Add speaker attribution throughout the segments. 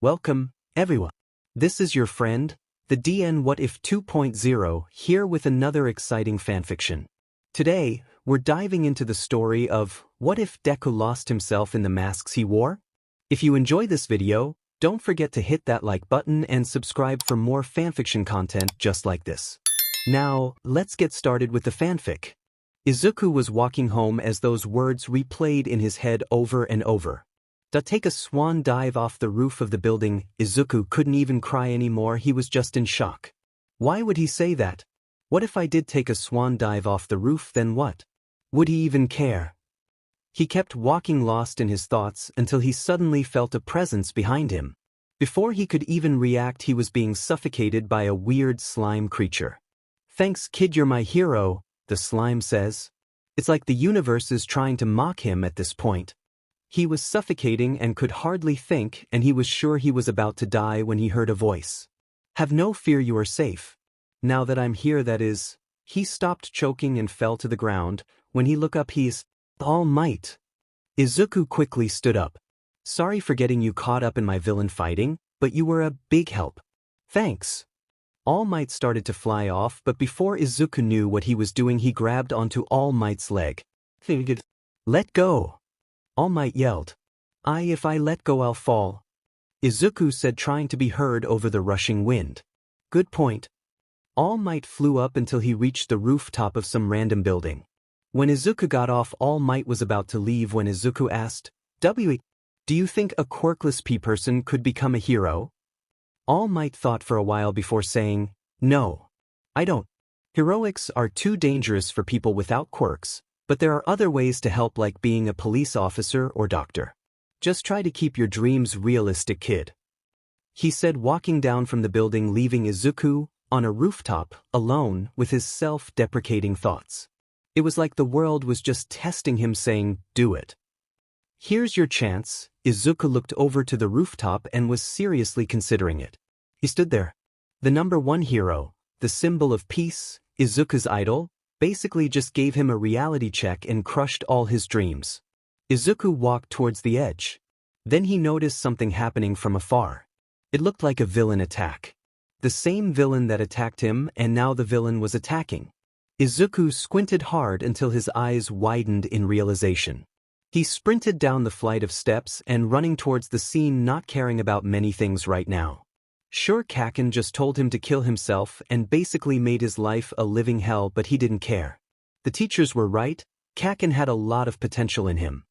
Speaker 1: Welcome, everyone. This is your friend, the DN WhatIf 2.0, here with another exciting fanfiction. Today, we're diving into the story of What If Deku Lost Himself in the Masks He Wore? If you enjoy this video, don't forget to hit that like button and subscribe for more fanfiction content just like this. Now, let's get started with the fanfic. Izuku was walking home as those words replayed in his head over and over. To take a swan dive off the roof of the building. Izuku couldn't even cry anymore, he was just in shock. Why would he say that? What if I did take a swan dive off the roof, then what? Would he even care? He kept walking lost in his thoughts until he suddenly felt a presence behind him. Before he could even react, he was being suffocated by a weird slime creature. "Thanks, kid, you're my hero," the slime says. It's like the universe is trying to mock him at this point. He was suffocating and could hardly think, and he was sure he was about to die when he heard a voice. "Have no fear, you are safe. Now that I'm here, that is." He stopped choking and fell to the ground. When he looked up, he's All Might. Izuku quickly stood up. "Sorry for getting you caught up in my villain fighting, but you were a big help." "Thanks." All Might started to fly off, but before Izuku knew what he was doing, he grabbed onto All Might's leg. "Let go!" All Might yelled. If I let go, I'll fall," Izuku said, trying to be heard over the rushing wind. "Good point." All Might flew up until he reached the rooftop of some random building. When Izuku got off, All Might was about to leave when Izuku asked, "Do you think a quirkless person could become a hero?" All Might thought for a while before saying, "No, I don't. Heroics are too dangerous for people without quirks, but there are other ways to help, like being a police officer or doctor. Just try to keep your dreams realistic, kid," he said, walking down from the building, leaving Izuku on a rooftop, alone with his self-deprecating thoughts. It was like the world was just testing him, saying, "Do it. Here's your chance." Izuku looked over to the rooftop and was seriously considering it. He stood there. The #1 hero, the symbol of peace, Izuku's idol, basically just gave him a reality check and crushed all his dreams. Izuku walked towards the edge. Then he noticed something happening from afar. It looked like a villain attack. The same villain that attacked him, and now the villain was attacking. Izuku squinted hard until his eyes widened in realization. He sprinted down the flight of steps and running towards the scene, not caring about many things right now. Sure, Kaken just told him to kill himself and basically made his life a living hell, but he didn't care. The teachers were right, Kaken had a lot of potential in him.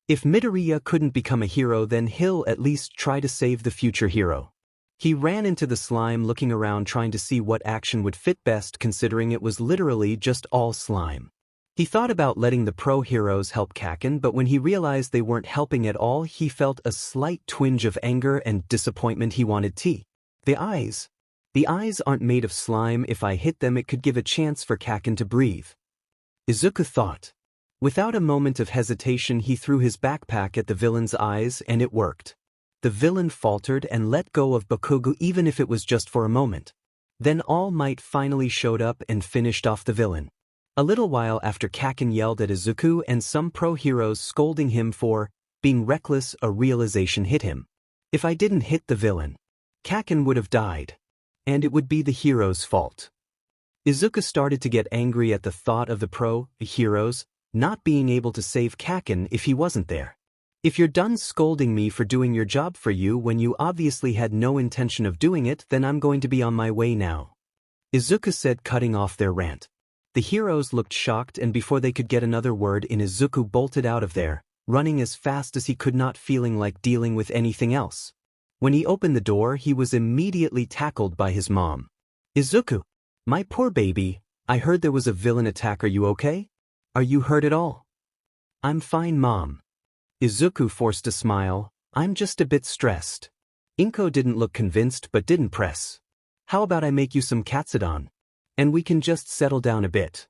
Speaker 1: If Midoriya couldn't become a hero, then he'll at least try to save the future hero. He ran into the slime, looking around trying to see what action would fit best, considering it was literally just all slime. He thought about letting the pro heroes help Kaken, but when he realized they weren't helping at all, he felt a slight twinge of anger and disappointment. He wanted tea. The eyes aren't made of slime. If I hit them, it could give a chance for Kaken to breathe, Izuku thought. Without a moment of hesitation, he threw his backpack at the villain's eyes, and it worked. The villain faltered and let go of Bakugo, even if it was just for a moment. Then All Might finally showed up and finished off the villain. A little while after, Kaken yelled at Izuku and some pro heroes, scolding him for being reckless. A realization hit him. If I didn't hit the villain, Kaken would have died. And it would be the hero's fault. Izuku started to get angry at the thought of the pro heroes not being able to save Kaken if he wasn't there. "If you're done scolding me for doing your job for you when you obviously had no intention of doing it, then I'm going to be on my way now," Izuku said, cutting off their rant. The heroes looked shocked, and before they could get another word in, Izuku bolted out of there, running as fast as he could, not feeling like dealing with anything else. When he opened the door, he was immediately tackled by his mom. "Izuku, my poor baby, I heard there was a villain attack. Are you okay? Are you hurt at all?" "I'm fine, Mom." Izuku forced a smile. "I'm just a bit stressed." Inko didn't look convinced but didn't press. "How about I make you some katsudon? And we can just settle down a bit."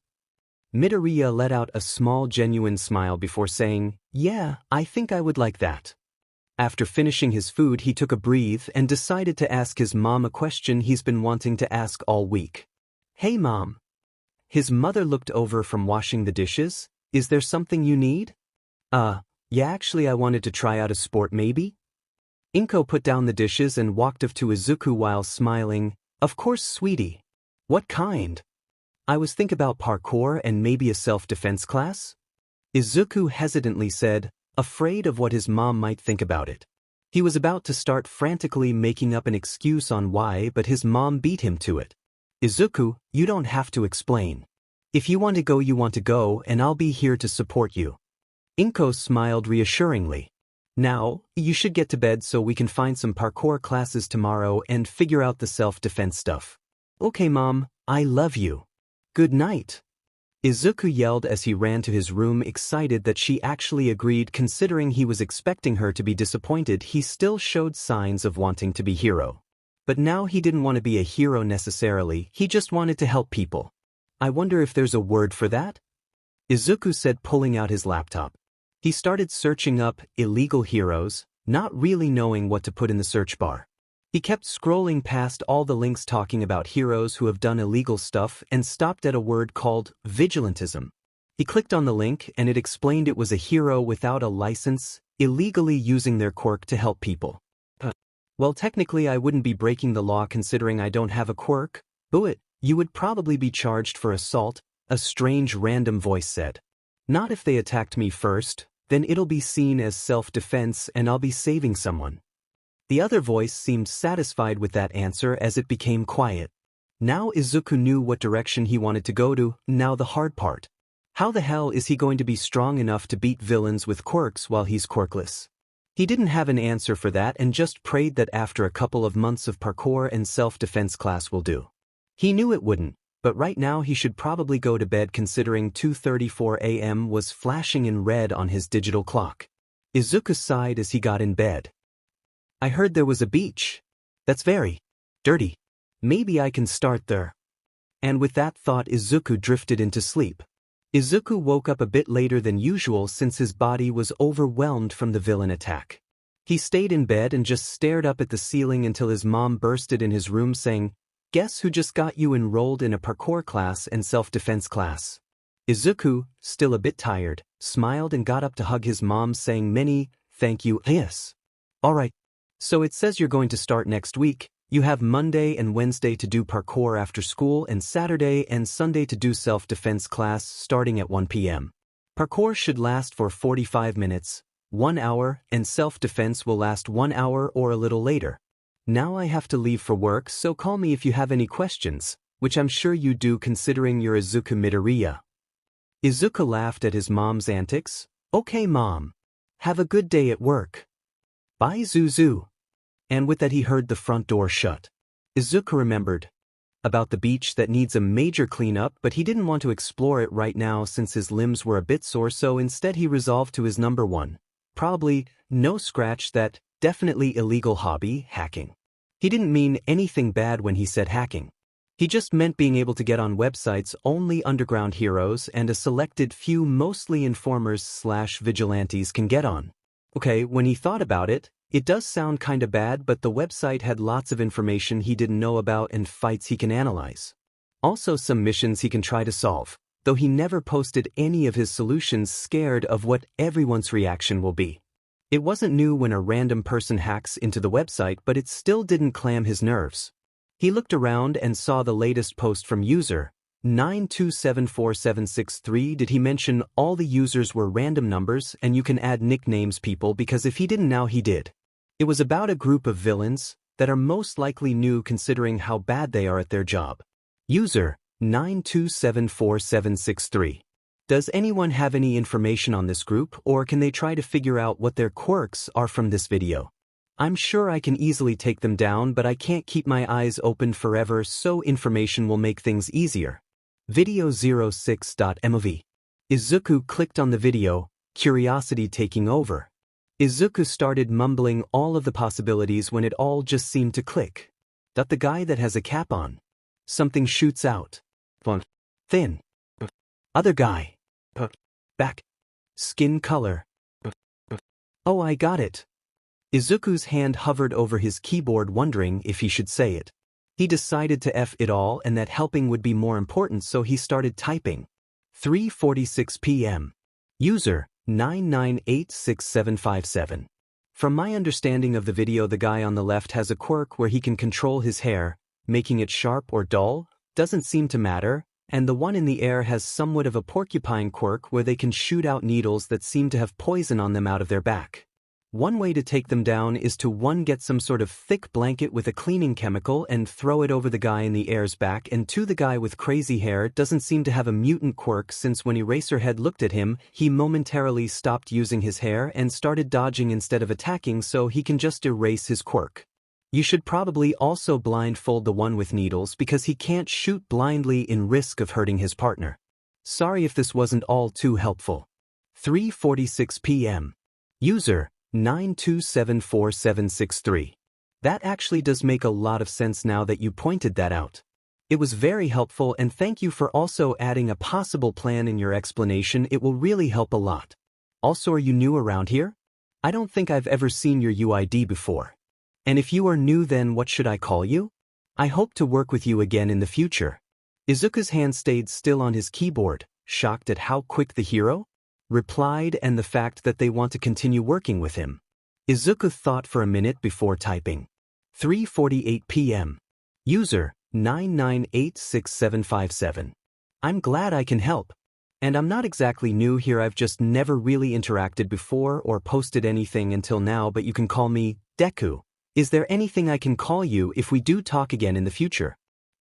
Speaker 1: Midoriya let out a small genuine smile before saying, "Yeah, I think I would like that." After finishing his food, he took a breath and decided to ask his mom a question he's been wanting to ask all week. "Hey, Mom." His mother looked over from washing the dishes. "Is there something you need?" Yeah, actually I wanted to try out a sport maybe." Inko put down the dishes and walked up to Izuku while smiling. Of course, sweetie. What kind? I was thinking about parkour and maybe a self-defense class? Izuku hesitantly said, afraid of what his mom might think about it. He was about to start frantically making up an excuse on why, but his mom beat him to it. Izuku, you don't have to explain. If you want to go, you want to go, and I'll be here to support you. Inko smiled reassuringly. Now, you should get to bed so we can find some parkour classes tomorrow and figure out the self-defense stuff. Okay, Mom, I love you. Good night. Izuku yelled as he ran to his room, excited that she actually agreed. Considering he was expecting her to be disappointed, he still showed signs of wanting to be hero. But now he didn't want to be a hero necessarily, he just wanted to help people. I wonder if there's a word for that? Izuku said, pulling out his laptop. He started searching up illegal heroes, not really knowing what to put in the search bar. He kept scrolling past all the links talking about heroes who have done illegal stuff and stopped at a word called vigilantism. He clicked on the link and it explained it was a hero without a license, illegally using their quirk to help people. Well, technically I wouldn't be breaking the law considering I don't have a quirk, but you would probably be charged for assault, a strange random voice said. Not if they attacked me first, then it'll be seen as self-defense and I'll be saving someone. The other voice seemed satisfied with that answer as it became quiet. Now Izuku knew what direction he wanted to go to. Now the hard part. How the hell is he going to be strong enough to beat villains with quirks while he's quirkless? He didn't have an answer for that and just prayed that after a couple of months of parkour and self-defense class will do. He knew it wouldn't, but right now he should probably go to bed considering 2:34 a.m. was flashing in red on his digital clock. Izuku sighed as he got in bed. I heard there was a beach. That's very dirty. Maybe I can start there. And with that thought, Izuku drifted into sleep. Izuku woke up a bit later than usual since his body was overwhelmed from the villain attack. He stayed in bed and just stared up at the ceiling until his mom bursted in his room saying, "Guess who just got you enrolled in a parkour class and self-defense class?" Izuku, still a bit tired, smiled and got up to hug his mom saying many, "Thank you, yes. Alright. So it says you're going to start next week. You have Monday and Wednesday to do parkour after school and Saturday and Sunday to do self-defense class starting at 1 p.m. Parkour should last for 45 minutes, 1 hour, and self-defense will last 1 hour or a little later. Now I have to leave for work, so call me if you have any questions, which I'm sure you do considering you're Izuku Midoriya." Izuku laughed at his mom's antics. "Okay, Mom. Have a good day at work. Bye, Zuzu." And with that he heard the front door shut. Izuku remembered about the beach that needs a major cleanup, but he didn't want to explore it right now since his limbs were a bit sore, so instead he resolved to his number one, probably, no scratch that, definitely illegal hobby, hacking. He didn't mean anything bad when he said hacking. He just meant being able to get on websites only underground heroes and a selected few mostly informers/vigilantes can get on. Okay, when he thought about it, it does sound kinda bad, but the website had lots of information he didn't know about and fights he can analyze. Also some missions he can try to solve, though he never posted any of his solutions, scared of what everyone's reaction will be. It wasn't new when a random person hacks into the website, but it still didn't clam his nerves. He looked around and saw the latest post from user 9274763. Did he mention all the users were random numbers and you can add nicknames people, because if he didn't now he did. It was about a group of villains that are most likely new considering how bad they are at their job. User 9274763. Does anyone have any information on this group, or can they try to figure out what their quirks are from this video? I'm sure I can easily take them down, but I can't keep my eyes open forever, so information will make things easier. Video 06.mov. Izuku clicked on the video, curiosity taking over. Izuku started mumbling all of the possibilities when it all just seemed to click. The guy that has a cap on. Something shoots out. Thin. Other guy. Back. Skin color. Oh, I got it. Izuku's hand hovered over his keyboard, wondering if he should say it. He decided to F it all and that helping would be more important, so he started typing. 3:46 p.m. User 9986757. From my understanding of the video, the guy on the left has a quirk where he can control his hair, making it sharp or dull, doesn't seem to matter, and the one in the air has somewhat of a porcupine quirk where they can shoot out needles that seem to have poison on them out of their back. One way to take them down is to 1. Get some sort of thick blanket with a cleaning chemical and throw it over the guy in the air's back, and 2. The guy with crazy hair doesn't seem to have a mutant quirk, since when Eraserhead looked at him, he momentarily stopped using his hair and started dodging instead of attacking, so he can just erase his quirk. You should probably also blindfold the one with needles because he can't shoot blindly in risk of hurting his partner. Sorry if this wasn't all too helpful. 3:46 p.m. User 9274763. That actually does make a lot of sense now that you pointed that out. It was very helpful, and thank you for also adding a possible plan in your explanation. It will really help a lot. Also, are you new around here? I don't think I've ever seen your UID before. And if you are new, then what should I call you? I hope to work with you again in the future. Izuku's hand stayed still on his keyboard, shocked at how quick the hero replied and the fact that they want to continue working with him. Izuku thought for a minute before typing. 3:48 p.m. User 9986757. I'm glad I can help. And I'm not exactly new here, I've just never really interacted before or posted anything until now, but you can call me Deku. Is there anything I can call you if we do talk again in the future?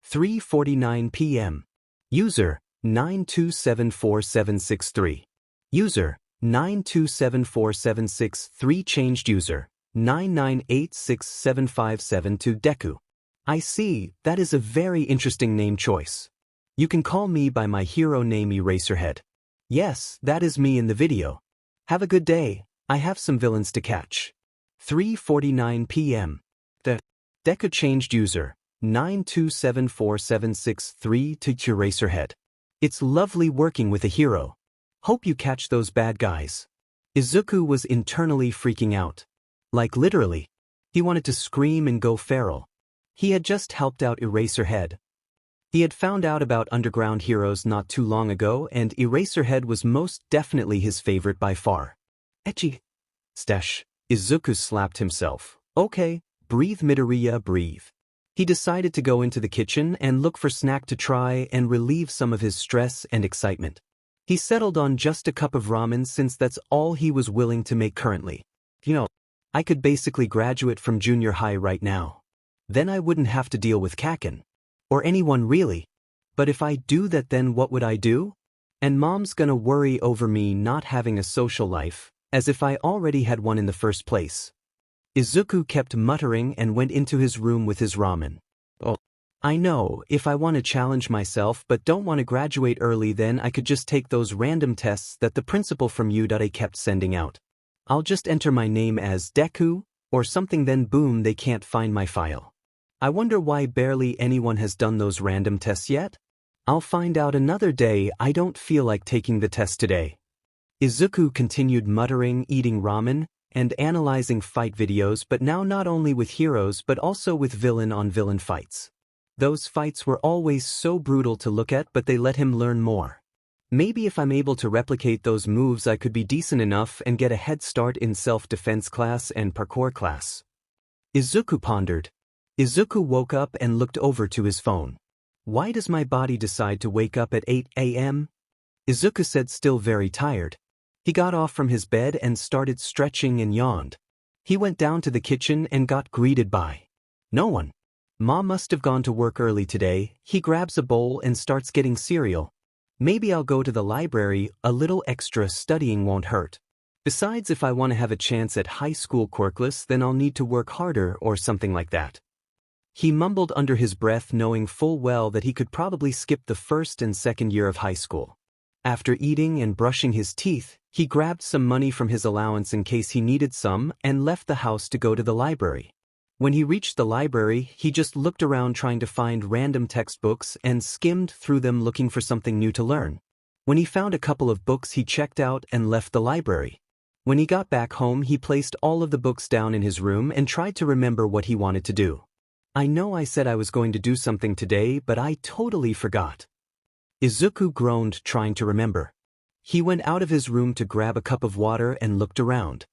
Speaker 1: 3:49 p.m. User 9274763. User 9274763 changed user 9986757 to Deku. I see, that is a very interesting name choice. You can call me by my hero name Eraserhead. Yes, that is me in the video. Have a good day, I have some villains to catch. 3:49 p.m. Deku changed user 9274763 to Eraserhead. It's lovely working with a hero. Hope you catch those bad guys. Izuku was internally freaking out. Like literally. He wanted to scream and go feral. He had just helped out Eraserhead. He had found out about underground heroes not too long ago, and Eraserhead was most definitely his favorite by far. Ecchi. Stash. Izuku slapped himself. Okay, breathe Midoriya, breathe. He decided to go into the kitchen and look for snack to try and relieve some of his stress and excitement. He settled on just a cup of ramen since that's all he was willing to make currently. You know, I could basically graduate from junior high right now. Then I wouldn't have to deal with Kaken. Or anyone really. But if I do that, then what would I do? And mom's gonna worry over me not having a social life, as if I already had one in the first place. Izuku kept muttering and went into his room with his ramen. Oh, I know, if I want to challenge myself but don't want to graduate early, then I could just take those random tests that the principal from UDA kept sending out. I'll just enter my name as Deku, or something, then boom, they can't find my file. I wonder why barely anyone has done those random tests yet? I'll find out another day. I don't feel like taking the test today. Izuku continued muttering, eating ramen, and analyzing fight videos, but now not only with heroes but also with villain-on-villain fights. Those fights were always so brutal to look at, but they let him learn more. Maybe if I'm able to replicate those moves, I could be decent enough and get a head start in self-defense class and parkour class. Izuku pondered. Izuku woke up and looked over to his phone. Why does my body decide to wake up at 8 a.m.? Izuku said, still very tired. He got off from his bed and started stretching and yawned. He went down to the kitchen and got greeted by no one. Mom must have gone to work early today. He grabs a bowl and starts getting cereal. Maybe I'll go to the library, a little extra studying won't hurt. Besides, if I want to have a chance at high school quirkless, then I'll need to work harder or something like that. He mumbled under his breath, knowing full well that he could probably skip the first and second year of high school. After eating and brushing his teeth, he grabbed some money from his allowance in case he needed some and left the house to go to the library. When he reached the library, he just looked around trying to find random textbooks and skimmed through them looking for something new to learn. When he found a couple of books, he checked out and left the library. When he got back home, he placed all of the books down in his room and tried to remember what he wanted to do. I know I said I was going to do something today, but I totally forgot. Izuku groaned, trying to remember. He went out of his room to grab a cup of water and looked around.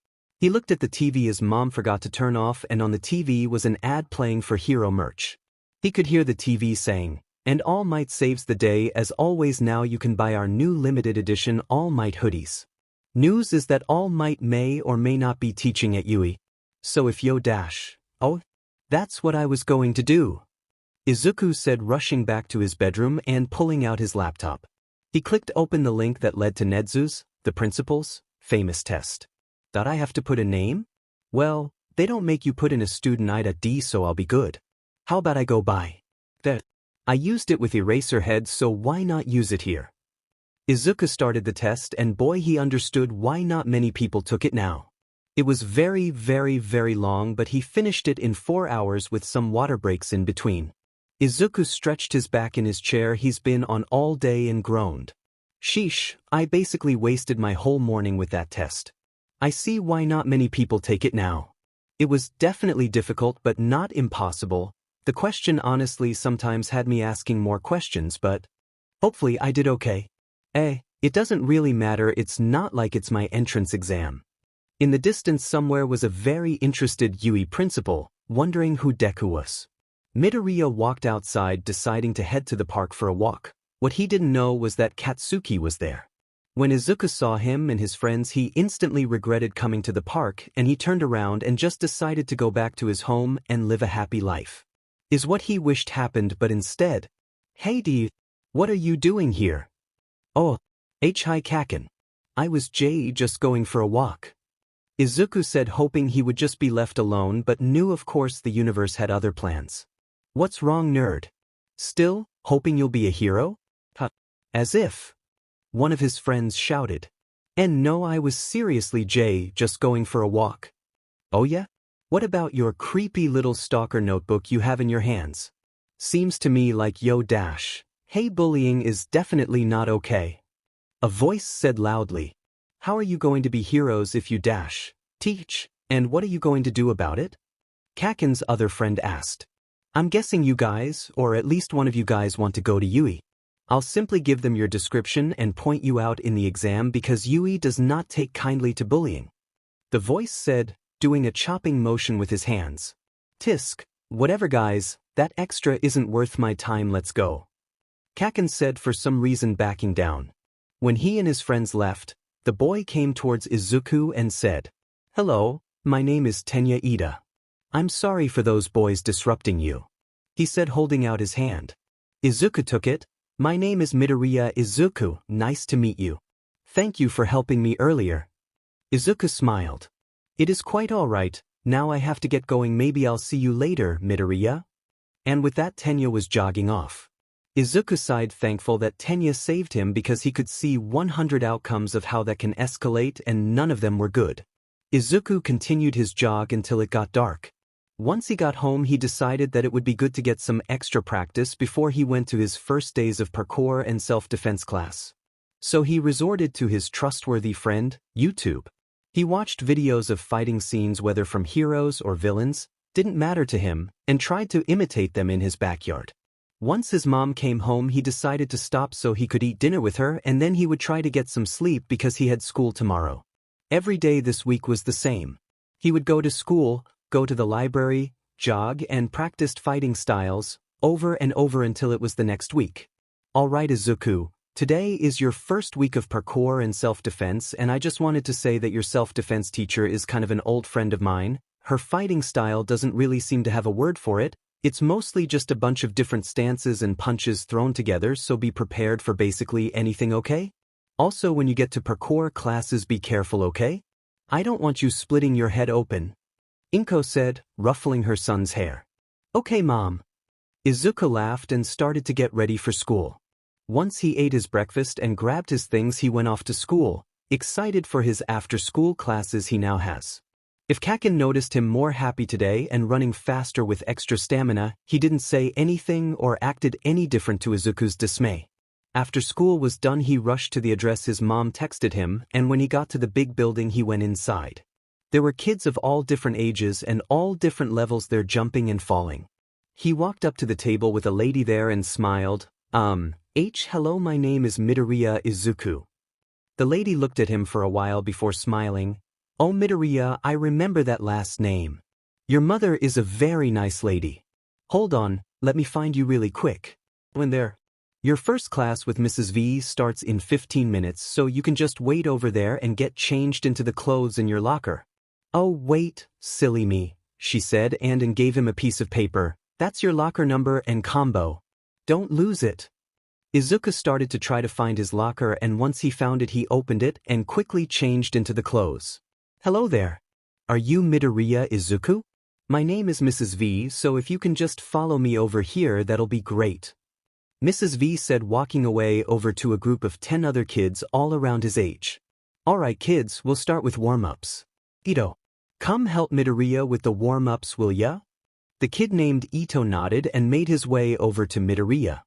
Speaker 1: He looked at the TV his mom forgot to turn off, and on the TV was an ad playing for hero merch. He could hear the TV saying, "And All Might saves the day as always, now you can buy our new limited edition All Might hoodies." News is that All Might may or may not be teaching at UE. So if yo dash, oh, that's what I was going to do, Izuku said, rushing back to his bedroom and pulling out his laptop. He clicked open the link that led to Nedzu's, the principal's, famous test. Thought I have to put a name? Well, they don't make you put in a student ID, so I'll be good. How about I go by that? I used it with Eraserhead, so why not use it here? Izuku started the test, and boy, he understood why not many people took it now. It was very, very, very long, but he finished it in 4 hours with some water breaks in between. Izuku stretched his back in his chair he's been on all day and groaned. Sheesh, I basically wasted my whole morning with that test. I see why not many people take it now. It was definitely difficult but not impossible. The question honestly sometimes had me asking more questions, but hopefully I did okay. It doesn't really matter, it's not like it's my entrance exam. In the distance somewhere was a very interested UE principal, wondering who Deku was. Midoriya walked outside, deciding to head to the park for a walk. What he didn't know was that Katsuki was there. When Izuku saw him and his friends, he instantly regretted coming to the park, and he turned around and just decided to go back to his home and live a happy life. Is what he wished happened, but instead, "Hey what are you doing here?" "Oh, hi Kaken. I was just going for a walk," Izuku said, hoping he would just be left alone, but knew of course the universe had other plans. "What's wrong, nerd? Still hoping you'll be a hero?" As if. One of his friends shouted. "And no, I was seriously just going for a walk." "Oh yeah? What about your creepy little stalker notebook you have in your hands? Seems to me like hey, bullying is definitely not okay." A voice said loudly. "How are you going to be heroes if you teach, and what are you going to do about it?" Kaken's other friend asked. "I'm guessing you guys, or at least one of you guys, want to go to UE. I'll simply give them your description and point you out in the exam because UE does not take kindly to bullying," the voice said, doing a chopping motion with his hands. Whatever guys, that extra isn't worth my time, let's go," Kaken said, for some reason backing down. When he and his friends left, the boy came towards Izuku and said, "Hello, my name is Tenya Ida. I'm sorry for those boys disrupting you," he said, holding out his hand. Izuku took it. "My name is Midoriya Izuku, nice to meet you. Thank you for helping me earlier." Izuku smiled. "It is quite all right, now I have to get going, maybe I'll see you later, Midoriya." And with that, Tenya was jogging off. Izuku sighed, thankful that Tenya saved him because he could see 100 outcomes of how that can escalate and none of them were good. Izuku continued his jog until it got dark. Once he got home, he decided that it would be good to get some extra practice before he went to his first days of parkour and self-defense class. So he resorted to his trustworthy friend, YouTube. He watched videos of fighting scenes, whether from heroes or villains, didn't matter to him, and tried to imitate them in his backyard. Once his mom came home, he decided to stop so he could eat dinner with her, and then he would try to get some sleep because he had school tomorrow. Every day this week was the same. He would go to school, go to the library, jog, and practiced fighting styles, over and over until it was the next week. "Alright Izuku, today is your first week of parkour and self-defense, and I just wanted to say that your self-defense teacher is kind of an old friend of mine. Her fighting style doesn't really seem to have a word for it. It's mostly just a bunch of different stances and punches thrown together, so be prepared for basically anything, okay? Also, when you get to parkour classes, be careful, okay? I don't want you splitting your head open," Inko said, ruffling her son's hair. "Okay, Mom." Izuku laughed and started to get ready for school. Once he ate his breakfast and grabbed his things, he went off to school, excited for his after-school classes he now has. If Kaken noticed him more happy today and running faster with extra stamina, he didn't say anything or acted any different to Izuku's dismay. After school was done, he rushed to the address his mom texted him, and when he got to the big building, he went inside. There were kids of all different ages and all different levels there, jumping and falling. He walked up to the table with a lady there and smiled. Hello, my name is Midoriya Izuku." The lady looked at him for a while before smiling. Oh Midoriya, I remember that last name. Your mother is a very nice lady. Hold on, let me find you really quick. When there. Your first class with Mrs. V starts in 15 minutes, so you can just wait over there and get changed into the clothes in your locker. Oh wait, silly me, she said and gave him a piece of paper. That's your locker number and combo. Don't lose it. Izuku started to try to find his locker, and once he found it he opened it and quickly changed into the clothes. Hello there. Are you Midoriya Izuku? My name is Mrs. V, so if you can just follow me over here that'll be great. Mrs. V said, walking away over to a group of 10 other kids all around his age. Alright kids, we'll start with warm-ups. Ito. Come help Midoriya with the warm-ups, will ya? The kid named Ito nodded and made his way over to Midoriya.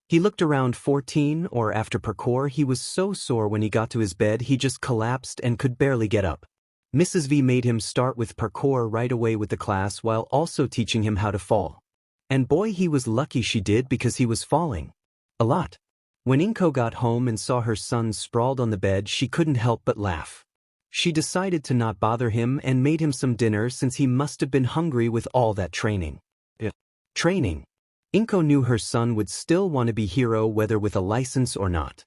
Speaker 1: He looked around 14, or after parkour he was so sore when he got to his bed he just collapsed and could barely get up. Mrs. V made him start with parkour right away with the class while also teaching him how to fall. And boy, he was lucky she did, because he was falling a lot. When Inko got home and saw her son sprawled on the bed, she couldn't help but laugh. She decided to not bother him and made him some dinner since he must have been hungry with all that training. Training. Inko knew her son would still want to be hero whether with a license or not.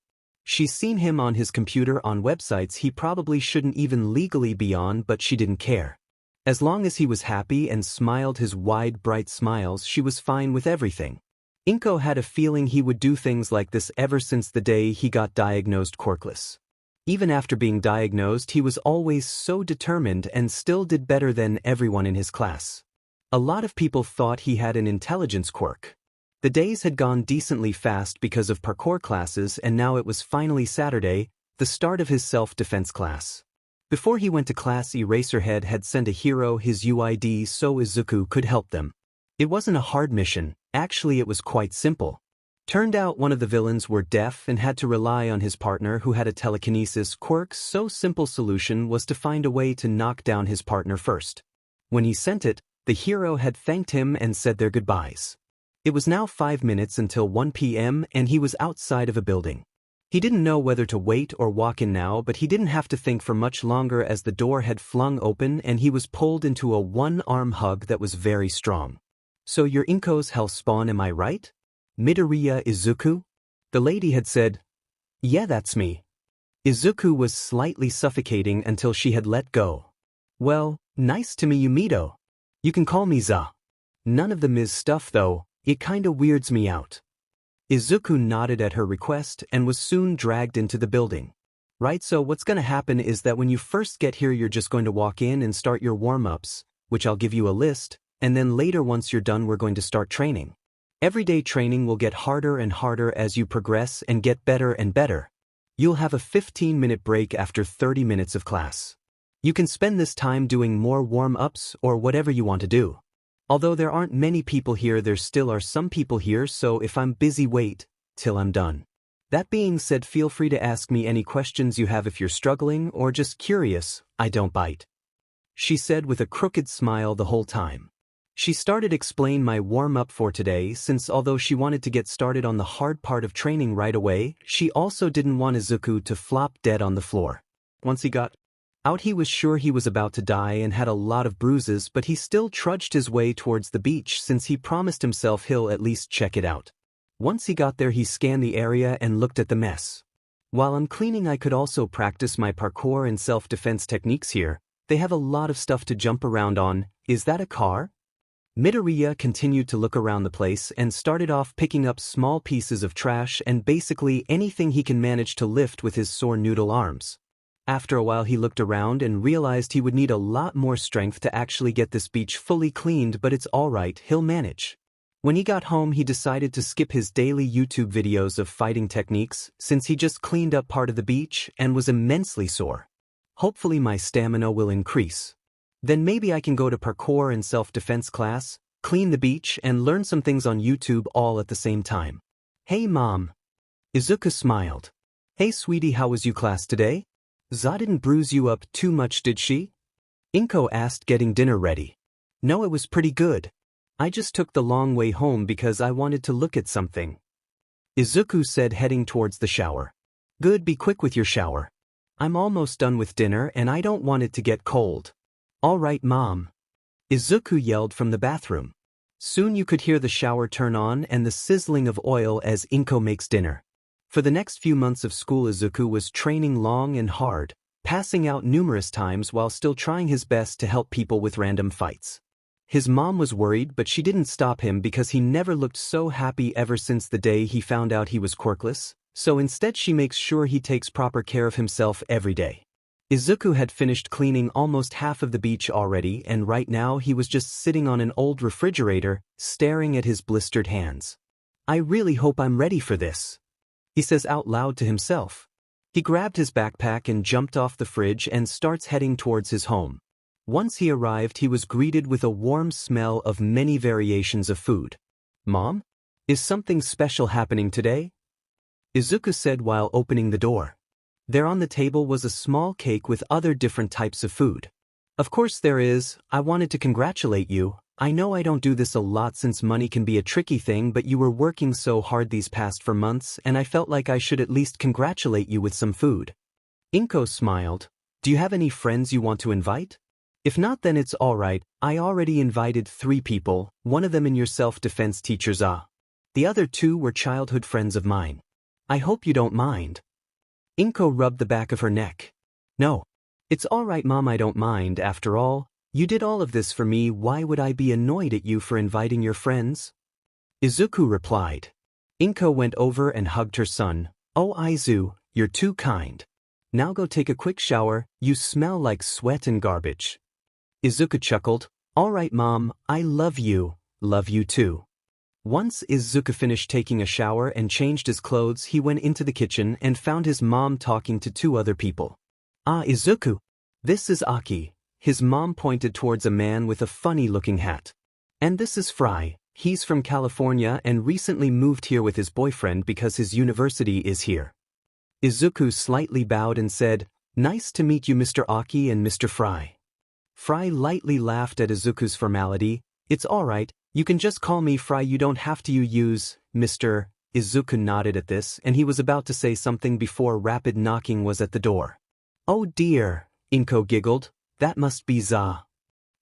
Speaker 1: She's seen him on his computer on websites he probably shouldn't even legally be on, but she didn't care. As long as he was happy and smiled his wide, bright smiles, she was fine with everything. Inko had a feeling he would do things like this ever since the day he got diagnosed quirkless. Even after being diagnosed, he was always so determined and still did better than everyone in his class. A lot of people thought he had an intelligence quirk. The days had gone decently fast because of parkour classes, and now it was finally Saturday, the start of his self-defense class. Before he went to class, Eraserhead had sent a hero his UID so Izuku could help them. It wasn't a hard mission, actually it was quite simple. Turned out one of the villains were deaf and had to rely on his partner who had a telekinesis quirk, so simple solution was to find a way to knock down his partner first. When he sent it, the hero had thanked him and said their goodbyes. It was now 5 minutes until 1 p.m. and he was outside of a building. He didn't know whether to wait or walk in now, but he didn't have to think for much longer as the door had flung open and he was pulled into a one-arm hug that was very strong. So you're Inko's hellspawn, am I right? Midoriya Izuku? The lady had said. Yeah, that's me. Izuku was slightly suffocating until she had let go. Well, nice to meet you, Mito. You can call me Za. None of the Ms. stuff though, it kinda weirds me out. Izuku nodded at her request and was soon dragged into the building. Right, so what's gonna happen is that when you first get here you're just going to walk in and start your warm-ups, which I'll give you a list, and then later once you're done we're going to start training. Everyday training will get harder and harder as you progress and get better and better. You'll have a 15-minute break after 30 minutes of class. You can spend this time doing more warm-ups or whatever you want to do. Although there aren't many people here, there still are some people here, so if I'm busy, wait till I'm done. That being said, feel free to ask me any questions you have if you're struggling or just curious. I don't bite. She said with a crooked smile the whole time. She started explain my warm-up for today, since although she wanted to get started on the hard part of training right away, she also didn't want Izuku to flop dead on the floor. Once he got out, he was sure he was about to die and had a lot of bruises, but he still trudged his way towards the beach since he promised himself he'll at least check it out. Once he got there, he scanned the area and looked at the mess. While I'm cleaning, I could also practice my parkour and self-defense techniques here. They have a lot of stuff to jump around on. Is that a car? Midoriya continued to look around the place and started off picking up small pieces of trash and basically anything he can manage to lift with his sore noodle arms. After a while he looked around and realized he would need a lot more strength to actually get this beach fully cleaned, but it's alright, he'll manage. When he got home he decided to skip his daily YouTube videos of fighting techniques since he just cleaned up part of the beach and was immensely sore. Hopefully my stamina will increase. Then maybe I can go to parkour and self-defense class, clean the beach, and learn some things on YouTube all at the same time. Hey mom. Izuku smiled. Hey sweetie, how was you class today? Za didn't bruise you up too much, did she? Inko asked, getting dinner ready. No, it was pretty good. I just took the long way home because I wanted to look at something. Izuku said, heading towards the shower. Good, be quick with your shower. I'm almost done with dinner and I don't want it to get cold. All right, Mom. Izuku yelled from the bathroom. Soon you could hear the shower turn on and the sizzling of oil as Inko makes dinner. For the next few months of school, Izuku was training long and hard, passing out numerous times while still trying his best to help people with random fights. His mom was worried, but she didn't stop him because he never looked so happy ever since the day he found out he was quirkless, so instead she makes sure he takes proper care of himself every day. Izuku had finished cleaning almost half of the beach already, and right now he was just sitting on an old refrigerator, staring at his blistered hands. I really hope I'm ready for this, he says out loud to himself. He grabbed his backpack and jumped off the fridge and starts heading towards his home. Once he arrived, he was greeted with a warm smell of many variations of food. Mom? Is something special happening today? Izuku said while opening the door. There on the table was a small cake with other different types of food. Of course there is. I wanted to congratulate you. I know I don't do this a lot since money can be a tricky thing, but you were working so hard these past 4 months and I felt like I should at least congratulate you with some food. Inko smiled. Do you have any friends you want to invite? If not, then it's alright. I already invited 3 people, one of them in your self-defense teacher Za. The other 2 were childhood friends of mine. I hope you don't mind. Inko rubbed the back of her neck. No. It's alright, Mom, I don't mind. After all, you did all of this for me. Why would I be annoyed at you for inviting your friends? Izuku replied. Inko went over and hugged her son. Oh, Izu, you're too kind. Now go take a quick shower. You smell like sweat and garbage. Izuku chuckled. Alright, Mom, I love you. Love you too. Once Izuku finished taking a shower and changed his clothes, he went into the kitchen and found his mom talking to 2 other people. Ah, Izuku. This is Aki. His mom pointed towards a man with a funny-looking hat. And this is Fry. He's from California and recently moved here with his boyfriend because his university is here. Izuku slightly bowed and said, Nice to meet you, Mr. Aki and Mr. Fry. Fry lightly laughed at Izuku's formality. It's alright, you can just call me Fry, you don't have to use Mr. Izuku nodded at this, and he was about to say something before rapid knocking was at the door. Oh dear, Inko giggled, that must be Za.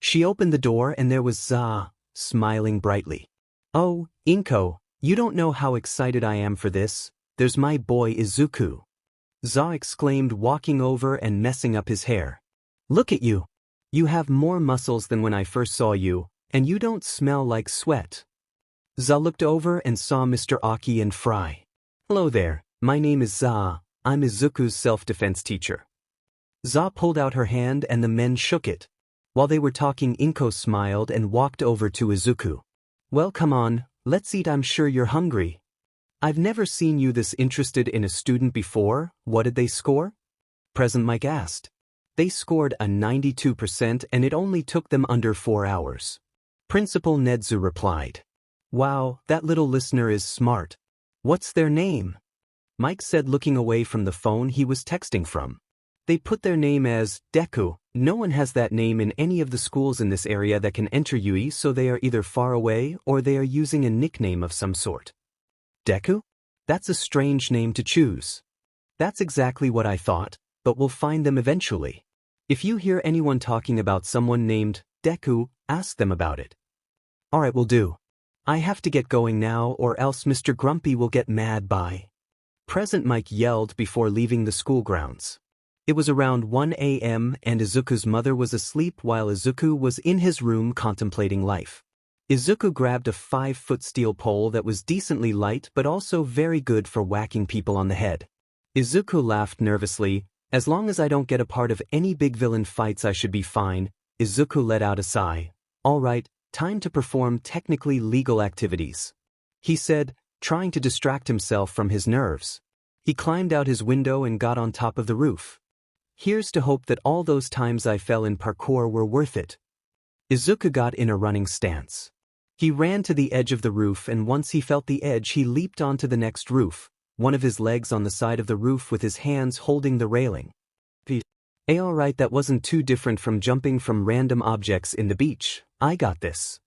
Speaker 1: She opened the door and there was Za, smiling brightly. Oh, Inko, you don't know how excited I am for this. There's my boy Izuku. Za exclaimed, walking over and messing up his hair. Look at you. You have more muscles than when I first saw you, and you don't smell like sweat. Za looked over and saw Mr. Aki and Fry. Hello there, my name is Za. I'm Izuku's self-defense teacher. Za pulled out her hand and the men shook it. While they were talking, Inko smiled and walked over to Izuku. Well, come on, let's eat, I'm sure you're hungry. I've never seen you this interested in a student before. What did they score? President Mike asked. They scored a 92% and it only took them under 4 hours. Principal Nedzu replied. Wow, that little listener is smart. What's their name? Mike said, looking away from the phone he was texting from. They put their name as Deku. No one has that name in any of the schools in this area that can enter UE, so they are either far away or they are using a nickname of some sort. Deku? That's a strange name to choose. That's exactly what I thought, but we'll find them eventually. If you hear anyone talking about someone named Deku, ask them about it. Alright, will do. I have to get going now or else Mr. Grumpy will get mad. Bye. President Mike yelled before leaving the school grounds. It was around 1 a.m. and Izuku's mother was asleep while Izuku was in his room contemplating life. Izuku grabbed a 5-foot steel pole that was decently light but also very good for whacking people on the head. Izuku laughed nervously. As long as I don't get a part of any big villain fights, I should be fine. Izuku let out a sigh. Alright, time to perform technically legal activities, he said, trying to distract himself from his nerves. He climbed out his window and got on top of the roof. Here's to hope that all those times I fell in parkour were worth it. Izuku got in a running stance. He ran to the edge of the roof, and once he felt the edge he leaped onto the next roof, one of his legs on the side of the roof with his hands holding the railing. Alright, that wasn't too different from jumping from random objects in the beach. I got this,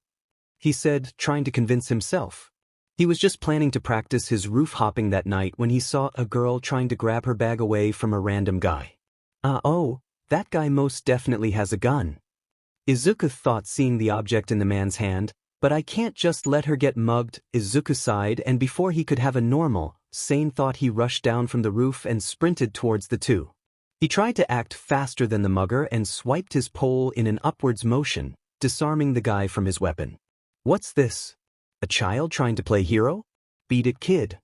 Speaker 1: he said, trying to convince himself. He was just planning to practice his roof hopping that night when he saw a girl trying to grab her bag away from a random guy. Oh, that guy most definitely has a gun. Izuku thought, seeing the object in the man's hand, but I can't just let her get mugged. Izuku sighed, and before he could have a normal, sane thought, he rushed down from the roof and sprinted towards the two. He tried to act faster than the mugger and swiped his pole in an upwards motion, disarming the guy from his weapon. What's this? A child trying to play hero? Beat it, kid.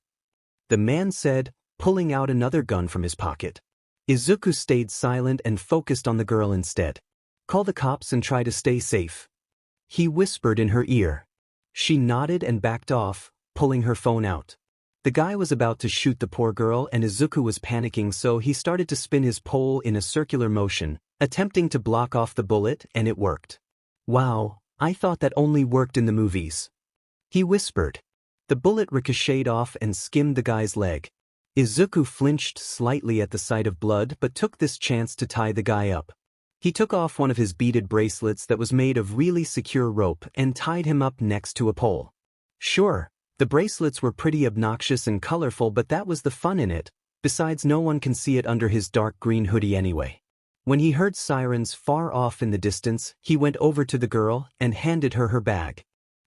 Speaker 1: The man said, pulling out another gun from his pocket. Izuku stayed silent and focused on the girl instead. Call the cops and try to stay safe, he whispered in her ear. She nodded and backed off, pulling her phone out. The guy was about to shoot the poor girl and Izuku was panicking, so he started to spin his pole in a circular motion, attempting to block off the bullet, and it worked. Wow, I thought that only worked in the movies, he whispered. The bullet ricocheted off and skimmed the guy's leg. Izuku flinched slightly at the sight of blood but took this chance to tie the guy up. He took off one of his beaded bracelets that was made of really secure rope and tied him up next to a pole. Sure, the bracelets were pretty obnoxious and colorful, but that was the fun in it. Besides, no one can see it under his dark green hoodie anyway. When he heard sirens far off in the distance, he went over to the girl and handed her her bag.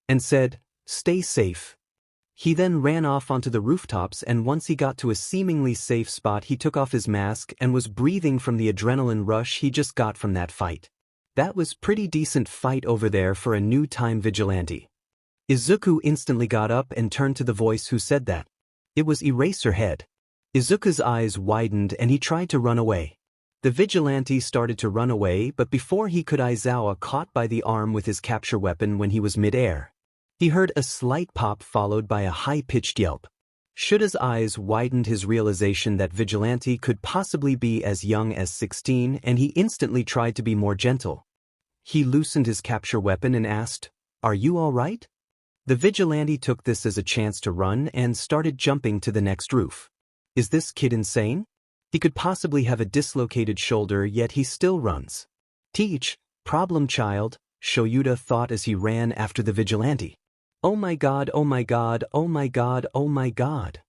Speaker 1: And said, "Stay safe." He then ran off onto the rooftops, and once he got to a seemingly safe spot, he took off his mask and was breathing from the adrenaline rush he just got from that fight. That was pretty decent fight over there for a new time vigilante. Izuku instantly got up and turned to the voice who said that. It was Eraserhead. Izuku's eyes widened and he tried to run away. The vigilante started to run away, but before he could, Aizawa caught by the arm with his capture weapon when he was mid-air. He heard a slight pop followed by a high-pitched yelp. Shuda's eyes widened his realization that Vigilante could possibly be as young as 16, and he instantly tried to be more gentle. He loosened his capture weapon and asked, "Are you all right?" The Vigilante took this as a chance to run and started jumping to the next roof. Is this kid insane? He could possibly have a dislocated shoulder, yet he still runs. Teach, problem child, Shoyuda thought as he ran after the Vigilante. Oh my god, oh my god, oh my god, oh my god,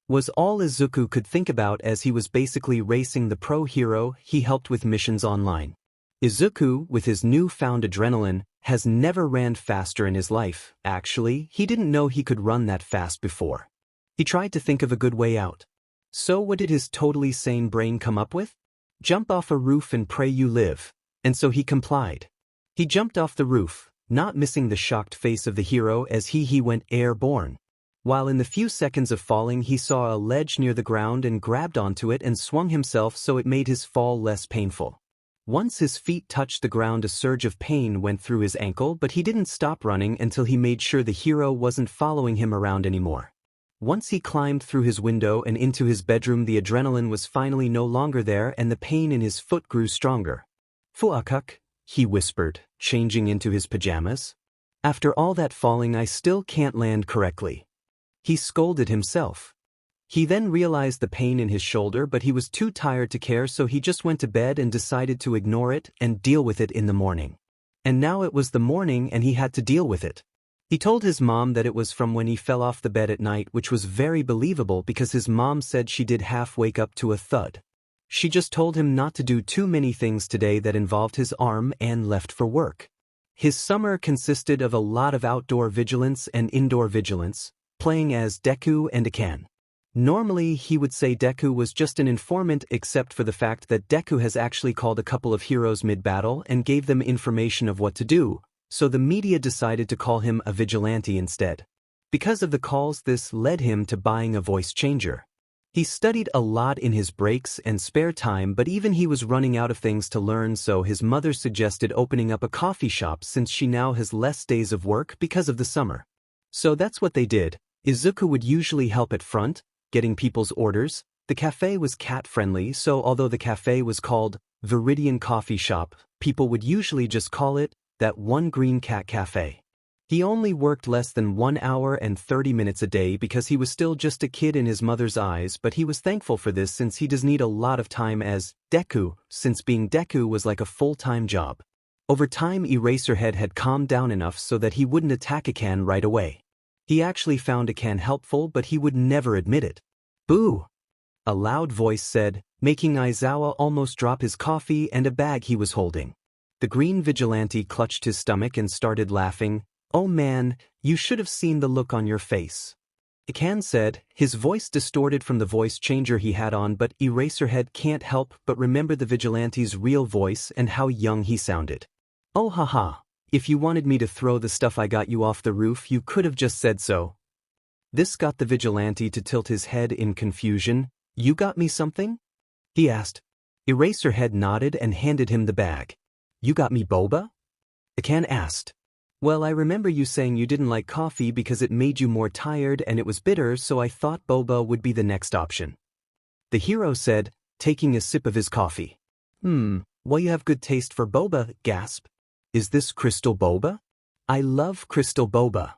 Speaker 1: was all Izuku could think about as he was basically racing the pro hero he helped with missions online. Izuku, with his newfound adrenaline, has never ran faster in his life. Actually, he didn't know he could run that fast before. He tried to think of a good way out. So what did his totally sane brain come up with? Jump off a roof and pray you live. And so he complied. He jumped off the roof, not missing the shocked face of the hero as he went airborne. While in the few seconds of falling, he saw a ledge near the ground and grabbed onto it and swung himself so it made his fall less painful. Once his feet touched the ground, a surge of pain went through his ankle, but he didn't stop running until he made sure the hero wasn't following him around anymore. Once he climbed through his window and into his bedroom, the adrenaline was finally no longer there and the pain in his foot grew stronger. "Fuakuk," he whispered, changing into his pajamas. "After all that falling, I still can't land correctly." He scolded himself. He then realized the pain in his shoulder, but he was too tired to care, so he just went to bed and decided to ignore it and deal with it in the morning. And now it was the morning and he had to deal with it. He told his mom that it was from when he fell off the bed at night, which was very believable because his mom said she did half wake up to a thud. She just told him not to do too many things today that involved his arm and left for work. His summer consisted of a lot of outdoor vigilance and indoor vigilance, playing as Deku and Akan. Normally he would say Deku was just an informant, except for the fact that Deku has actually called a couple of heroes mid-battle and gave them information of what to do, so the media decided to call him a vigilante instead. Because of the calls, this led him to buying a voice changer. He studied a lot in his breaks and spare time, but even he was running out of things to learn, so his mother suggested opening up a coffee shop since she now has less days of work because of the summer. So that's what they did. Izuku would usually help at front, getting people's orders. The cafe was cat-friendly, so although the cafe was called Viridian Coffee Shop, people would usually just call it that One Green Cat Cafe. He only worked less than 1 hour and 30 minutes a day because he was still just a kid in his mother's eyes, but he was thankful for this since he does need a lot of time as Deku, since being Deku was like a full-time job. Over time, Eraserhead had calmed down enough so that he wouldn't attack Akan right away. He actually found Akan helpful, but he would never admit it. Boo! a loud voice said, making Aizawa almost drop his coffee and a bag he was holding. The green vigilante clutched his stomach and started laughing. "Oh man, you should have seen the look on your face," Ikan said, his voice distorted from the voice changer he had on, but Eraserhead can't help but remember the vigilante's real voice and how young he sounded. "Oh haha, if you wanted me to throw the stuff I got you off the roof, you could have just said so." This got the vigilante to tilt his head in confusion. "You got me something?" he asked. Eraserhead nodded and handed him the bag. "You got me boba?" Ikan asked. "Well, I remember you saying you didn't like coffee because it made you more tired and it was bitter, so I thought boba would be the next option," the hero said, taking a sip of his coffee. Well, you have good taste for boba," gasp. "Is this crystal boba? I love crystal boba,"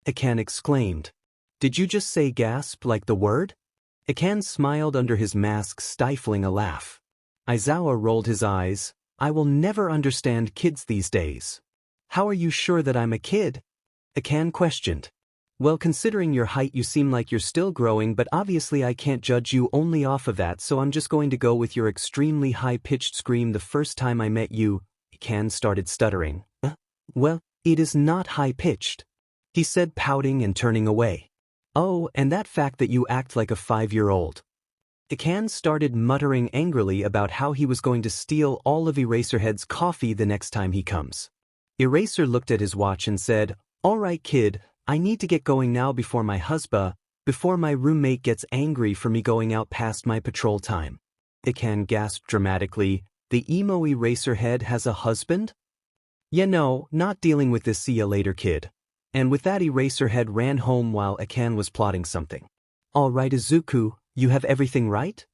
Speaker 1: Ikan exclaimed. "Did you just say gasp like the word?" Ikan smiled under his mask, stifling a laugh. Aizawa rolled his eyes. "I will never understand kids these days." "How are you sure that I'm a kid?" Ikan questioned. "Well, considering your height you seem like you're still growing, but obviously I can't judge you only off of that, so I'm just going to go with your extremely high-pitched scream the first time I met you." Ikan started stuttering. Well, it is not high-pitched," he said, pouting and turning away. "Oh, and that fact that you act like a 5-year-old." Ikan started muttering angrily about how he was going to steal all of Eraserhead's coffee the next time he comes. Eraser looked at his watch and said, "All right, kid, I need to get going now before my roommate gets angry for me going out past my patrol time." Ikan gasped dramatically. "The emo Eraserhead has a husband?" "Yeah, no, not dealing with this, see ya later, kid." And with that, Eraserhead ran home while Ikan was plotting something. "All right, Izuku, you have everything right?"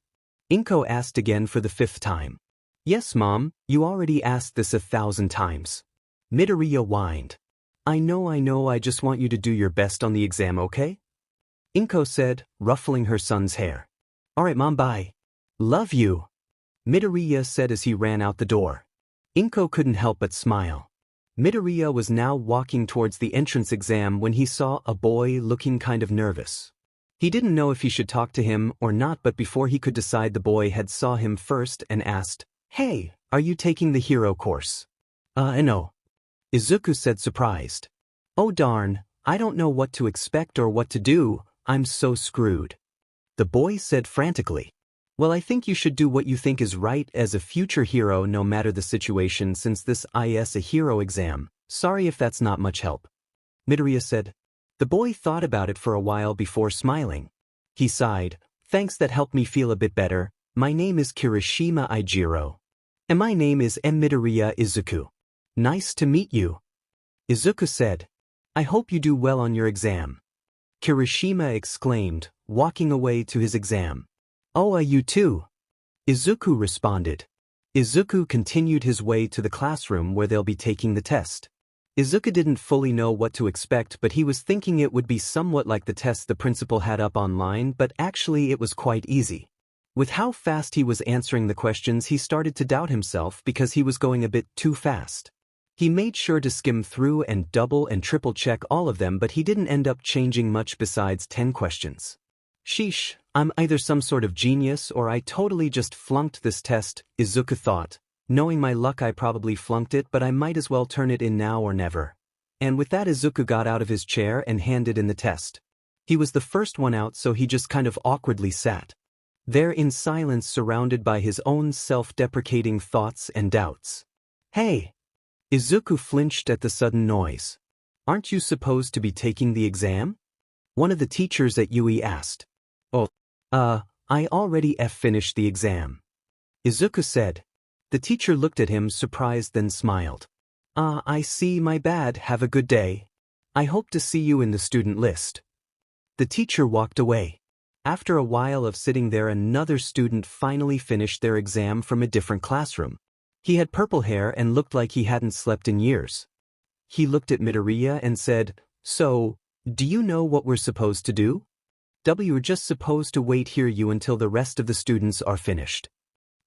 Speaker 1: Inko asked again for the 5th time. "Yes, Mom, you already asked this 1,000 times. Midoriya whined. I know, I just want you to do your best on the exam, okay?" Inko said, ruffling her son's hair. "All right, Mom, bye." "Love you," Midoriya said as he ran out the door. Inko couldn't help but smile. Midoriya was now walking towards the entrance exam when he saw a boy looking kind of nervous. He didn't know if he should talk to him or not, but before he could decide, the boy had saw him first and asked, "Hey, are you taking the hero course?" No," Izuku said, surprised. "Oh darn, I don't know what to expect or what to do, I'm so screwed," the boy said frantically. "Well, I think you should do what you think is right as a future hero no matter the situation, since this is a hero exam. Sorry if that's not much help," Midoriya said. The boy thought about it for a while before smiling. He sighed. "Thanks, that helped me feel a bit better. My name is Kirishima Ijiro. And my name is Midoriya Izuku. Nice to meet you," Izuku said. "I hope you do well on your exam," Kirishima exclaimed, walking away to his exam. "Oh, you too," Izuku responded. Izuku continued his way to the classroom where they'll be taking the test. Izuku didn't fully know what to expect, but he was thinking it would be somewhat like the test the principal had up online, but actually it was quite easy. With how fast he was answering the questions, he started to doubt himself because he was going a bit too fast. He made sure to skim through and double and triple check all of them, but he didn't end up changing much besides 10 questions. Sheesh, I'm either some sort of genius or I totally just flunked this test, Izuku thought. Knowing my luck, I probably flunked it, but I might as well turn it in now or never. And with that, Izuku got out of his chair and handed in the test. He was the first one out, so he just kind of awkwardly sat there in silence, surrounded by his own self-deprecating thoughts and doubts. "Hey!" Izuku flinched at the sudden noise. "Aren't you supposed to be taking the exam?" one of the teachers at UE asked. "Oh, I already finished the exam," Izuku said. The teacher looked at him surprised, then smiled. I see, my bad, have a good day. I hope to see you in the student list." The teacher walked away. After a while of sitting there, another student finally finished their exam from a different classroom. He had purple hair and looked like he hadn't slept in years. He looked at Midoriya and said, "So, do you know what we're supposed to do?" "We're just supposed to wait here until the rest of the students are finished,"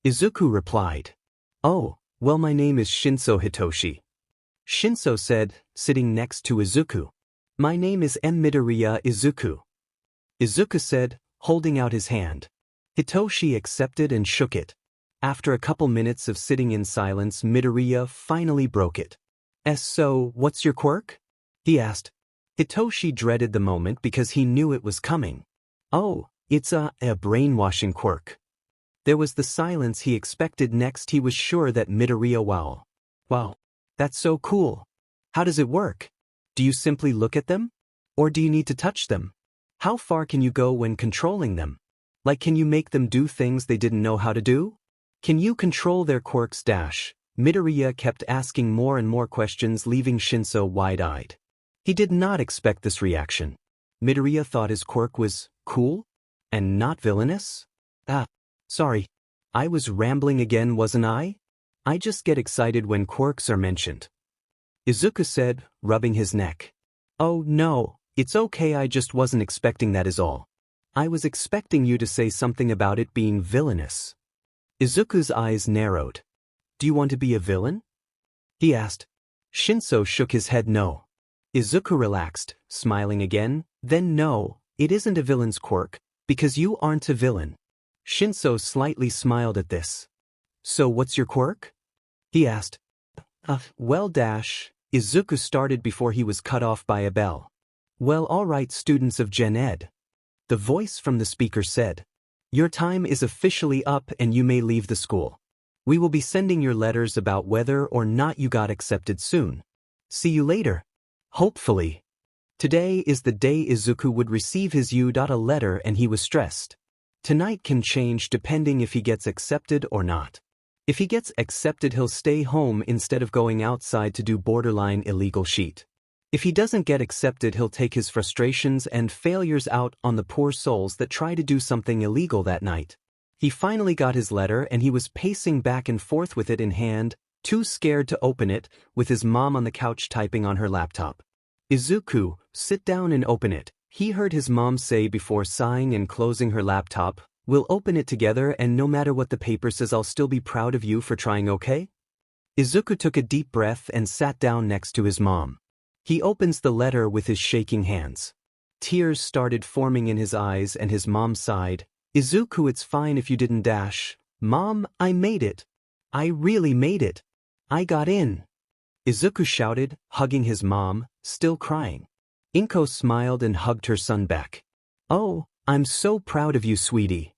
Speaker 1: Izuku replied. "Oh, well, my name is Shinso Hitoshi," Shinso said, sitting next to Izuku. "My name is Midoriya Izuku," Izuku said, holding out his hand. Hitoshi accepted and shook it. After a couple minutes of sitting in silence, Midoriya finally broke it. So, what's your quirk? He asked. Hitoshi dreaded the moment because he knew it was coming. Oh, it's a brainwashing quirk. There was the silence he expected. Next he was sure that Midoriya Wow, that's so cool. How does it work? Do you simply look at them? Or do you need to touch them? How far can you go when controlling them? Like, can you make them do things they didn't know how to do? Can you control their quirks? Midoriya kept asking more and more questions, leaving Shinso wide-eyed. He did not expect this reaction. Midoriya thought his quirk was cool and not villainous. Sorry. I was rambling again, wasn't I? I just get excited when quirks are mentioned. Izuku said, rubbing his neck. Oh no, it's okay, I just wasn't expecting that is all. I was expecting you to say something about it being villainous. Izuku's eyes narrowed. Do you want to be a villain? He asked. Shinso shook his head no. Izuku relaxed, smiling again. Then no, it isn't a villain's quirk, because you aren't a villain. Shinso slightly smiled at this. So what's your quirk? He asked. Izuku started before he was cut off by a bell. Well, all right, students of Gen Ed. The voice from the speaker said. Your time is officially up and you may leave the school. We will be sending your letters about whether or not you got accepted soon. See you later. Hopefully. Today is the day Izuku would receive his letter and he was stressed. Tonight can change depending if he gets accepted or not. If he gets accepted, he'll stay home instead of going outside to do borderline illegal shit. If he doesn't get accepted, he'll take his frustrations and failures out on the poor souls that try to do something illegal that night. He finally got his letter and he was pacing back and forth with it in hand, too scared to open it, with his mom on the couch typing on her laptop. Izuku, sit down and open it, he heard his mom say before sighing and closing her laptop. We'll open it together and no matter what the paper says, I'll still be proud of you for trying, okay? Izuku took a deep breath and sat down next to his mom. He opens the letter with his shaking hands. Tears started forming in his eyes and his mom sighed. Izuku, it's fine if you didn't Mom, I made it. I really made it. I got in. Izuku shouted, hugging his mom, still crying. Inko smiled and hugged her son back. Oh, I'm so proud of you, sweetie.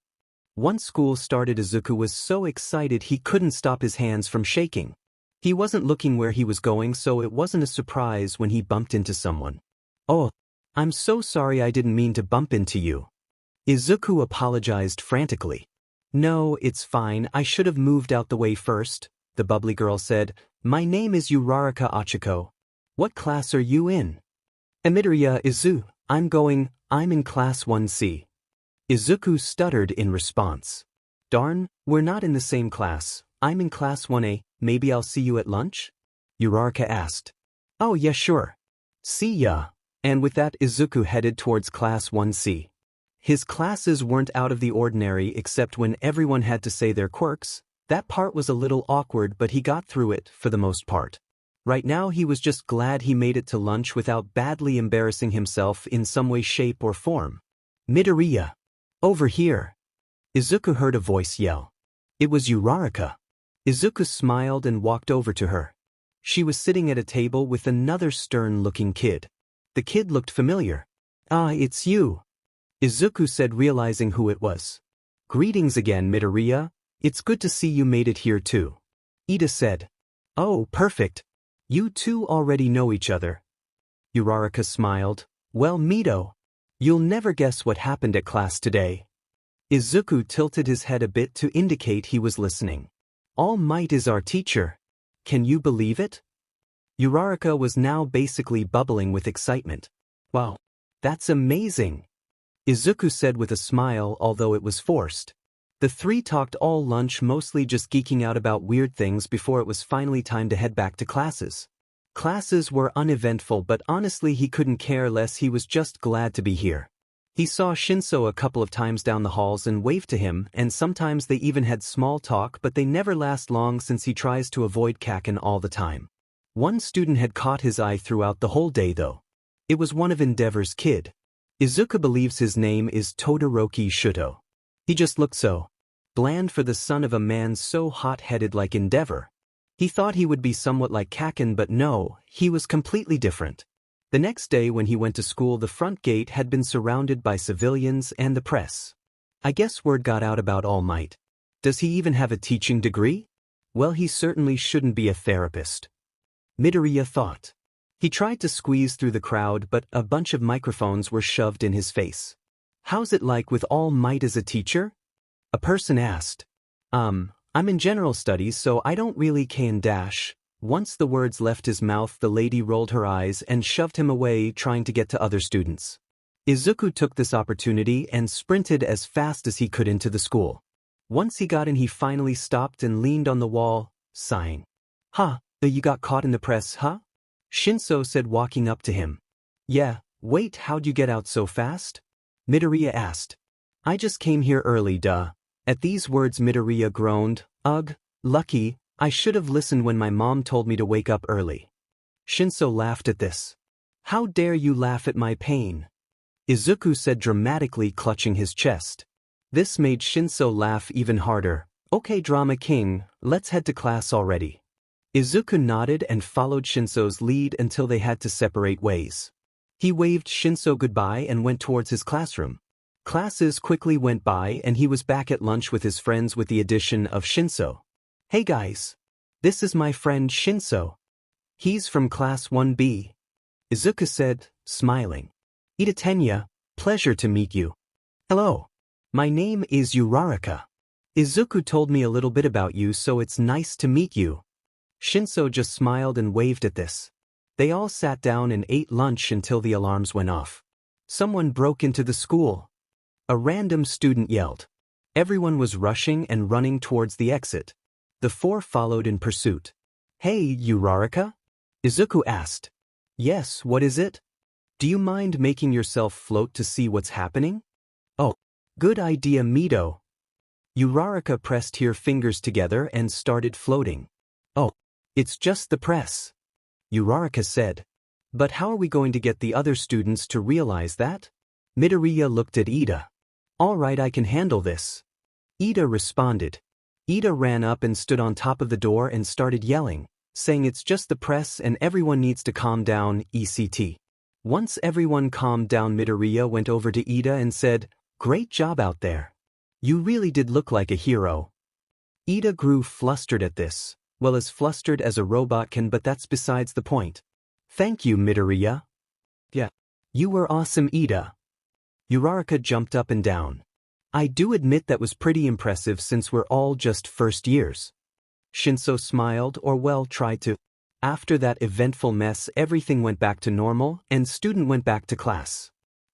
Speaker 1: Once school started, Izuku was so excited he couldn't stop his hands from shaking. He wasn't looking where he was going, so it wasn't a surprise when he bumped into someone. Oh, I'm so sorry, I didn't mean to bump into you. Izuku apologized frantically. No, it's fine, I should have moved out the way first, the bubbly girl said. My name is Uraraka Achiko. What class are you in? Midoriya Izu, I'm in class 1C. Izuku stuttered in response. Darn, we're not in the same class. I'm in class 1A, maybe I'll see you at lunch? Uraraka asked. Oh yeah, sure. See ya. And with that, Izuku headed towards class 1C. His classes weren't out of the ordinary except when everyone had to say their quirks. That part was a little awkward, but he got through it for the most part. Right now he was just glad he made it to lunch without badly embarrassing himself in some way, shape, or form. Midoriya. Over here. Izuku heard a voice yell. It was Uraraka. Izuku smiled and walked over to her. She was sitting at a table with another stern-looking kid. The kid looked familiar. Ah, it's you. Izuku said, realizing who it was. Greetings again, Midoriya. It's good to see you made it here too. Ida said. Oh, perfect. You two already know each other. Uraraka smiled. Well, Mito. You'll never guess what happened at class today. Izuku tilted his head a bit to indicate he was listening. All Might is our teacher. Can you believe it? Uraraka was now basically bubbling with excitement. Wow. That's amazing. Izuku said with a smile, although it was forced. The three talked all lunch, mostly just geeking out about weird things before it was finally time to head back to classes. Classes were uneventful, but honestly he couldn't care less, he was just glad to be here. He saw Shinso a couple of times down the halls and waved to him, and sometimes they even had small talk, but they never last long since he tries to avoid Kaken all the time. One student had caught his eye throughout the whole day though. It was one of Endeavor's kid. Izuku believes his name is Todoroki Shuto. He just looked so bland for the son of a man so hot-headed like Endeavor. He thought he would be somewhat like Kaken, but no, he was completely different. The next day when he went to school, the front gate had been surrounded by civilians and the press. I guess word got out about All Might. Does he even have a teaching degree? Well, he certainly shouldn't be a therapist, Midoriya thought. He tried to squeeze through the crowd, but a bunch of microphones were shoved in his face. How's it like with All Might as a teacher? A person asked. I'm in general studies, so I don't really can dash. Once the words left his mouth, the lady rolled her eyes and shoved him away, trying to get to other students. Izuku took this opportunity and sprinted as fast as he could into the school. Once he got in, he finally stopped and leaned on the wall, sighing. Huh, you got caught in the press, huh? Shinso said, walking up to him. Yeah, wait, how'd you get out so fast? Midoriya asked. I just came here early, duh. At these words, Midoriya groaned. Ugh, lucky, I should have listened when my mom told me to wake up early. Shinso laughed at this. How dare you laugh at my pain? Izuku said, dramatically clutching his chest. This made Shinso laugh even harder. Okay, Drama King, let's head to class already. Izuku nodded and followed Shinso's lead until they had to separate ways. He waved Shinso goodbye and went towards his classroom. Classes quickly went by and he was back at lunch with his friends with the addition of Shinso. Hey guys. This is my friend Shinso. He's from class 1B. Izuku said, smiling. Ida Tenya, pleasure to meet you. Hello. My name is Uraraka. Izuku told me a little bit about you, so it's nice to meet you. Shinso just smiled and waved at this. They all sat down and ate lunch until the alarms went off. Someone broke into the school. A random student yelled. Everyone was rushing and running towards the exit. The four followed in pursuit. Hey, Uraraka? Izuku asked. Yes, what is it? Do you mind making yourself float to see what's happening? Oh, good idea, Mido. Uraraka pressed her fingers together and started floating. Oh, it's just the press, Uraraka said. But how are we going to get the other students to realize that? Midoriya looked at Ida. All right, I can handle this. Ida responded. Ida ran up and stood on top of the door and started yelling, saying it's just the press and everyone needs to calm down, ECT. Once everyone calmed down, Midoriya went over to Ida and said, Great job out there. You really did look like a hero. Ida grew flustered at this. Well, as flustered as a robot can, but that's besides the point. Thank you, Midoriya. Yeah. You were awesome, Ida. Uraraka jumped up and down. I do admit that was pretty impressive since we're all just first years. Shinso smiled, or well, tried to. After that eventful mess, everything went back to normal and student went back to class.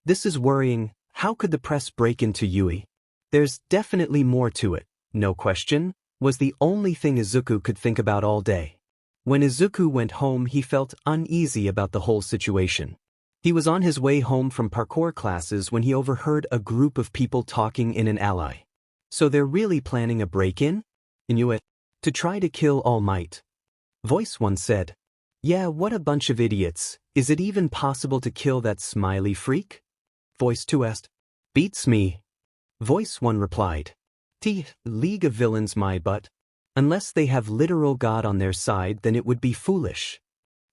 Speaker 1: This is worrying. How could the press break into Yui? There's definitely more to it, no question, was the only thing Izuku could think about all day. When Izuku went home, he felt uneasy about the whole situation. He was on his way home from parkour classes when he overheard a group of people talking in an alley. So they're really planning a break-in? Inuit. To try to kill All Might. Voice 1 said. Yeah, what a bunch of idiots. Is it even possible to kill that smiley freak? Voice 2 asked. Beats me. Voice 1 replied. League of Villains my butt. Unless they have literal God on their side, then it would be foolish.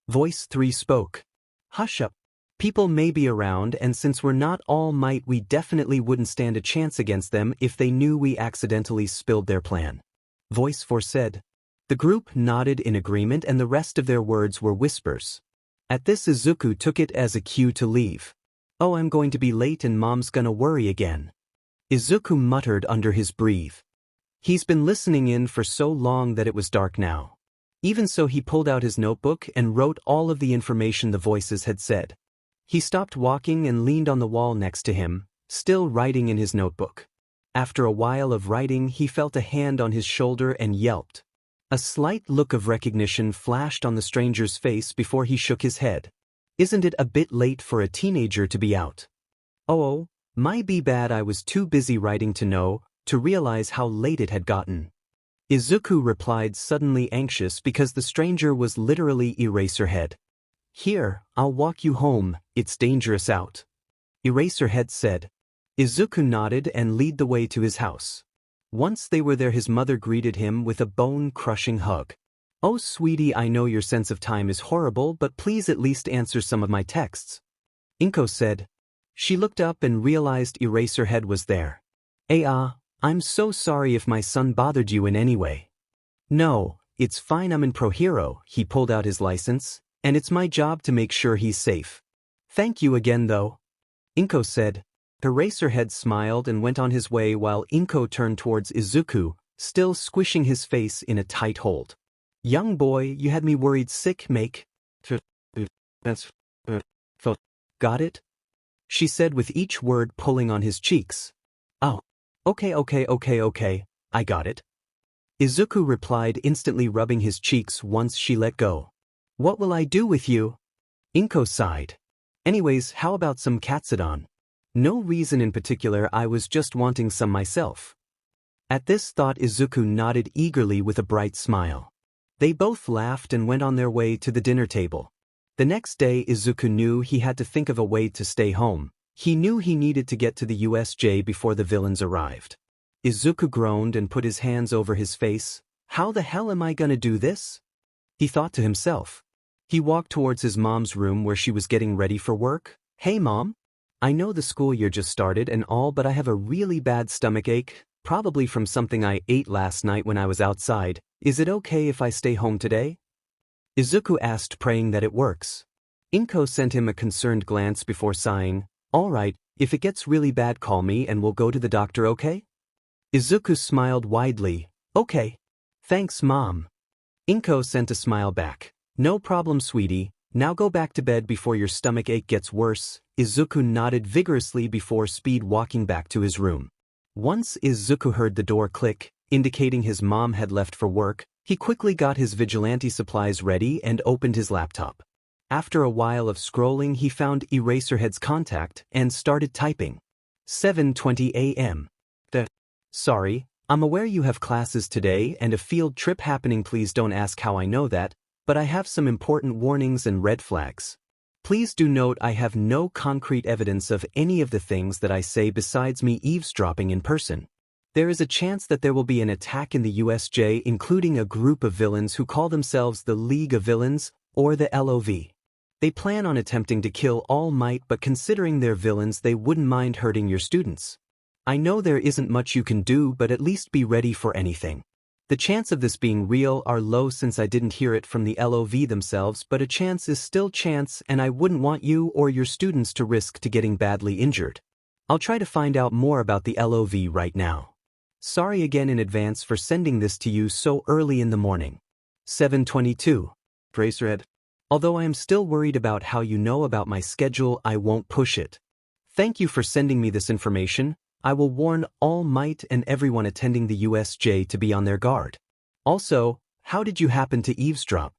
Speaker 1: Voice 3 spoke. Hush up. People may be around, and since we're not All Might, we definitely wouldn't stand a chance against them if they knew we accidentally spilled their plan. Voice 4 said. The group nodded in agreement and the rest of their words were whispers. At this, Izuku took it as a cue to leave. Oh, I'm going to be late and Mom's gonna worry again. Izuku muttered under his breath. He's been listening in for so long that it was dark now. Even so, he pulled out his notebook and wrote all of the information the voices had said. He stopped walking and leaned on the wall next to him, still writing in his notebook. After a while of writing, he felt a hand on his shoulder and yelped. A slight look of recognition flashed on the stranger's face before he shook his head. Isn't it a bit late for a teenager to be out? Oh, my bad, I was too busy writing to realize how late it had gotten. Izuku replied, suddenly anxious because the stranger was literally Eraserhead. Here, I'll walk you home, it's dangerous out. Eraserhead said. Izuku nodded and led the way to his house. Once they were there, his mother greeted him with a bone-crushing hug. "Oh sweetie, I know your sense of time is horrible, but please at least answer some of my texts," Inko said. She looked up and realized Eraserhead was there. I'm so sorry if my son bothered you in any way." "No, it's fine, I'm in Pro Hero," he pulled out his license, "and it's my job to make sure he's safe." "Thank you again though," Inko said. Eraserhead smiled and went on his way while Inko turned towards Izuku, still squishing his face in a tight hold. "Young boy, you had me worried sick, make." "Got it?" she said with each word pulling on his cheeks. "Oh. Okay, I got it," Izuku replied, instantly rubbing his cheeks once she let go. "What will I do with you?" Inko sighed. "Anyways, how about some katsudon?" "No reason in particular, I was just wanting some myself." At this thought, Izuku nodded eagerly with a bright smile. They both laughed and went on their way to the dinner table. The next day, Izuku knew he had to think of a way to stay home. He knew he needed to get to the USJ before the villains arrived. Izuku groaned and put his hands over his face. "How the hell am I gonna do this?" he thought to himself. He walked towards his mom's room where she was getting ready for work. "Hey mom, I know the school year just started and all, but I have a really bad stomach ache, probably from something I ate last night when I was outside. Is it okay if I stay home today?" Izuku asked, praying that it works. Inko sent him a concerned glance before sighing. "All right, if it gets really bad call me and we'll go to the doctor, okay?" Izuku smiled widely. "Okay. Thanks mom." Inko sent a smile back. "No problem sweetie, now go back to bed before your stomach ache gets worse." Izuku nodded vigorously before speed walking back to his room. Once Izuku heard the door click, indicating his mom had left for work, he quickly got his vigilante supplies ready and opened his laptop. After a while of scrolling, he found Eraserhead's contact and started typing. 7:20 a.m. Sorry, I'm aware you have classes today and a field trip happening. Please don't ask how I know that, but I have some important warnings and red flags. Please do note I have no concrete evidence of any of the things that I say besides me eavesdropping in person. There is a chance that there will be an attack in the USJ, including a group of villains who call themselves the League of Villains, or the LOV. They plan on attempting to kill All Might, but considering they're villains, they wouldn't mind hurting your students. I know there isn't much you can do, but at least be ready for anything. The chance of this being real are low since I didn't hear it from the LOV themselves, but a chance is still chance, and I wouldn't want you or your students to risk to getting badly injured. I'll try to find out more about the LOV right now. Sorry again in advance for sending this to you so early in the morning. 7:22. Eraserhead. Although I am still worried about how you know about my schedule, I won't push it. Thank you for sending me this information. I will warn All Might and everyone attending the USJ to be on their guard. Also, how did you happen to eavesdrop?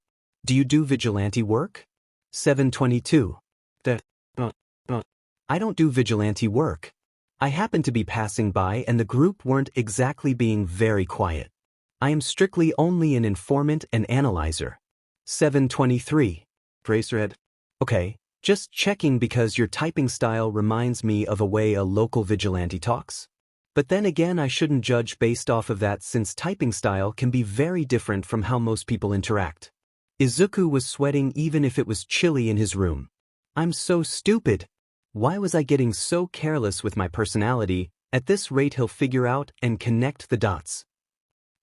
Speaker 1: Do you do vigilante work? 7:22. I don't do vigilante work. I happened to be passing by and the group weren't exactly being very quiet. I am strictly only an informant and analyzer. 7:23. Eraserhead. Okay. Just checking because your typing style reminds me of a way a local vigilante talks. But then again, I shouldn't judge based off of that since typing style can be very different from how most people interact. Izuku was sweating even if it was chilly in his room. I'm so stupid. Why was I getting so careless with my personality? At this rate he'll figure out and connect the dots.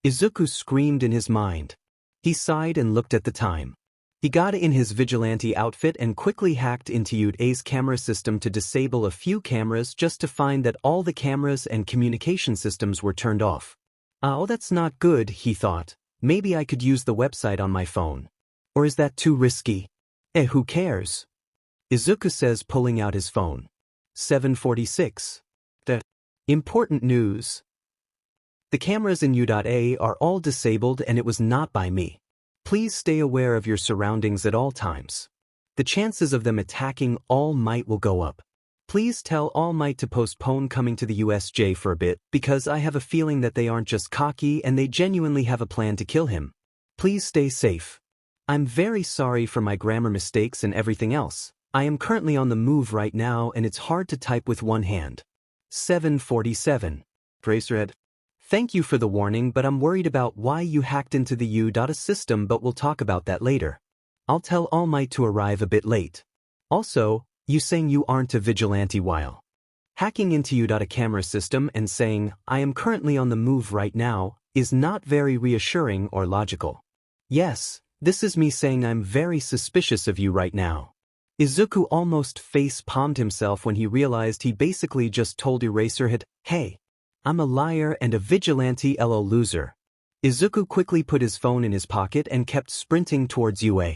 Speaker 1: Izuku screamed in his mind. He sighed and looked at the time. He got in his vigilante outfit and quickly hacked into UDA's camera system to disable a few cameras just to find that all the cameras and communication systems were turned off. Oh, that's not good, he thought. Maybe I could use the website on my phone. Or is that too risky? Who cares? Izuku says, pulling out his phone. 7:46. Important news. The cameras in U.A are all disabled and it was not by me. Please stay aware of your surroundings at all times. The chances of them attacking All Might will go up. Please tell All Might to postpone coming to the USJ for a bit, because I have a feeling that they aren't just cocky and they genuinely have a plan to kill him. Please stay safe. I'm very sorry for my grammar mistakes and everything else. I am currently on the move right now and it's hard to type with one hand. 747. Racerhead. Thank you for the warning, but I'm worried about why you hacked into the U.A system, but we'll talk about that later. I'll tell All Might to arrive a bit late. Also, you saying you aren't a vigilante while hacking into U.A camera system and saying, I am currently on the move right now, is not very reassuring or logical. Yes, this is me saying I'm very suspicious of you right now. Izuku almost face-palmed himself when he realized he basically just told Eraserhead, hey, I'm a liar and a vigilante LOL loser. Izuku quickly put his phone in his pocket and kept sprinting towards UA.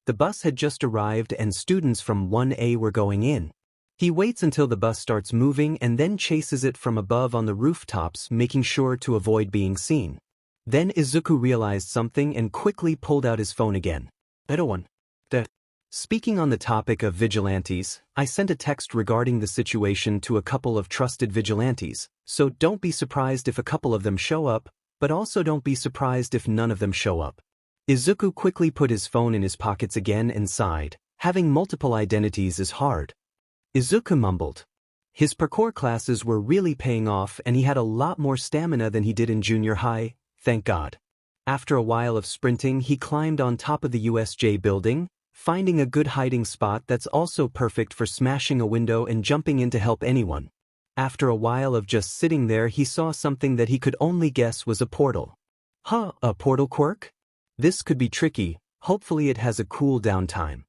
Speaker 1: The bus had just arrived and students from 1A were going in. He waits until the bus starts moving and then chases it from above on the rooftops, making sure to avoid being seen. Then Izuku realized something and quickly pulled out his phone again. Everyone. Speaking on the topic of vigilantes, I sent a text regarding the situation to a couple of trusted vigilantes, so don't be surprised if a couple of them show up, but also don't be surprised if none of them show up. Izuku quickly put his phone in his pockets again and sighed. Having multiple identities is hard. Izuku mumbled. His parkour classes were really paying off and he had a lot more stamina than he did in junior high, thank God. After a while of sprinting, he climbed on top of the USJ building, finding a good hiding spot that's also perfect for smashing a window and jumping in to help anyone. After a while of just sitting there, he saw something that he could only guess was a portal. Huh, a portal quirk? This could be tricky, hopefully it has a cool-down time.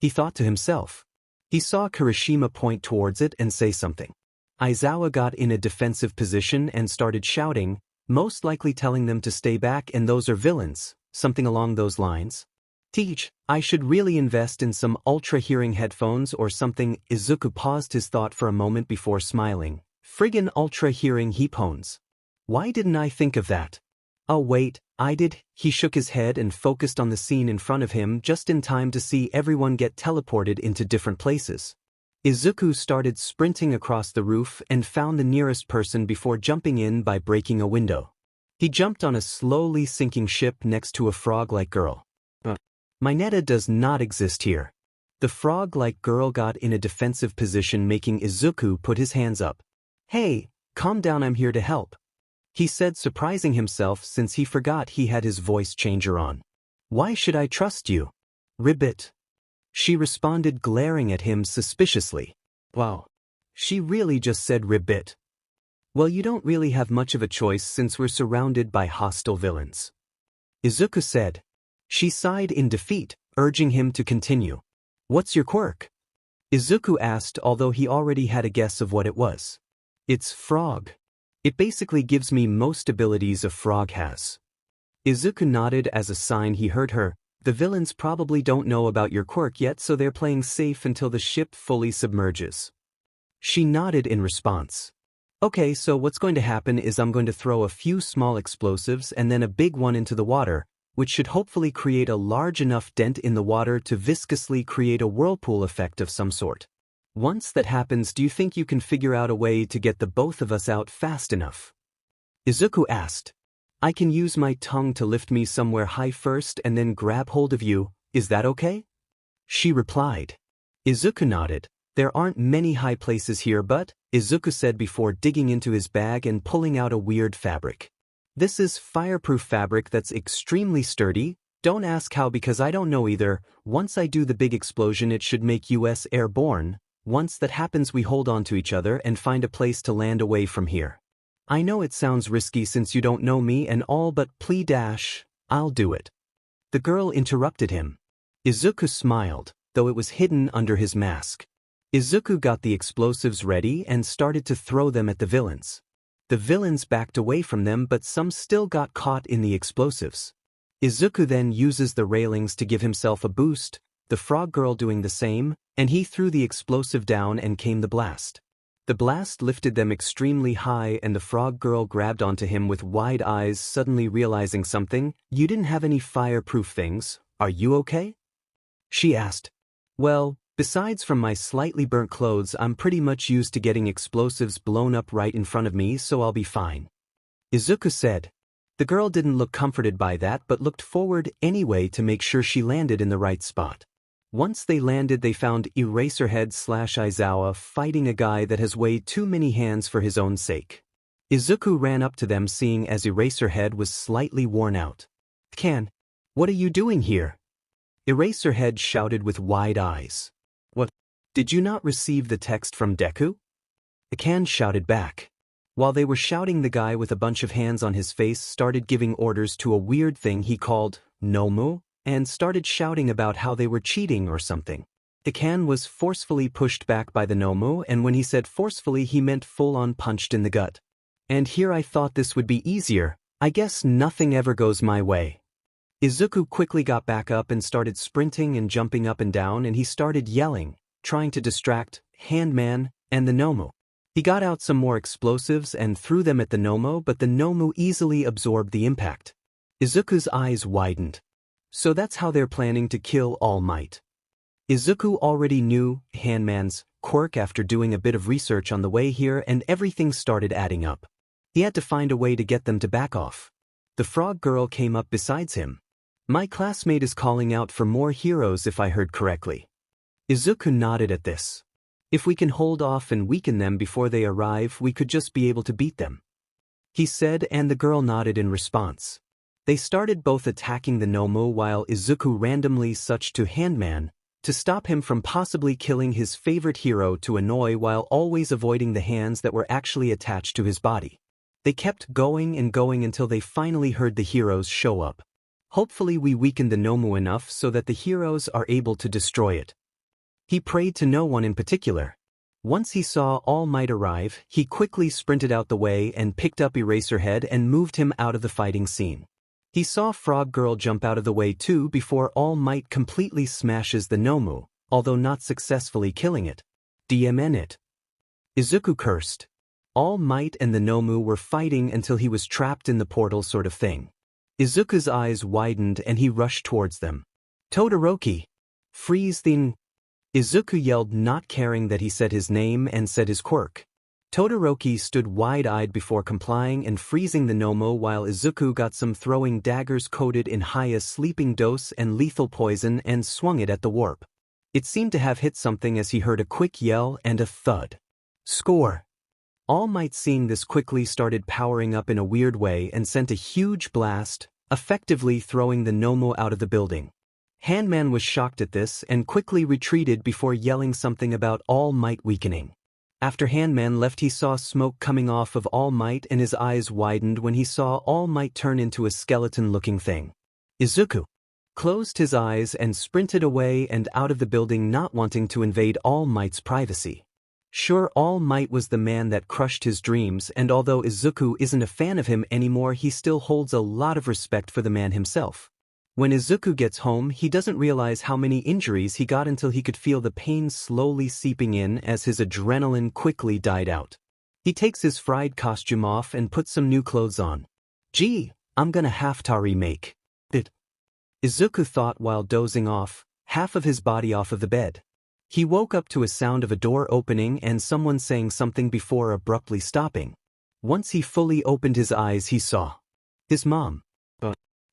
Speaker 1: He thought to himself. He saw Kirishima point towards it and say something. Aizawa got in a defensive position and started shouting, most likely telling them to stay back and those are villains, something along those lines. Teach, I should really invest in some ultra-hearing headphones or something. Izuku paused his thought for a moment before smiling. Friggin' ultra-hearing headphones. Why didn't I think of that? Oh wait, I did. He shook his head and focused on the scene in front of him just in time to see everyone get teleported into different places. Izuku started sprinting across the roof and found the nearest person before jumping in by breaking a window. He jumped on a slowly sinking ship next to a frog-like girl. Mineta does not exist here. The frog-like girl got in a defensive position, making Izuku put his hands up. Hey, calm down, I'm here to help. He said, surprising himself since he forgot he had his voice changer on. Why should I trust you? Ribbit. She responded, glaring at him suspiciously. Wow. She really just said ribbit. Well, you don't really have much of a choice since we're surrounded by hostile villains. Izuku said. She sighed in defeat, urging him to continue. What's your quirk? Izuku asked, although he already had a guess of what it was. It's frog. It basically gives me most abilities a frog has. Izuku nodded as a sign he heard her. The villains probably don't know about your quirk yet, so they're playing safe until the ship fully submerges. She nodded in response. Okay, so what's going to happen is I'm going to throw a few small explosives and then a big one into the water, which should hopefully create a large enough dent in the water to viscously create a whirlpool effect of some sort. Once that happens, do you think you can figure out a way to get the both of us out fast enough? Izuku asked. I can use my tongue to lift me somewhere high first and then grab hold of you, is that okay? She replied. Izuku nodded. There aren't many high places here, but, Izuku said before digging into his bag and pulling out a weird fabric. This is fireproof fabric that's extremely sturdy. Don't ask how because I don't know either. Once I do the big explosion, it should make us airborne. Once that happens, we hold on to each other and find a place to land away from here. I know it sounds risky since you don't know me and all, but please, I'll do it. The girl interrupted him. Izuku smiled, though it was hidden under his mask. Izuku got the explosives ready and started to throw them at the villains. The villains backed away from them, but some still got caught in the explosives. Izuku then uses the railings to give himself a boost, the frog girl doing the same, and he threw the explosive down and came the blast. The blast lifted them extremely high and the frog girl grabbed onto him with wide eyes, suddenly realizing something. You didn't have any fireproof things, are you okay? She asked. Well, besides from my slightly burnt clothes, I'm pretty much used to getting explosives blown up right in front of me, so I'll be fine. Izuku said. The girl didn't look comforted by that but looked forward anyway to make sure she landed in the right spot. Once they landed, they found Eraserhead/Aizawa fighting a guy that has way too many hands for his own sake. Izuku ran up to them, seeing as Eraserhead was slightly worn out. "Kan, what are you doing here?" Eraserhead shouted with wide eyes. "What? Did you not receive the text from Deku?" Kan shouted back. While they were shouting, the guy with a bunch of hands on his face started giving orders to a weird thing he called Nomu, and started shouting about how they were cheating or something. Kan was forcefully pushed back by the Nomu, and when he said forcefully, he meant full-on punched in the gut. "And here I thought this would be easier. I guess nothing ever goes my way." Izuku quickly got back up and started sprinting and jumping up and down, and he started yelling, trying to distract Handman and the Nomu. He got out some more explosives and threw them at the Nomu, but the Nomu easily absorbed the impact. Izuku's eyes widened. So that's how they're planning to kill All Might. Izuku already knew Handman's quirk after doing a bit of research on the way here, and everything started adding up. He had to find a way to get them to back off. The frog girl came up besides him. "My classmate is calling out for more heroes, if I heard correctly." Izuku nodded at this. "If we can hold off and weaken them before they arrive, we could just be able to beat them," he said, and the girl nodded in response. They started both attacking the Nomu while Izuku randomly suched to Handman to stop him from possibly killing his favorite hero to annoy, while always avoiding the hands that were actually attached to his body. They kept going and going until they finally heard the heroes show up. "Hopefully we weakened the Nomu enough so that the heroes are able to destroy it." He prayed to no one in particular. Once he saw All Might arrive, he quickly sprinted out the way and picked up Eraserhead and moved him out of the fighting scene. He saw Frog Girl jump out of the way too before All Might completely smashes the Nomu, although not successfully killing it. "DMN it." Izuku cursed. All Might and the Nomu were fighting until he was trapped in the portal sort of thing. Izuku's eyes widened and he rushed towards them. "Todoroki! Freeze thing!" Izuku yelled, not caring that he said his name and said his quirk. Todoroki stood wide-eyed before complying and freezing the Nomu, while Izuku got some throwing daggers coated in Haya's sleeping dose and lethal poison and swung it at the warp. It seemed to have hit something as he heard a quick yell and a thud. "Score!" All Might, seeing this, quickly started powering up in a weird way and sent a huge blast, effectively throwing the Nomu out of the building. Handman was shocked at this and quickly retreated before yelling something about All Might weakening. After Handman left, he saw smoke coming off of All Might and his eyes widened when he saw All Might turn into a skeleton-looking thing. Izuku closed his eyes and sprinted away and out of the building, not wanting to invade All Might's privacy. Sure, All Might was the man that crushed his dreams, and although Izuku isn't a fan of him anymore, he still holds a lot of respect for the man himself. When Izuku gets home, he doesn't realize how many injuries he got until he could feel the pain slowly seeping in as his adrenaline quickly died out. He takes his fried costume off and puts some new clothes on. "Gee, I'm gonna have to remake it," Izuku thought while dozing off, half of his body off of the bed. He woke up to a sound of a door opening and someone saying something before abruptly stopping. Once he fully opened his eyes, he saw his mom.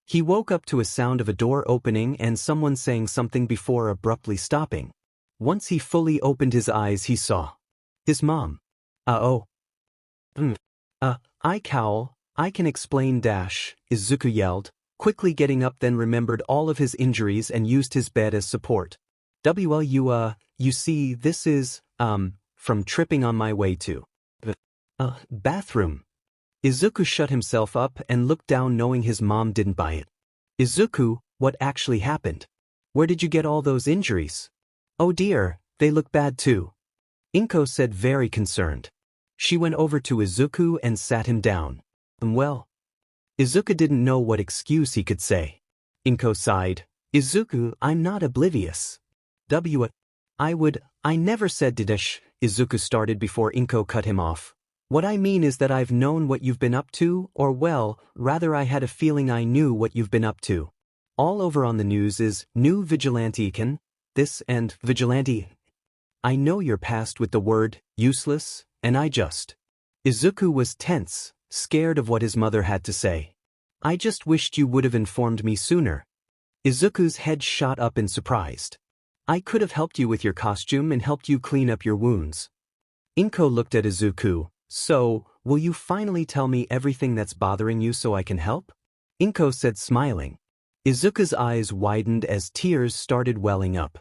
Speaker 1: He woke up to a sound of a door opening and someone saying something before abruptly stopping. Once he fully opened his eyes, he saw his mom. I cowl, I can explain dash, Izuku yelled, quickly getting up, then remembered all of his injuries and used his bed as support. You see, this is, from tripping on my way to the bathroom. Izuku shut himself up and looked down, knowing his mom didn't buy it. "Izuku, what actually happened? Where did you get all those injuries?" "Oh dear, they look bad too," Inko said, very concerned. She went over to Izuku and sat him down. Well, Izuku didn't know what excuse he could say. Inko sighed. "Izuku, I'm not oblivious." I never said didish," Izuku started before Inko cut him off. "What I mean is that I've known what you've been up to, or well, rather I had a feeling I knew what you've been up to. All over on the news is new Vigilante can, this and Vigilante. I know your past with the word useless, and I just." Izuku was tense, scared of what his mother had to say. "I just wished you would have informed me sooner." Izuku's head shot up in surprise. I could have helped you with your costume and helped you clean up your wounds. Inko looked at Izuku. So, will you finally tell me everything that's bothering you so I can help? Inko said, smiling. Izuku's eyes widened as tears started welling up.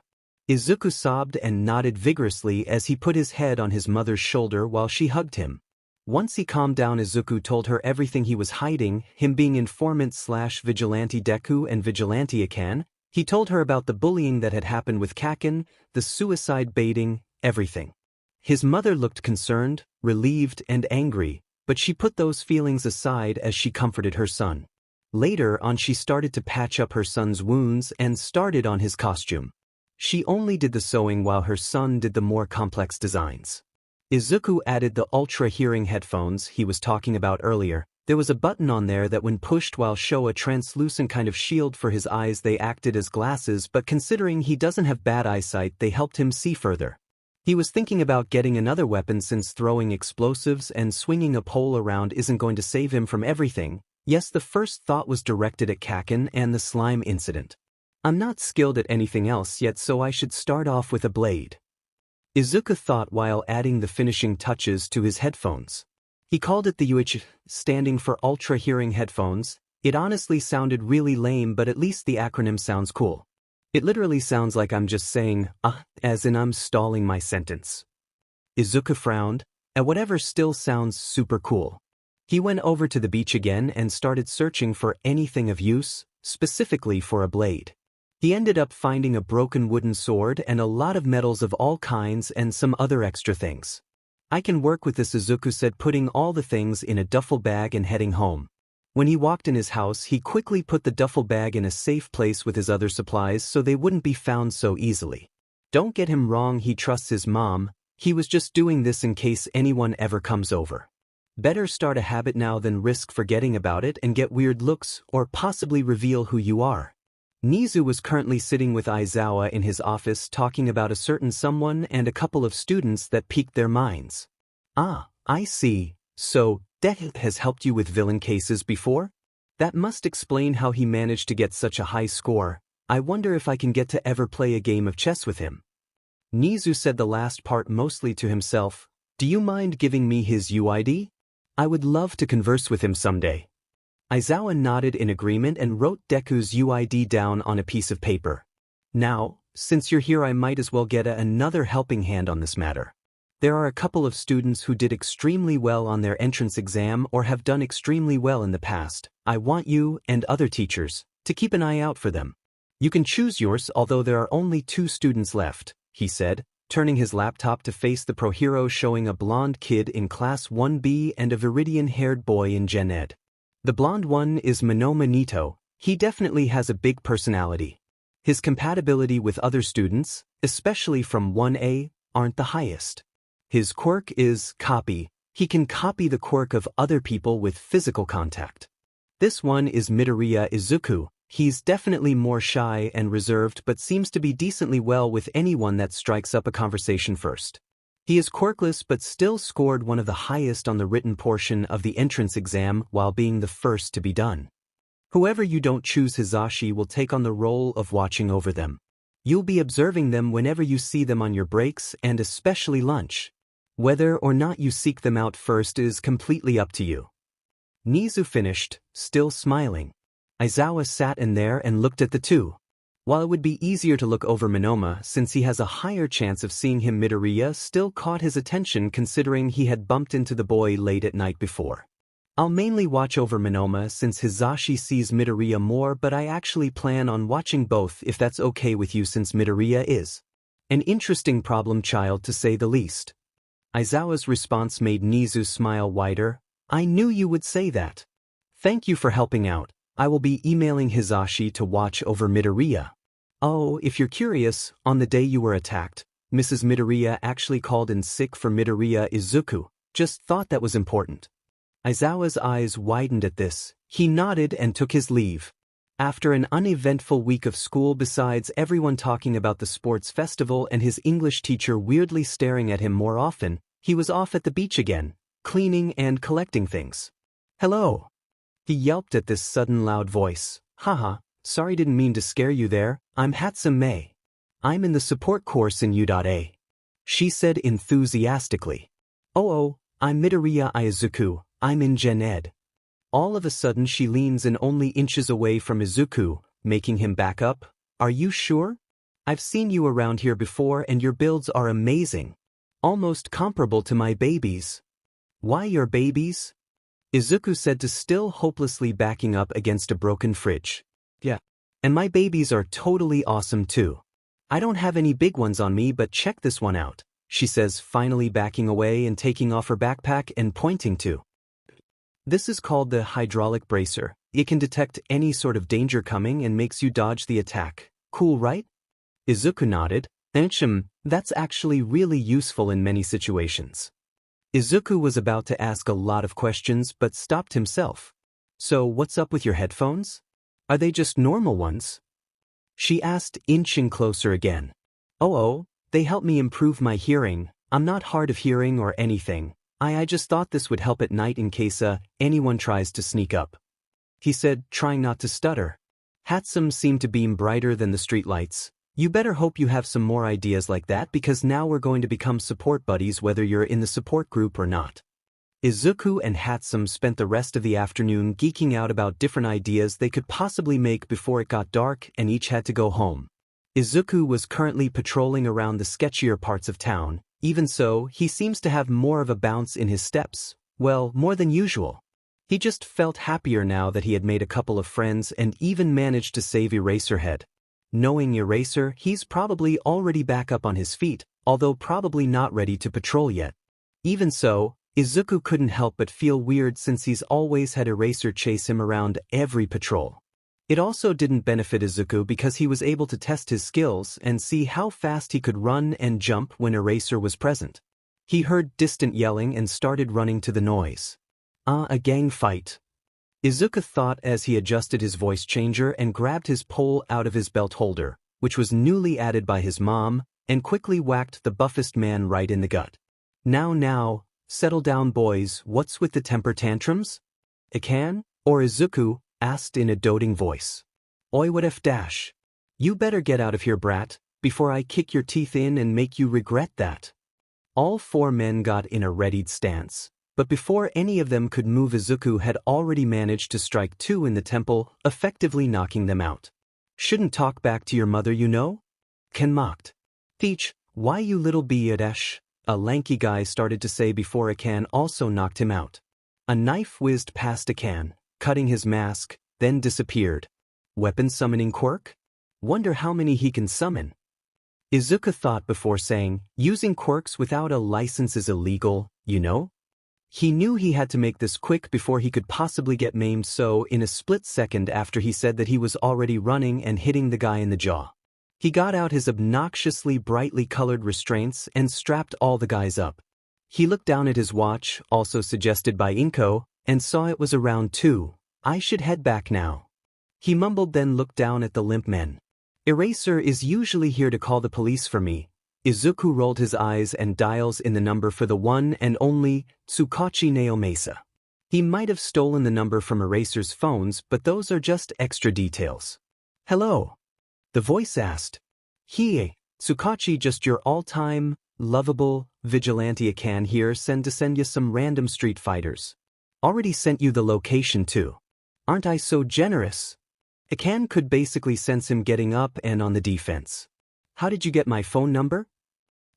Speaker 1: Izuku sobbed and nodded vigorously as he put his head on his mother's shoulder while she hugged him. Once he calmed down, Izuku told her everything he was hiding, him being informant/vigilante Deku and vigilante Akan. He told her about the bullying that had happened with Kaken, the suicide baiting, everything. His mother looked concerned, relieved, and angry, but she put those feelings aside as she comforted her son. Later on, she started to patch up her son's wounds and started on his costume. She only did the sewing while her son did the more complex designs. Izuku added the ultra hearing headphones he was talking about earlier. There was a button on there that when pushed will show a translucent kind of shield for his eyes. They acted as glasses, but considering he doesn't have bad eyesight, they helped him see further. He was thinking about getting another weapon since throwing explosives and swinging a pole around isn't going to save him from everything. Yes, the first thought was directed at Kaken and the slime incident. I'm not skilled at anything else yet, so I should start off with a blade. Izuku thought while adding the finishing touches to his headphones. He called it the UH, standing for Ultra Hearing Headphones. It honestly sounded really lame, but at least the acronym sounds cool. It literally sounds like I'm just saying, as in I'm stalling my sentence. Izuku frowned, at whatever still sounds super cool. He went over to the beach again and started searching for anything of use, specifically for a blade. He ended up finding a broken wooden sword and a lot of metals of all kinds and some other extra things. I can work with this, Izuku said, putting all the things in a duffel bag and heading home. When he walked in his house, he quickly put the duffel bag in a safe place with his other supplies so they wouldn't be found so easily. Don't get him wrong, he trusts his mom. He was just doing this in case anyone ever comes over. Better start a habit now than risk forgetting about it and get weird looks or possibly reveal who you are. Nizu was currently sitting with Aizawa in his office talking about a certain someone and a couple of students that piqued their minds. Ah, I see. So, Deku has helped you with villain cases before? That must explain how he managed to get such a high score. I wonder if I can get to ever play a game of chess with him. Nizu said the last part mostly to himself. Do you mind giving me his UID? I would love to converse with him someday. Aizawa nodded in agreement and wrote Deku's UID down on a piece of paper. Now, since you're here, I might as well get another helping hand on this matter. There are a couple of students who did extremely well on their entrance exam or have done extremely well in the past. I want you, and other teachers, to keep an eye out for them. You can choose yours, although there are only 2 students left, he said, turning his laptop to face the pro hero, showing a blonde kid in Class 1B and a Viridian-haired boy in Gen Ed. The blonde one is Monoma Nito. He definitely has a big personality. His compatibility with other students, especially from 1A, aren't the highest. His quirk is copy. He can copy the quirk of other people with physical contact. This one is Midoriya Izuku. He's definitely more shy and reserved but seems to be decently well with anyone that strikes up a conversation first. He is quirkless but still scored one of the highest on the written portion of the entrance exam while being the first to be done. Whoever you don't choose, Hizashi will take on the role of watching over them. You'll be observing them whenever you see them on your breaks and especially lunch. Whether or not you seek them out first is completely up to you. Nizu finished, still smiling. Aizawa sat in there and looked at the two. While it would be easier to look over Monoma since he has a higher chance of seeing him, Midoriya still caught his attention considering he had bumped into the boy late at night before. I'll mainly watch over Monoma since Hizashi sees Midoriya more, but I actually plan on watching both if that's okay with you since Midoriya is an interesting problem child to say the least. Aizawa's response made Nizu smile wider. I knew you would say that. Thank you for helping out. I will be emailing Hizashi to watch over Midoriya. Oh, if you're curious, on the day you were attacked, Mrs. Midoriya actually called in sick for Midoriya Izuku. Just thought that was important. Aizawa's eyes widened at this. He nodded and took his leave. After an uneventful week of school, besides everyone talking about the sports festival and his English teacher weirdly staring at him more often, he was off at the beach again, cleaning and collecting things. Hello. He yelped at this sudden loud voice. Haha, sorry, didn't mean to scare you there. I'm Hatsume May. I'm in the support course in U.A. She said enthusiastically. Oh, I'm Midoriya Izuku, I'm in Gen Ed. All of a sudden she leans in only inches away from Izuku, making him back up. Are you sure? I've seen you around here before and your builds are amazing. Almost comparable to my babies. Why your babies? Izuku said to still hopelessly backing up against a broken fridge. Yeah. And my babies are totally awesome too. I don't have any big ones on me but check this one out, she says, finally backing away and taking off her backpack and pointing to. This is called the hydraulic bracer. It can detect any sort of danger coming and makes you dodge the attack. Cool, right? Izuku nodded. That's actually really useful in many situations. Izuku was about to ask a lot of questions but stopped himself. So what's up with your headphones? Are they just normal ones? She asked, inching closer again. Oh, they help me improve my hearing. I'm not hard of hearing or anything. I just thought this would help at night in case anyone tries to sneak up. He said, trying not to stutter. Hatsume seemed to beam brighter than the streetlights. You better hope you have some more ideas like that because now we're going to become support buddies whether you're in the support group or not. Izuku and Hatsume spent the rest of the afternoon geeking out about different ideas they could possibly make before it got dark and each had to go home. Izuku was currently patrolling around the sketchier parts of town. Even so, he seems to have more of a bounce in his steps, well, more than usual. He just felt happier now that he had made a couple of friends and even managed to save Eraserhead. Knowing Eraser, he's probably already back up on his feet, although probably not ready to patrol yet. Even so, Izuku couldn't help but feel weird since he's always had Eraser chase him around every patrol. It also didn't benefit Izuku because he was able to test his skills and see how fast he could run and jump when Eraser was present. He heard distant yelling and started running to the noise. A gang fight. Izuku thought as he adjusted his voice changer and grabbed his pole out of his belt holder, which was newly added by his mom, and quickly whacked the buffest man right in the gut. Now, settle down boys, what's with the temper tantrums? Ikan? Or Izuku? Asked in a doting voice. Oi WhatIf dash. You better get out of here, brat, before I kick your teeth in and make you regret that. All four men got in a readied stance, but before any of them could move Izuku had already managed to strike two in the temple, effectively knocking them out. Shouldn't talk back to your mother, you know? Ken mocked. Teach, why you little b-a-dash? A lanky guy started to say before Ikan also knocked him out. A knife whizzed past Ikan, cutting his mask, then disappeared. Weapon summoning quirk? Wonder how many he can summon. Izuku thought before saying, using quirks without a license is illegal, you know? He knew he had to make this quick before he could possibly get maimed, so in a split second after he said that he was already running and hitting the guy in the jaw. He got out his obnoxiously brightly colored restraints and strapped all the guys up. He looked down at his watch, also suggested by Inko, and saw it was around 2. I should head back now. He mumbled, then looked down at the limp men. Eraser is usually here to call the police for me. Izuku rolled his eyes and dials in the number for the one and only Tsukachi Naomasa. He might have stolen the number from Eraser's phones, but those are just extra details. Hello? The voice asked. Hey, Tsukachi, just your all-time, lovable, Vigilante Ikan here, send you some random street fighters. Already sent you the location too. Aren't I so generous? Ikan could basically sense him getting up and on the defense. How did you get my phone number?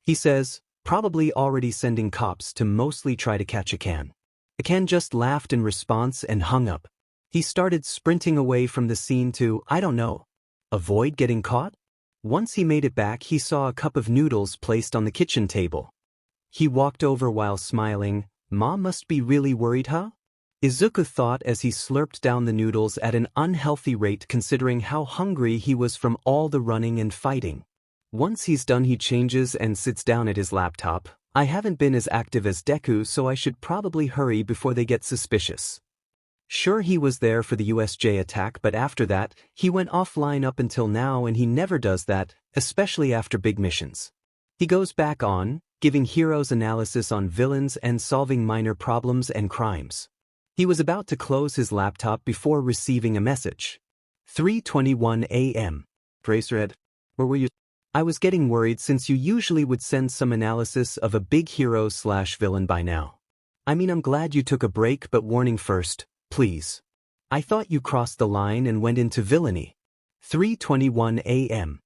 Speaker 1: He says, probably already sending cops to mostly try to catch Ikan. Ikan just laughed in response and hung up. He started sprinting away from the scene to, I don't know, avoid getting caught? Once he made it back, he saw a cup of noodles placed on the kitchen table. He walked over while smiling. Mom must be really worried, huh? Izuku thought as he slurped down the noodles at an unhealthy rate considering how hungry he was from all the running and fighting. Once he's done, he changes and sits down at his laptop. I haven't been as active as Deku, so I should probably hurry before they get suspicious. Sure, he was there for the USJ attack, but after that, he went offline up until now, and he never does that, especially after big missions. He goes back on, giving heroes analysis on villains and solving minor problems and crimes. He was about to close his laptop before receiving a message. 3:21 a.m. Eraserhead, where were you? I was getting worried since you usually would send some analysis of a big hero/villain by now. I mean, I'm glad you took a break, but warning first, please. I thought you crossed the line and went into villainy. 3:21 a.m.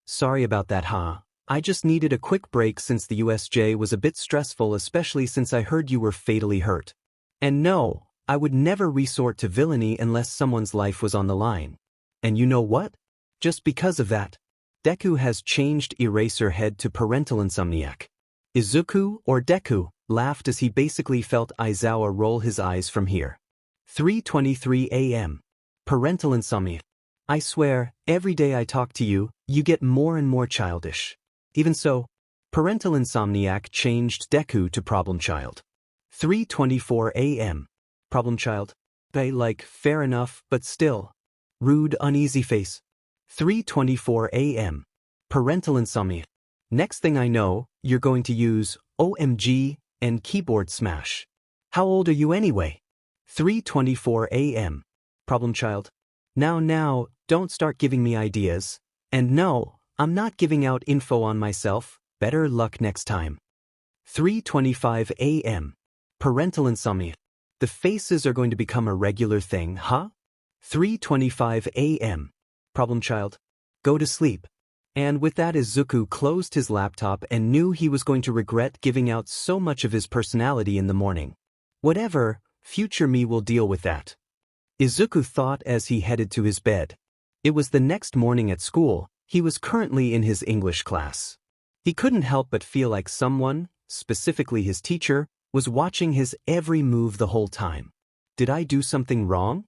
Speaker 1: Sorry about that, huh? I just needed a quick break since the USJ was a bit stressful, especially since I heard you were fatally hurt. And no, I would never resort to villainy unless someone's life was on the line. And you know what? Just because of that, Deku has changed Eraserhead to Parental Insomniac. Izuku, or Deku, laughed as he basically felt Aizawa roll his eyes from here. 3:23 a.m. Parental Insomniac. I swear, every day I talk to you, you get more and more childish. Even so, Parental Insomniac changed Deku to Problem Child. 3:24 a.m. Problem Child. Fair enough, but still. Rude, uneasy face. 3:24 a.m. Parental Insomniac. Next thing I know, you're going to use OMG and keyboard smash. How old are you anyway? 3:24 a.m. Problem Child. Now, don't start giving me ideas. And no, I'm not giving out info on myself. Better luck next time. 3:25 a.m. Parental Insomnia. The faces are going to become a regular thing, huh? 3:25 a.m. Problem Child. Go to sleep. And with that, Izuku closed his laptop and knew he was going to regret giving out so much of his personality in the morning. Whatever, future me will deal with that. Izuku thought as he headed to his bed. It was the next morning at school. He was currently in his English class. He couldn't help but feel like someone, specifically his teacher, was watching his every move the whole time. Did I do something wrong?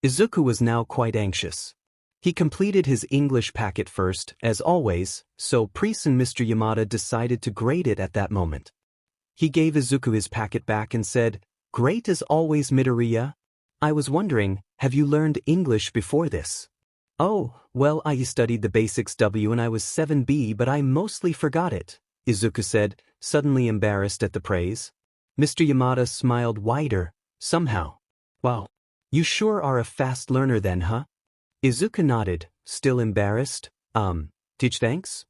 Speaker 1: Izuku was now quite anxious. He completed his English packet first, as always, so Priest and Mr. Yamada decided to grade it at that moment. He gave Izuku his packet back and said, "Great as always, Midoriya. I was wondering, have you learned English before this?" "Oh, well, I studied the basics when I was 7B, but I mostly forgot it," Izuku said, suddenly embarrassed at the praise. Mr. Yamada smiled wider, somehow. "Wow, you sure are a fast learner then, huh?" Izuku nodded, still embarrassed. Teach thanks?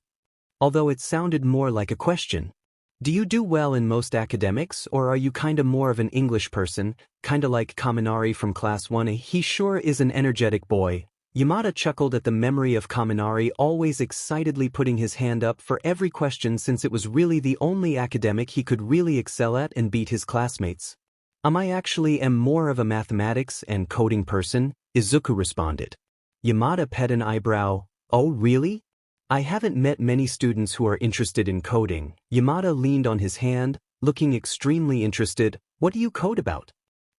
Speaker 1: Although it sounded more like a question. Do you do well in most academics, or are you kinda more of an English person, kinda like Kaminari from Class 1A? He sure is an energetic boy. Yamada chuckled at the memory of Kaminari always excitedly putting his hand up for every question since it was really the only academic he could really excel at and beat his classmates. I actually am more of a mathematics and coding person," Izuku responded. Yamada pet an eyebrow. "Oh, really? I haven't met many students who are interested in coding." Yamada leaned on his hand, looking extremely interested. "What do you code about?"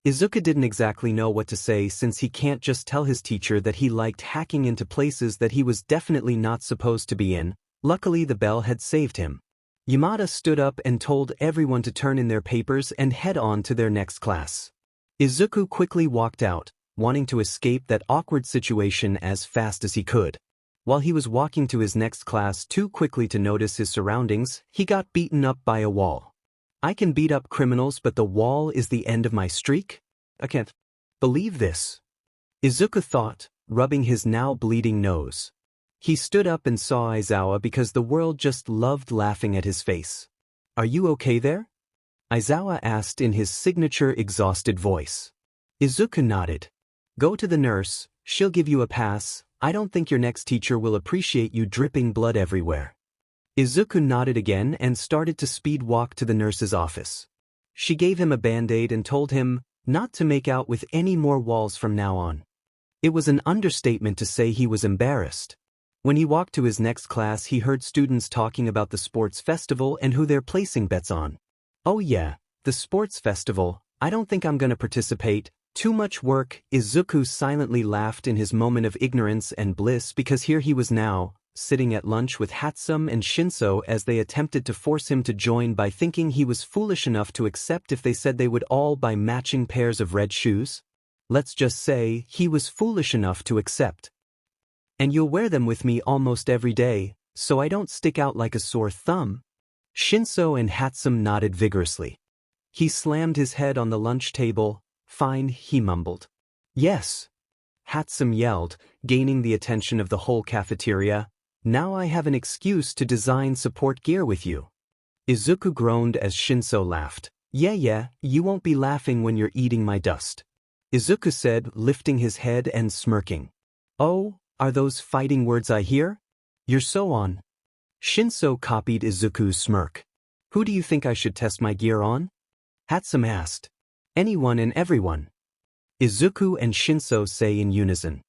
Speaker 1: Izuku didn't exactly know what to say since he can't just tell his teacher that he liked hacking into places that he was definitely not supposed to be in. Luckily, the bell had saved him. Yamada stood up and told everyone to turn in their papers and head on to their next class. Izuku quickly walked out, wanting to escape that awkward situation as fast as he could. While he was walking to his next class too quickly to notice his surroundings, he got beaten up by a wall. I can beat up criminals, but the wall is the end of my streak? I can't believe this, Izuku thought, rubbing his now bleeding nose. He stood up and saw Aizawa because the world just loved laughing at his face. "Are you okay there?" Aizawa asked in his signature exhausted voice. Izuku nodded. "Go to the nurse, she'll give you a pass. I don't think your next teacher will appreciate you dripping blood everywhere." Izuku nodded again and started to speed walk to the nurse's office. She gave him a band-aid and told him not to make out with any more walls from now on. It was an understatement to say he was embarrassed. When he walked to his next class, he heard students talking about the sports festival and who they're placing bets on. "Oh yeah, the sports festival. I don't think I'm gonna participate. Too much work." Izuku silently laughed in his moment of ignorance and bliss because here he was now, sitting at lunch with Hatsume and Shinso as they attempted to force him to join by thinking he was foolish enough to accept if they said they would all buy matching pairs of red shoes. Let's just say he was foolish enough to accept. "And you'll wear them with me almost every day, so I don't stick out like a sore thumb?" Shinso and Hatsume nodded vigorously. He slammed his head on the lunch table. "Fine," he mumbled. "Yes," Hatsume yelled, gaining the attention of the whole cafeteria. Now I have an excuse to design support gear with you. Izuku groaned as Shinso laughed. Yeah, you won't be laughing when you're eating my dust. Izuku said, lifting his head and smirking. Oh, are those fighting words I hear? You're so on. Shinso copied Izuku's smirk. Who do you think I should test my gear on? Hatsume asked. Anyone and everyone. Izuku and Shinso say in unison.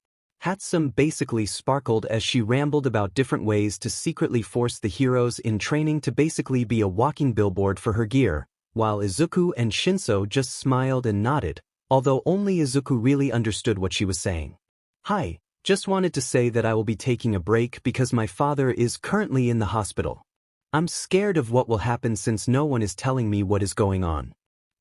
Speaker 1: Hatsume basically sparkled as she rambled about different ways to secretly force the heroes in training to basically be a walking billboard for her gear, while Izuku and Shinso just smiled and nodded, although only Izuku really understood what she was saying. Hi, just wanted to say that I will be taking a break because my father is currently in the hospital. I'm scared of what will happen since no one is telling me what is going on.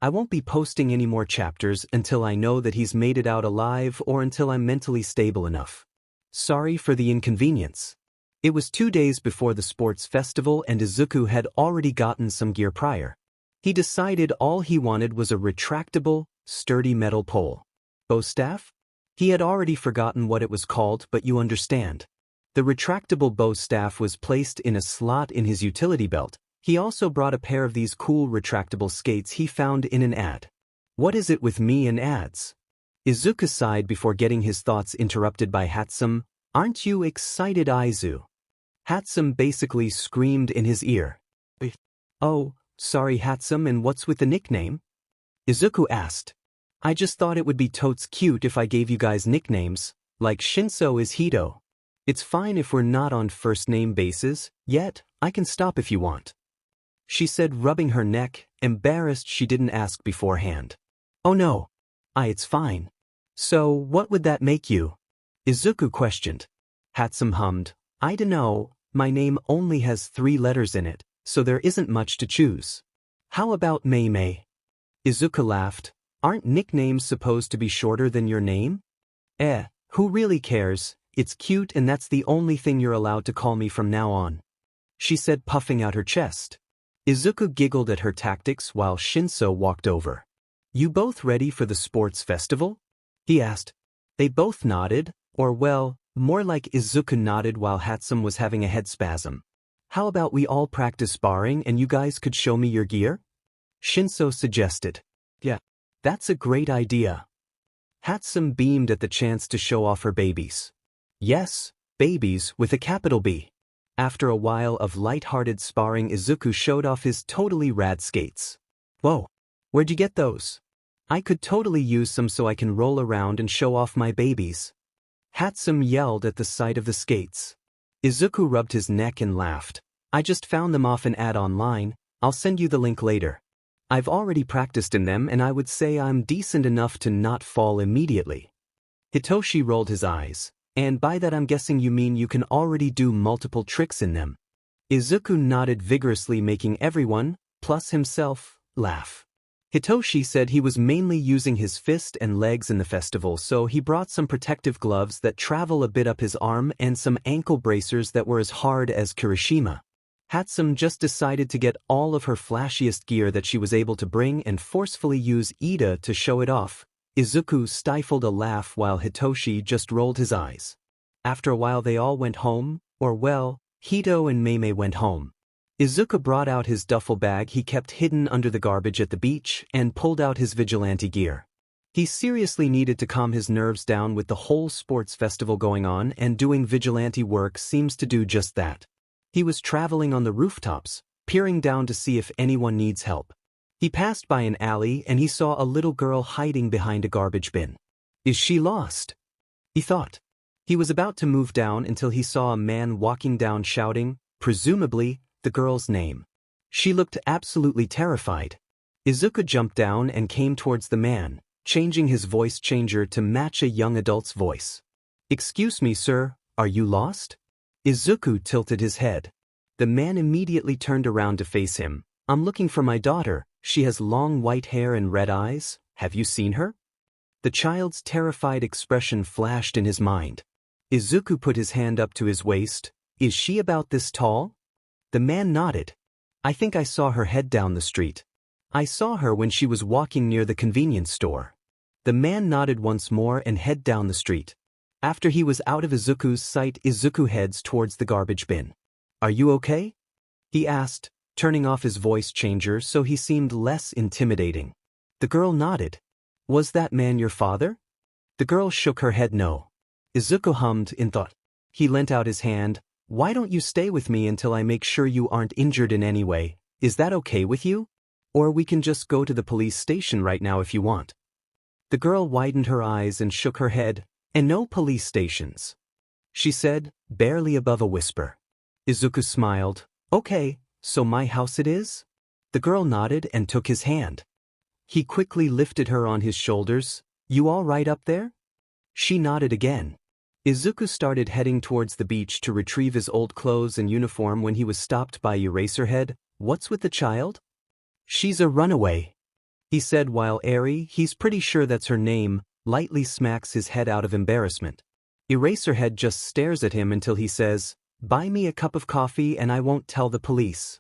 Speaker 1: I won't be posting any more chapters until I know that he's made it out alive or until I'm mentally stable enough. Sorry for the inconvenience. It was 2 days before the sports festival and Izuku had already gotten some gear prior. He decided all he wanted was a retractable, sturdy metal pole. Bow staff? He had already forgotten what it was called, but you understand. The retractable bow staff was placed in a slot in his utility belt. He also brought a pair of these cool retractable skates he found in an ad. What is it with me and ads? Izuku sighed before getting his thoughts interrupted by Hatsume. Aren't you excited, Aizu? Hatsume basically screamed in his ear. Oh, sorry Hatsume, and what's with the nickname? Izuku asked. I just thought it would be totes cute if I gave you guys nicknames, like Shinso is Hito. It's fine if we're not on first name basis, yet, I can stop if you want. She said, rubbing her neck, embarrassed she didn't ask beforehand. Oh no. It's fine. So, what would that make you? Izuku questioned. Hatsume hummed. I dunno, my name only has 3 letters in it, so there isn't much to choose. How about May? Izuku laughed. Aren't nicknames supposed to be shorter than your name? Who really cares? It's cute and that's the only thing you're allowed to call me from now on. She said, puffing out her chest. Izuku giggled at her tactics while Shinso walked over. You both ready for the sports festival? He asked. They both nodded, or well, more like Izuku nodded while Hatsume was having a head spasm. How about we all practice sparring and you guys could show me your gear? Shinso suggested. Yeah, that's a great idea. Hatsume beamed at the chance to show off her babies. Yes, babies with a capital B. After a while of light-hearted sparring, Izuku showed off his totally rad skates. Whoa, where'd you get those? I could totally use some so I can roll around and show off my babies. Hatsume yelled at the sight of the skates. Izuku rubbed his neck and laughed. I just found them off an ad online, I'll send you the link later. I've already practiced in them and I would say I'm decent enough to not fall immediately. Hitoshi rolled his eyes. And by that I'm guessing you mean you can already do multiple tricks in them. Izuku nodded vigorously, making everyone, plus himself, laugh. Hitoshi said he was mainly using his fist and legs in the festival, so he brought some protective gloves that travel a bit up his arm and some ankle bracers that were as hard as Kirishima. Hatsume just decided to get all of her flashiest gear that she was able to bring and forcefully use Ida to show it off. Izuku stifled a laugh while Hitoshi just rolled his eyes. After a while they all went home, or well, Hito and May went home. Izuku brought out his duffel bag he kept hidden under the garbage at the beach and pulled out his vigilante gear. He seriously needed to calm his nerves down with the whole sports festival going on, and doing vigilante work seems to do just that. He was traveling on the rooftops, peering down to see if anyone needs help. He passed by an alley and he saw a little girl hiding behind a garbage bin. Is she lost? He thought. He was about to move down until he saw a man walking down shouting, presumably, the girl's name. She looked absolutely terrified. Izuku jumped down and came towards the man, changing his voice changer to match a young adult's voice. Excuse me, sir, are you lost? Izuku tilted his head. The man immediately turned around to face him. I'm looking for my daughter. She has long white hair and red eyes. Have you seen her? The child's terrified expression flashed in his mind. Izuku put his hand up to his waist. Is she about this tall? The man nodded. I think I saw her head down the street. I saw her when she was walking near the convenience store. The man nodded once more and head down the street. After he was out of Izuku's sight, Izuku heads towards the garbage bin. Are you okay? He asked, turning off his voice changer so he seemed less intimidating. The girl nodded. Was that man your father? The girl shook her head no. Izuku hummed in thought. He leant out his hand. Why don't you stay with me until I make sure you aren't injured in any way? Is that okay with you? Or we can just go to the police station right now if you want. The girl widened her eyes and shook her head. And no police stations, she said, barely above a whisper. Izuku smiled. Okay, so my house it is? The girl nodded and took his hand. He quickly lifted her on his shoulders. You all right up there? She nodded again. Izuku started heading towards the beach to retrieve his old clothes and uniform when he was stopped by Eraserhead. What's with the child? She's a runaway, he said while Eri, he's pretty sure that's her name, lightly smacks his head out of embarrassment. Eraserhead just stares at him until he says, buy me a cup of coffee and I won't tell the police.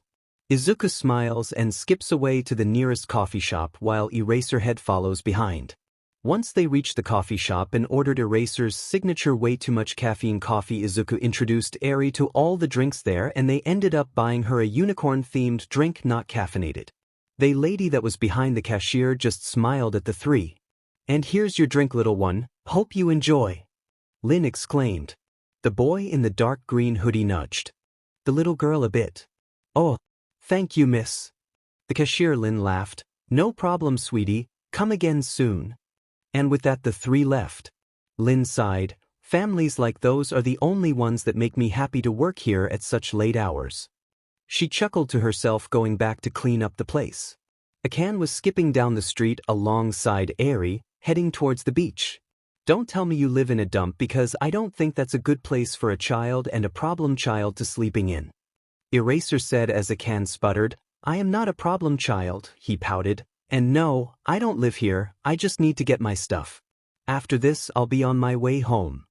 Speaker 1: Izuku smiles and skips away to the nearest coffee shop while Eraserhead follows behind. Once they reached the coffee shop and ordered Eraser's signature way too much caffeine coffee, Izuku introduced Eri to all the drinks there and they ended up buying her a unicorn-themed drink not caffeinated. The lady that was behind the cashier just smiled at the three. And here's your drink, little one, hope you enjoy. Lin exclaimed. The boy in the dark green hoodie nudged the little girl a bit. Oh, thank you, miss. The cashier Lin laughed. No problem, sweetie, come again soon. And with that the three left. Lin sighed. Families like those are the only ones that make me happy to work here at such late hours. She chuckled to herself, going back to clean up the place. Akan was skipping down the street alongside Eri, heading towards the beach. Don't tell me you live in a dump, because I don't think that's a good place for a child and a problem child to sleeping in. Eraser said as Akan sputtered. I am not a problem child, he pouted. And no, I don't live here, I just need to get my stuff. After this I'll be on my way home.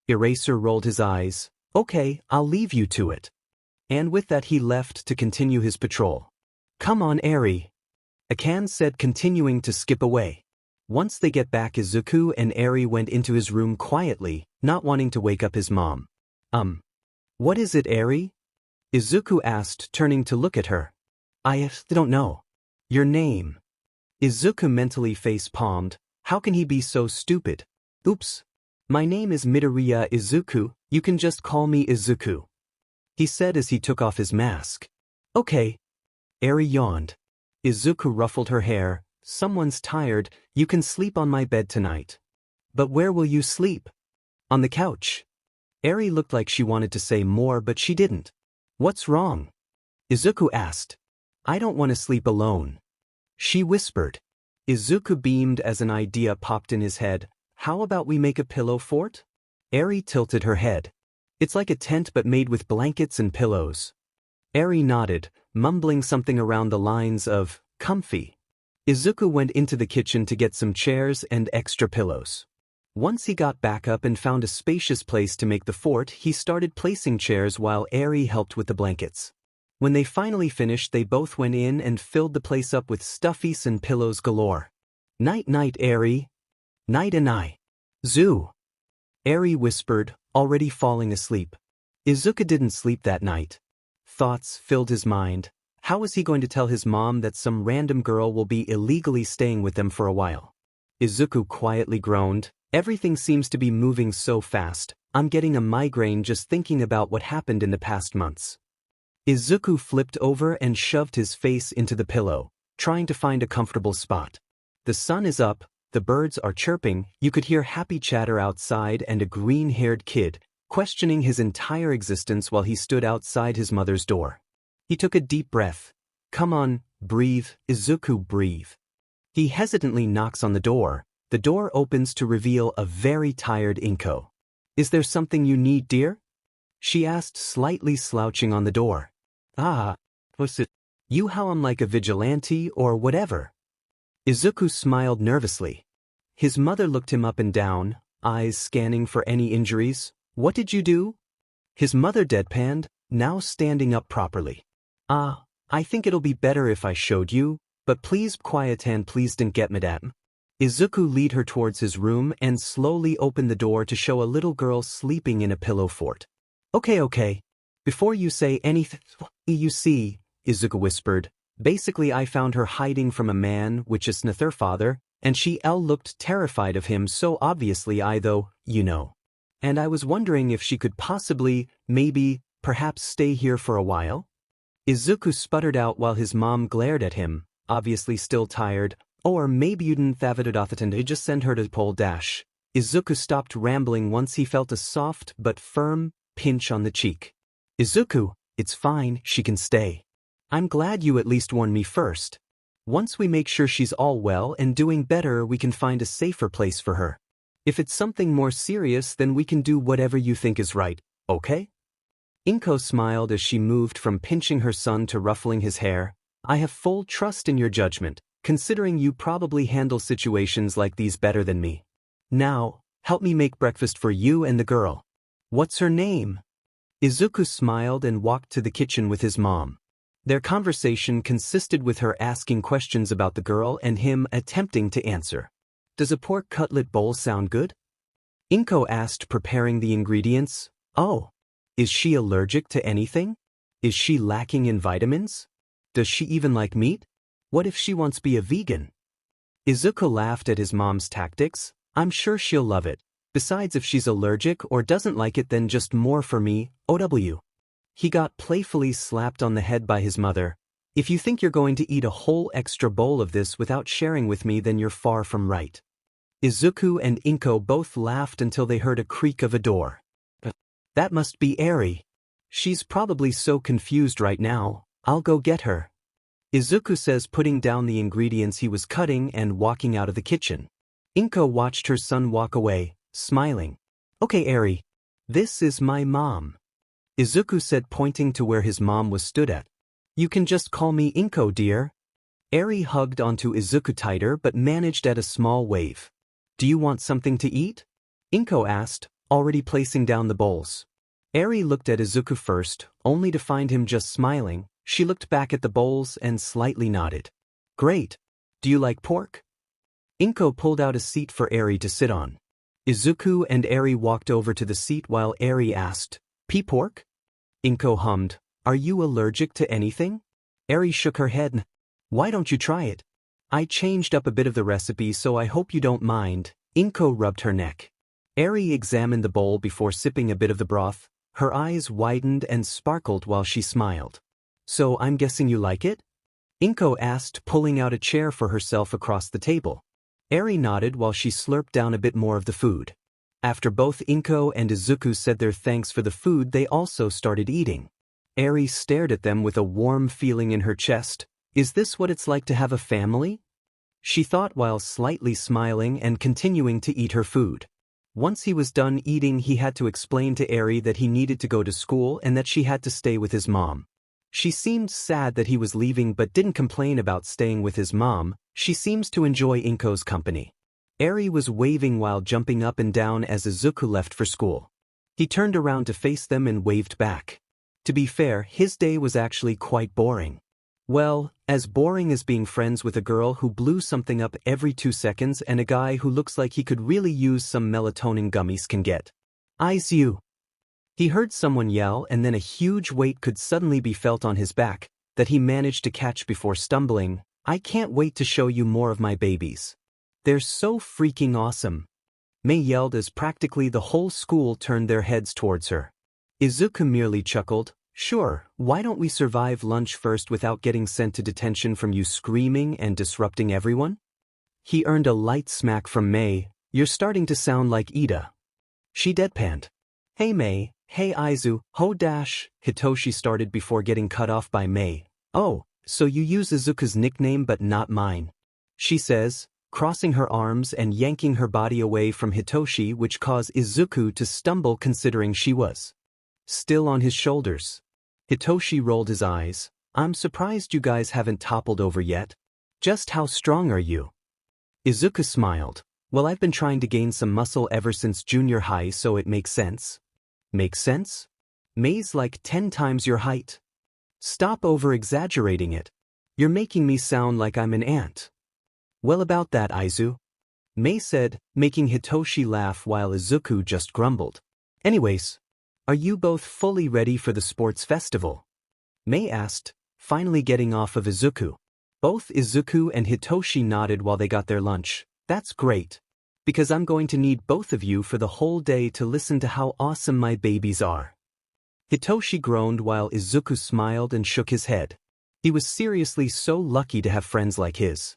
Speaker 1: Eraser rolled his eyes. Okay, I'll leave you to it. And with that he left to continue his patrol. Come on, Eri, Akan said, continuing to skip away. Once they get back, Izuku and Eri went into his room quietly, not wanting to wake up his mom. What is it, Eri? Izuku asked, turning to look at her. I don't know. Your name. Izuku mentally face-palmed. How can he be so stupid? Oops. My name is Midoriya Izuku, you can just call me Izuku, he said as he took off his mask. Okay. Eri yawned. Izuku ruffled her hair. Someone's tired, you can sleep on my bed tonight. But where will you sleep? On the couch. Eri looked like she wanted to say more but she didn't. What's wrong? Izuku asked. I don't want to sleep alone, she whispered. Izuku beamed as an idea popped in his head. How about we make a pillow fort? Eri tilted her head. It's like a tent but made with blankets and pillows. Eri nodded, mumbling something around the lines of, comfy. Izuku went into the kitchen to get some chairs and extra pillows. Once he got back up and found a spacious place to make the fort, he started placing chairs while Eri helped with the blankets. When they finally finished, they both went in and filled the place up with stuffies and pillows galore. Night-night, Eri. Night-a-night. Zoo. Eri whispered, already falling asleep. Izuku didn't sleep that night. Thoughts filled his mind. How was he going to tell his mom that some random girl will be illegally staying with them for a while? Izuku quietly groaned. Everything seems to be moving so fast. I'm getting a migraine just thinking about what happened in the past months. Izuku flipped over and shoved his face into the pillow, trying to find a comfortable spot. The sun is up, the birds are chirping, you could hear happy chatter outside and a green-haired kid questioning his entire existence while he stood outside his mother's door. He took a deep breath. Come on, breathe, Izuku, breathe. He hesitantly knocks on the door. The door opens to reveal a very tired Inko. Is there something you need, dear? She asked, slightly slouching on the door. What's it? You how I'm like a vigilante or whatever. Izuku smiled nervously. His mother looked him up and down, eyes scanning for any injuries. What did you do? His mother deadpanned, now standing up properly. I think it'll be better if I showed you, but please quiet and please don't get madame. Izuku lead her towards his room and slowly opened the door to show a little girl sleeping in a pillow fort. Okay. Before you say anything, you see, Izuku whispered. Basically I found her hiding from a man, which is her father, and she looked terrified of him, so obviously And I was wondering if she could possibly, perhaps stay here for a while? Izuku sputtered out while his mom glared at him, obviously still tired. Or maybe you didn't just send her to pole dash. Izuku stopped rambling once he felt a soft but firm pinch on the cheek. Izuku, it's fine, she can stay. I'm glad you at least warned me first. Once we make sure she's all well and doing better, we can find a safer place for her. If it's something more serious, then we can do whatever you think is right, okay? Inko smiled as she moved from pinching her son to ruffling his hair. I have full trust in your judgment, considering you probably handle situations like these better than me. Now, help me make breakfast for you and the girl. What's her name? Izuku smiled and walked to the kitchen with his mom. Their conversation consisted with her asking questions about the girl and him attempting to answer. Does a pork cutlet bowl sound good? Inko asked, preparing the ingredients. Oh. Is she allergic to anything? Is she lacking in vitamins? Does she even like meat? What if she wants to be a vegan? Izuku laughed at his mom's tactics. I'm sure she'll love it. Besides, if she's allergic or doesn't like it, then just more for me, OW. He got playfully slapped on the head by his mother. If you think you're going to eat a whole extra bowl of this without sharing with me, then you're far from right. Izuku and Inko both laughed until they heard a creak of a door. That must be Eri. She's probably so confused right now. I'll go get her. Izuku says, putting down the ingredients he was cutting and walking out of the kitchen. Inko watched her son walk away, smiling. Okay, Eri. This is my mom. Izuku said, pointing to where his mom was stood at. You can just call me Inko, dear. Eri hugged onto Izuku tighter but managed at a small wave. Do you want something to eat? Inko asked, already placing down the bowls. Eri looked at Izuku first, only to find him just smiling. She looked back at the bowls and slightly nodded. Great. Do you like pork? Inko pulled out a seat for Eri to sit on. Izuku and Eri walked over to the seat while Eri asked, Pork? Inko hummed, Are you allergic to anything? Eri shook her head. Why don't you try it? I changed up a bit of the recipe, so I hope you don't mind. Inko rubbed her neck. Eri examined the bowl before sipping a bit of the broth. Her eyes widened and sparkled while she smiled. So I'm guessing you like it? Inko asked, pulling out a chair for herself across the table. Eri nodded while she slurped down a bit more of the food. After both Inko and Izuku said their thanks for the food, they also started eating. Eri stared at them with a warm feeling in her chest. Is this what it's like to have a family? She thought while slightly smiling and continuing to eat her food. Once he was done eating, he had to explain to Eri that he needed to go to school and that she had to stay with his mom. She seemed sad that he was leaving but didn't complain about staying with his mom. She seems to enjoy Inko's company. Eri was waving while jumping up and down as Izuku left for school. He turned around to face them and waved back. To be fair, his day was actually quite boring. Well, as boring as being friends with a girl who blew something up every 2 seconds and a guy who looks like he could really use some melatonin gummies can get. Eyes you. He heard someone yell, and then a huge weight could suddenly be felt on his back that he managed to catch before stumbling. I can't wait to show you more of my babies. They're so freaking awesome. May yelled as practically the whole school turned their heads towards her. Izuku merely chuckled. Sure, why don't we survive lunch first without getting sent to detention from you screaming and disrupting everyone? He earned a light smack from May. You're starting to sound like Ida. She deadpanned. Hey May, hey Izu, ho dash, Hitoshi started before getting cut off by May. Oh, so you use Izuku's nickname but not mine. She says, crossing her arms and yanking her body away from Hitoshi, which caused Izuku to stumble considering she was still on his shoulders. Hitoshi rolled his eyes. I'm surprised you guys haven't toppled over yet. Just how strong are you? Izuku smiled. Well, I've been trying to gain some muscle ever since junior high, so it makes sense. Makes sense? May's like 10 times your height. Stop over-exaggerating it. You're making me sound like I'm an ant. Well, about that, Izu. May said, making Hitoshi laugh while Izuku just grumbled. Anyways, are you both fully ready for the sports festival? May asked, finally getting off of Izuku. Both Izuku and Hitoshi nodded while they got their lunch. That's great. Because I'm going to need both of you for the whole day to listen to how awesome my babies are. Hitoshi groaned while Izuku smiled and shook his head. He was seriously so lucky to have friends like his.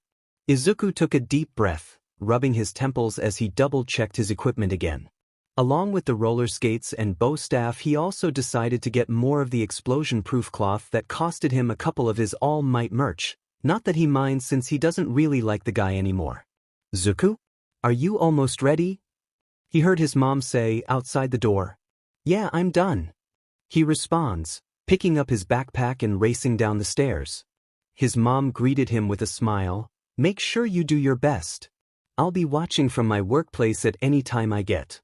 Speaker 1: Izuku took a deep breath, rubbing his temples as he double-checked his equipment again. Along with the roller skates and bow staff, he also decided to get more of the explosion-proof cloth that costed him a couple of his All Might merch. Not that he minds since he doesn't really like the guy anymore. Zuku? Are you almost ready? He heard his mom say outside the door. Yeah, I'm done. He responds, picking up his backpack and racing down the stairs. His mom greeted him with a smile. Make sure you do your best. I'll be watching from my workplace at any time I get.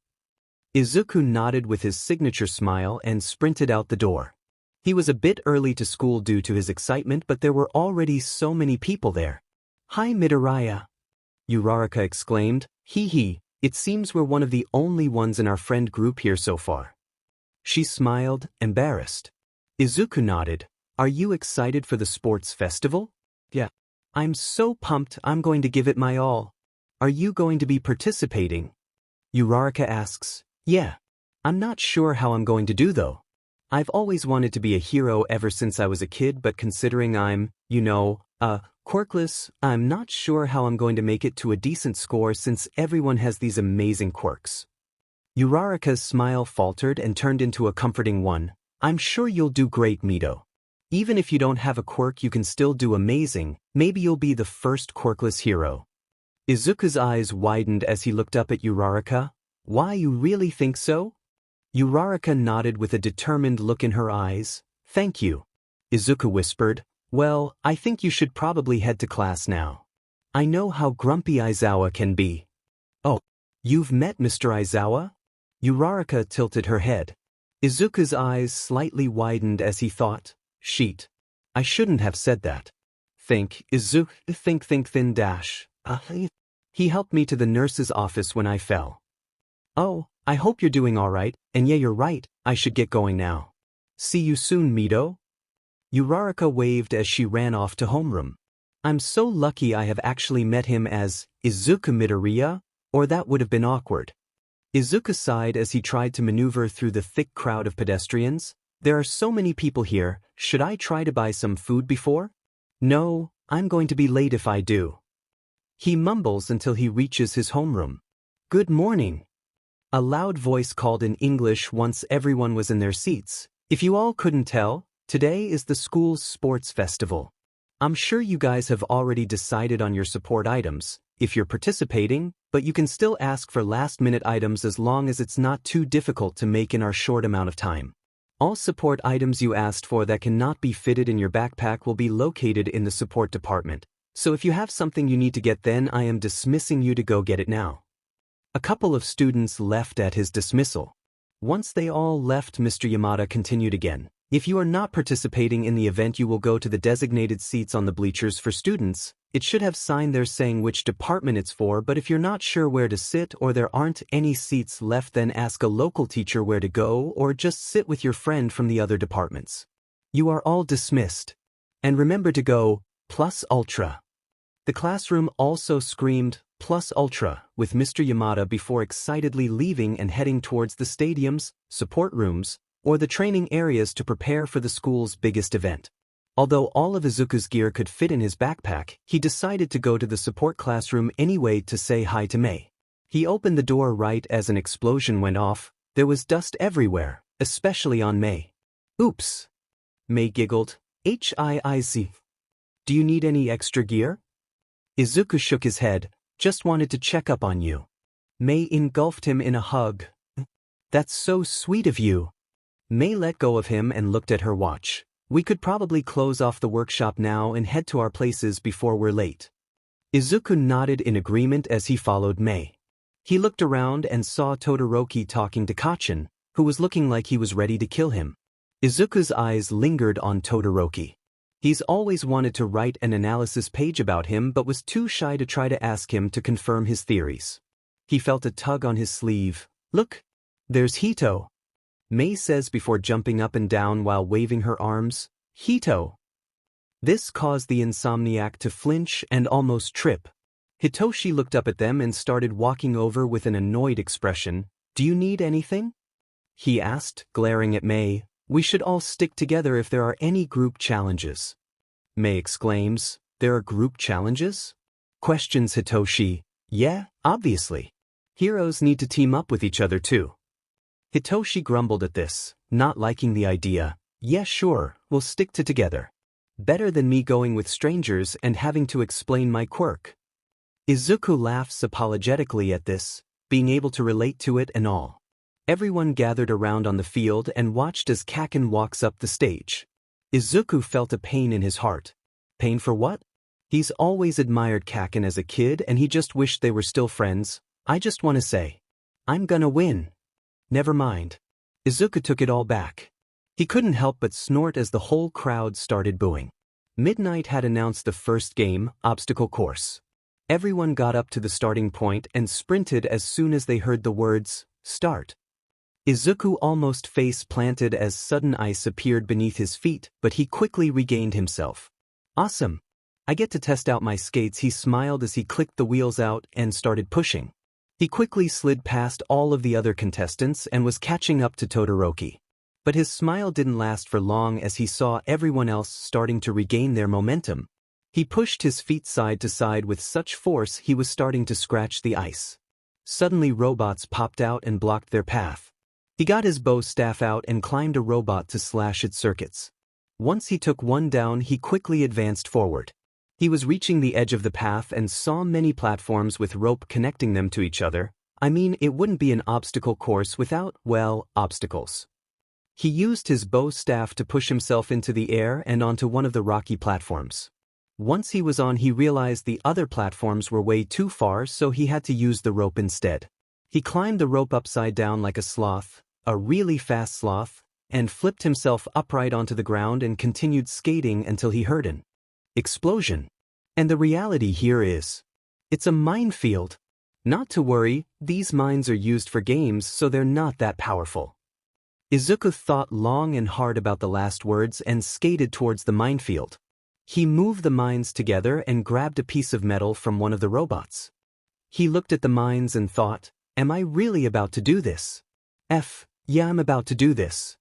Speaker 1: Izuku nodded with his signature smile and sprinted out the door. He was a bit early to school due to his excitement, but there were already so many people there. Hi Midoriya. Uraraka exclaimed, hee, it seems we're one of the only ones in our friend group here so far. She smiled, embarrassed. Izuku nodded. Are you excited for the sports festival? Yeah. I'm so pumped, I'm going to give it my all. Are you going to be participating? Uraraka asks. Yeah. I'm not sure how I'm going to do though. I've always wanted to be a hero ever since I was a kid, but considering I'm, quirkless, I'm not sure how I'm going to make it to a decent score since everyone has these amazing quirks. Uraraka's smile faltered and turned into a comforting one. I'm sure you'll do great, Mito. Even if you don't have a quirk, you can still do amazing. Maybe you'll be the first quirkless hero. Izuku's eyes widened as he looked up at Uraraka. Why, you really think so? Uraraka nodded with a determined look in her eyes. Thank you. Izuku whispered. Well, I think you should probably head to class now. I know how grumpy Aizawa can be. Oh, you've met Mr. Aizawa? Uraraka tilted her head. Izuku's eyes slightly widened as he thought, Sheet. I shouldn't have said that. Think thin dash. He helped me to the nurse's office when I fell. Oh, I hope you're doing alright, and yeah, you're right, I should get going now. See you soon, Mito. Uraraka waved as she ran off to homeroom. I'm so lucky I have actually met him as Izuku Midoriya, or that would have been awkward. Izuku sighed as he tried to maneuver through the thick crowd of pedestrians. There are so many people here, should I try to buy some food before? No, I'm going to be late if I do. He mumbles until he reaches his homeroom. Good morning. A loud voice called in English once everyone was in their seats. If you all couldn't tell, today is the school's sports festival. I'm sure you guys have already decided on your support items, if you're participating, but you can still ask for last-minute items as long as it's not too difficult to make in our short amount of time. All support items you asked for that cannot be fitted in your backpack will be located in the support department, so if you have something you need to get, then I am dismissing you to go get it now. A couple of students left at his dismissal. Once they all left, Mr. Yamada continued again. If you are not participating in the event, you will go to the designated seats on the bleachers for students. It should have sign there saying which department it's for, but if you're not sure where to sit or there aren't any seats left, then ask a local teacher where to go or just sit with your friend from the other departments. You are all dismissed. And remember to go plus ultra. The classroom also screamed plus ultra with Mr. Yamada before excitedly leaving and heading towards the stadiums, support rooms, or the training areas to prepare for the school's biggest event. Although all of Izuku's gear could fit in his backpack, he decided to go to the support classroom anyway to say hi to May. He opened the door right as an explosion went off. There was dust everywhere, especially on May. Oops. May giggled. Hiiz. Do you need any extra gear? Izuku shook his head. Just wanted to check up on you. May engulfed him in a hug. That's so sweet of you. May let go of him and looked at her watch. We could probably close off the workshop now and head to our places before we're late. Izuku nodded in agreement as he followed May. He looked around and saw Todoroki talking to Kacchan, who was looking like he was ready to kill him. Izuku's eyes lingered on Todoroki. He's always wanted to write an analysis page about him but was too shy to try to ask him to confirm his theories. He felt a tug on his sleeve. Look, there's Hito. May says before jumping up and down while waving her arms. Hito. This caused the insomniac to flinch and almost trip. Hitoshi looked up at them and started walking over with an annoyed expression. Do you need anything? He asked, glaring at May. We should all stick together if there are any group challenges. May exclaims. There are group challenges? Questions Hitoshi. Yeah, obviously. Heroes need to team up with each other too. Hitoshi grumbled at this, not liking the idea. Yeah, sure, we'll stick together. Better than me going with strangers and having to explain my quirk. Izuku laughs apologetically at this, being able to relate to it and all. Everyone gathered around on the field and watched as Kaken walks up the stage. Izuku felt a pain in his heart. Pain for what? He's always admired Kaken as a kid and he just wished they were still friends. I just want to say, I'm gonna win. Never mind. Izuku took it all back. He couldn't help but snort as the whole crowd started booing. Midnight had announced the first game, obstacle course. Everyone got up to the starting point and sprinted as soon as they heard the words, start. Izuku almost face-planted as sudden ice appeared beneath his feet, but he quickly regained himself. Awesome. I get to test out my skates. He smiled as he clicked the wheels out and started pushing. He quickly slid past all of the other contestants and was catching up to Todoroki. But his smile didn't last for long as he saw everyone else starting to regain their momentum. He pushed his feet side to side with such force he was starting to scratch the ice. Suddenly robots popped out and blocked their path. He got his bow staff out and climbed a robot to slash its circuits. Once he took one down, he quickly advanced forward. He was reaching the edge of the path and saw many platforms with rope connecting them to each other. I mean, it wouldn't be an obstacle course without, well, obstacles. He used his bow staff to push himself into the air and onto one of the rocky platforms. Once he was on, he realized the other platforms were way too far, so he had to use the rope instead. He climbed the rope upside down like a sloth, a really fast sloth, and flipped himself upright onto the ground and continued skating until he heard an explosion. And the reality here is, it's a minefield. Not to worry, these mines are used for games, so they're not that powerful. Izuku thought long and hard about the last words and skated towards the minefield. He moved the mines together and grabbed a piece of metal from one of the robots. He looked at the mines and thought, am I really about to do this? Yeah, I'm about to do this.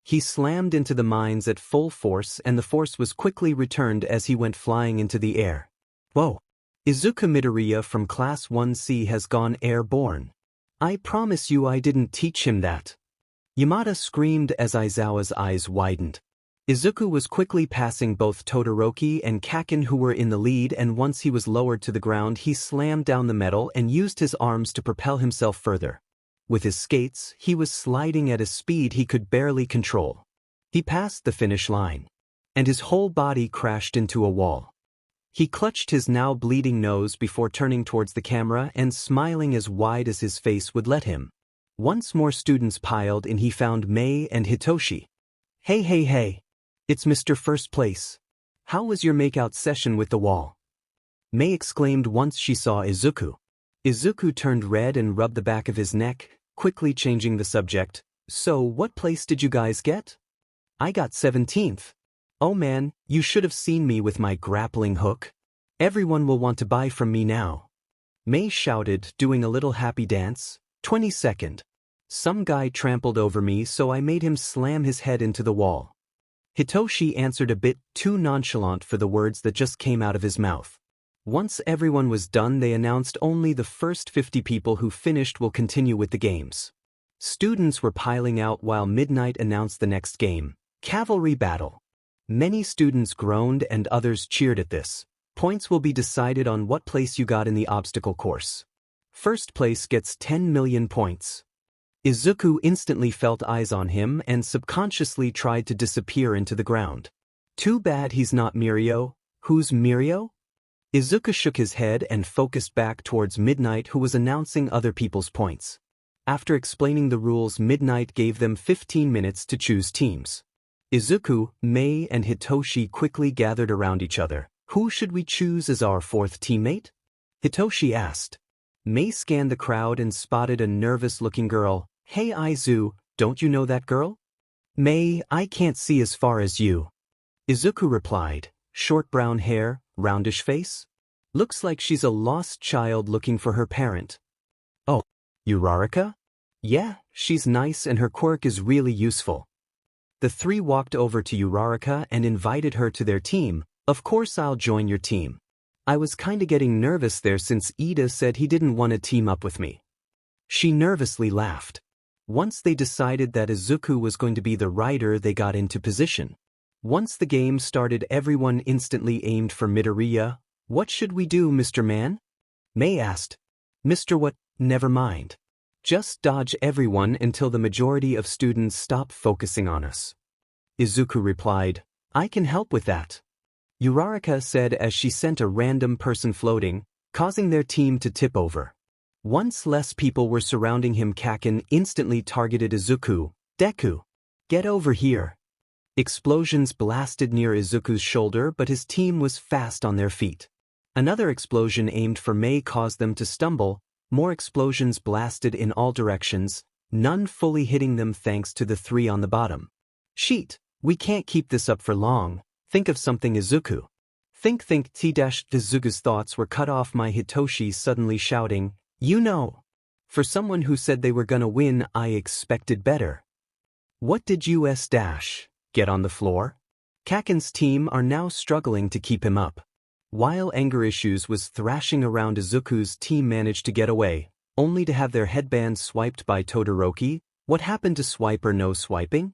Speaker 1: He slammed into the mines at full force and the force was quickly returned as he went flying into the air. Whoa! Izuku Midoriya from Class 1C has gone airborne. I promise you I didn't teach him that. Yamada screamed as Aizawa's eyes widened. Izuku was quickly passing both Todoroki and Kaken who were in the lead, and once he was lowered to the ground he slammed down the metal and used his arms to propel himself further. With his skates, he was sliding at a speed he could barely control. He passed the finish line, and his whole body crashed into a wall. He clutched his now bleeding nose before turning towards the camera and smiling as wide as his face would let him. Once more students piled in, he found May and Hitoshi. Hey. It's Mr. First Place. How was your makeout session with the wall? May exclaimed once she saw Izuku. Izuku turned red and rubbed the back of his neck, quickly changing the subject. So, what place did you guys get? I got 17th. Oh man, you should have seen me with my grappling hook. Everyone will want to buy from me now. May shouted, doing a little happy dance. 22nd. Some guy trampled over me, so I made him slam his head into the wall. Hitoshi answered a bit too nonchalant for the words that just came out of his mouth. Once everyone was done, they announced only the first 50 people who finished will continue with the games. Students were piling out while Midnight announced the next game, Cavalry Battle. Many students groaned and others cheered at this. Points will be decided on what place you got in the obstacle course. First place gets 10 million points. Izuku instantly felt eyes on him and subconsciously tried to disappear into the ground. Too bad he's not Mirio. Who's Mirio? Izuku shook his head and focused back towards Midnight, who was announcing other people's points. After explaining the rules, Midnight gave them 15 minutes to choose teams. Izuku, May, and Hitoshi quickly gathered around each other. Who should we choose as our fourth teammate? Hitoshi asked. May scanned the crowd and spotted a nervous-looking girl. Hey Izu, don't you know that girl? May, I can't see as far as you. Izuku replied. Short brown hair, roundish face? Looks like she's a lost child looking for her parent. Oh, Uraraka? Yeah, she's nice and her quirk is really useful. The three walked over to Uraraka and invited her to their team. Of course I'll join your team. I was kinda getting nervous there since Ida said he didn't want to team up with me. She nervously laughed. Once they decided that Izuku was going to be the rider, they got into position. Once the game started, everyone instantly aimed for Midoriya. What should we do, Mr. Man? May asked. Mr. What? Never mind. Just dodge everyone until the majority of students stop focusing on us. Izuku replied. I can help with that. Uraraka said as she sent a random person floating, causing their team to tip over. Once less people were surrounding him, Kaken instantly targeted Izuku. Deku, get over here. Explosions blasted near Izuku's shoulder, but his team was fast on their feet. Another explosion aimed for May caused them to stumble. More explosions blasted in all directions, none fully hitting them thanks to the three on the bottom. Sheet, we can't keep this up for long. Think of something, Izuku. Think. Izuku's thoughts were cut off by Hitoshi suddenly shouting, You know. For someone who said they were gonna win, I expected better. What did US dash? Get on the floor? Kaken's team are now struggling to keep him up. While anger issues was thrashing around, Izuku's team managed to get away, only to have their headbands swiped by Todoroki. What happened to swipe or no swiping?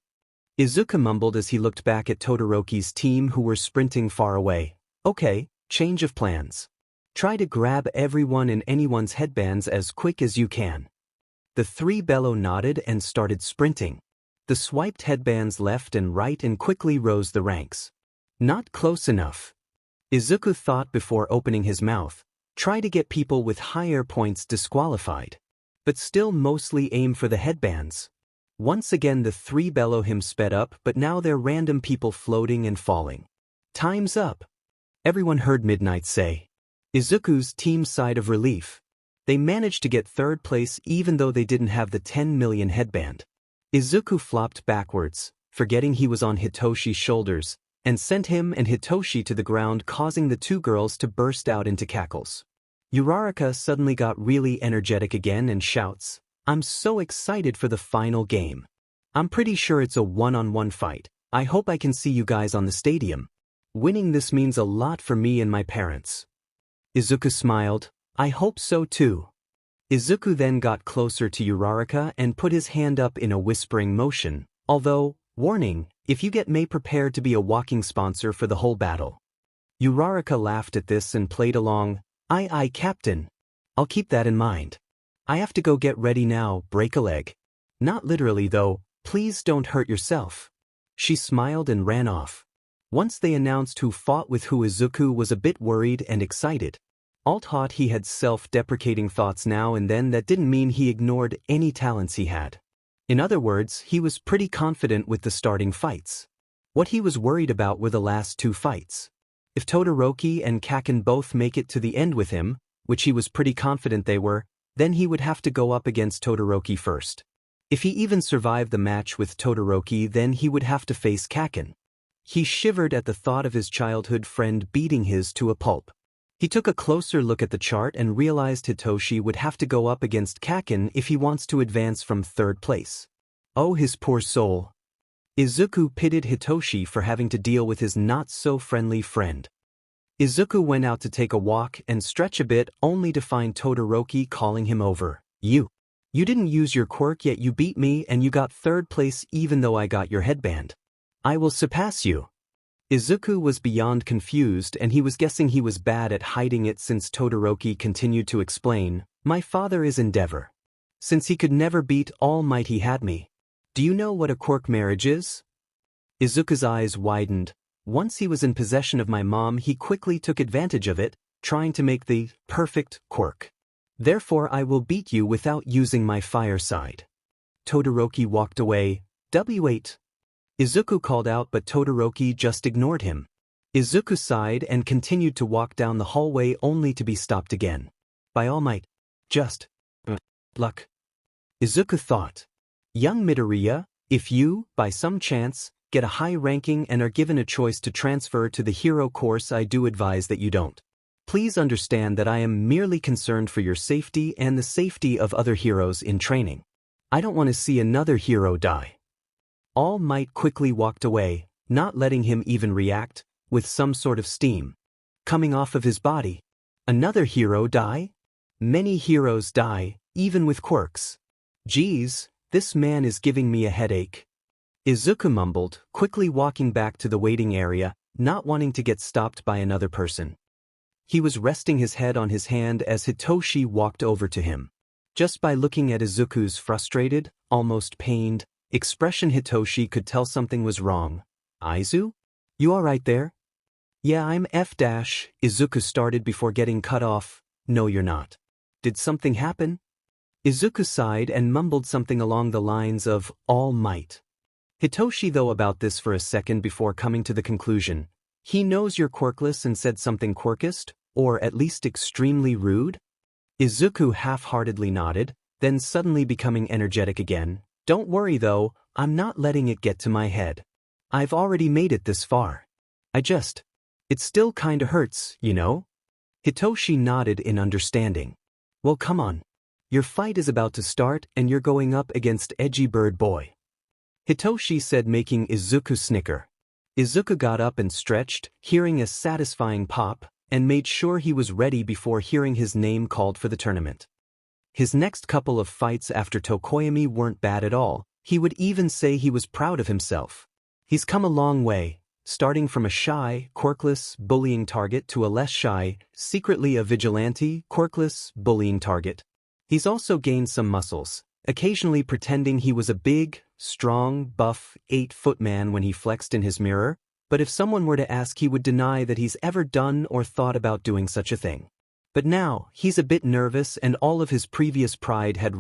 Speaker 1: Izuku mumbled as he looked back at Todoroki's team who were sprinting far away. Okay, change of plans. Try to grab everyone and anyone's headbands as quick as you can. The three Bello nodded and started sprinting. The swiped headbands left and right and quickly rose the ranks. Not close enough. Izuku thought before opening his mouth. Try to get people with higher points disqualified. But still mostly aim for the headbands. Once again the three below him sped up, but now they're random people floating and falling. Time's up. Everyone heard Midnight say. Izuku's team sighed of relief. They managed to get third place even though they didn't have the 10 million headband. Izuku flopped backwards, forgetting he was on Hitoshi's shoulders, and sent him and Hitoshi to the ground, causing the two girls to burst out into cackles. Uraraka suddenly got really energetic again and shouts, I'm so excited for the final game. I'm pretty sure it's a one-on-one fight. I hope I can see you guys on the stadium. Winning this means a lot for me and my parents. Izuku smiled. I hope so too. Izuku then got closer to Uraraka and put his hand up in a whispering motion, although, warning, if you get May prepared to be a walking sponsor for the whole battle. Uraraka laughed at this and played along. Aye, Captain. I'll keep that in mind. I have to go get ready now, break a leg. Not literally though, please don't hurt yourself. She smiled and ran off. Once they announced who fought with who, Izuku was a bit worried and excited. Alt-hot he had self-deprecating thoughts now and then. That didn't mean he ignored any talents he had. In other words, he was pretty confident with the starting fights. What he was worried about were the last two fights. If Todoroki and Kaken both make it to the end with him, which he was pretty confident they were, then he would have to go up against Todoroki first. If he even survived the match with Todoroki, then he would have to face Kaken. He shivered at the thought of his childhood friend beating his to a pulp. He took a closer look at the chart and realized Hitoshi would have to go up against Kaken if he wants to advance from third place. Oh, his poor soul. Izuku pitied Hitoshi for having to deal with his not-so-friendly friend. Izuku went out to take a walk and stretch a bit, only to find Todoroki calling him over. You didn't use your quirk yet, you beat me and you got third place even though I got your headband. I will surpass you. Izuku was beyond confused and he was guessing he was bad at hiding it since Todoroki continued to explain, my father is Endeavor. Since he could never beat All Might, he had me. Do you know what a quirk marriage is? Izuku's eyes widened. Once he was in possession of my mom, he quickly took advantage of it, trying to make the perfect quirk. Therefore I will beat you without using my fire side. Todoroki walked away. W8. Izuku called out but Todoroki just ignored him. Izuku sighed and continued to walk down the hallway only to be stopped again. By all might. Just. Luck. Izuku thought. Young Midoriya, if you, by some chance, get a high ranking and are given a choice to transfer to the hero course, I do advise that you don't. Please understand that I am merely concerned for your safety and the safety of other heroes in training. I don't want to see another hero die. All Might quickly walked away, not letting him even react, with some sort of steam coming off of his body. Another hero die? Many heroes die, even with quirks. Geez, this man is giving me a headache. Izuku mumbled, quickly walking back to the waiting area, not wanting to get stopped by another person. He was resting his head on his hand as Hitoshi walked over to him. Just by looking at Izuku's frustrated, almost pained, expression, Hitoshi could tell something was wrong. Aizu? You alright there? Yeah, I'm Izuku started before getting cut off. No, you're not. Did something happen? Izuku sighed and mumbled something along the lines of, All Might. Hitoshi though about this for a second before coming to the conclusion. He knows you're quirkless and said something quirkist, or at least extremely rude? Izuku half-heartedly nodded, then suddenly becoming energetic again. Don't worry though, I'm not letting it get to my head. I've already made it this far. It still kinda hurts, you know? Hitoshi nodded in understanding. Well, come on. Your fight is about to start and you're going up against Edgy Bird Boy. Hitoshi said, making Izuku snicker. Izuku got up and stretched, hearing a satisfying pop, and made sure he was ready before hearing his name called for the tournament. His next couple of fights after Tokoyami weren't bad at all. He would even say he was proud of himself. He's come a long way, starting from a shy, quirkless, bullying target to a less shy, secretly a vigilante, quirkless, bullying target. He's also gained some muscles, occasionally pretending he was a big, strong, buff, 8-foot man when he flexed in his mirror, but if someone were to ask he would deny that he's ever done or thought about doing such a thing. But now, he's a bit nervous and all of his previous pride had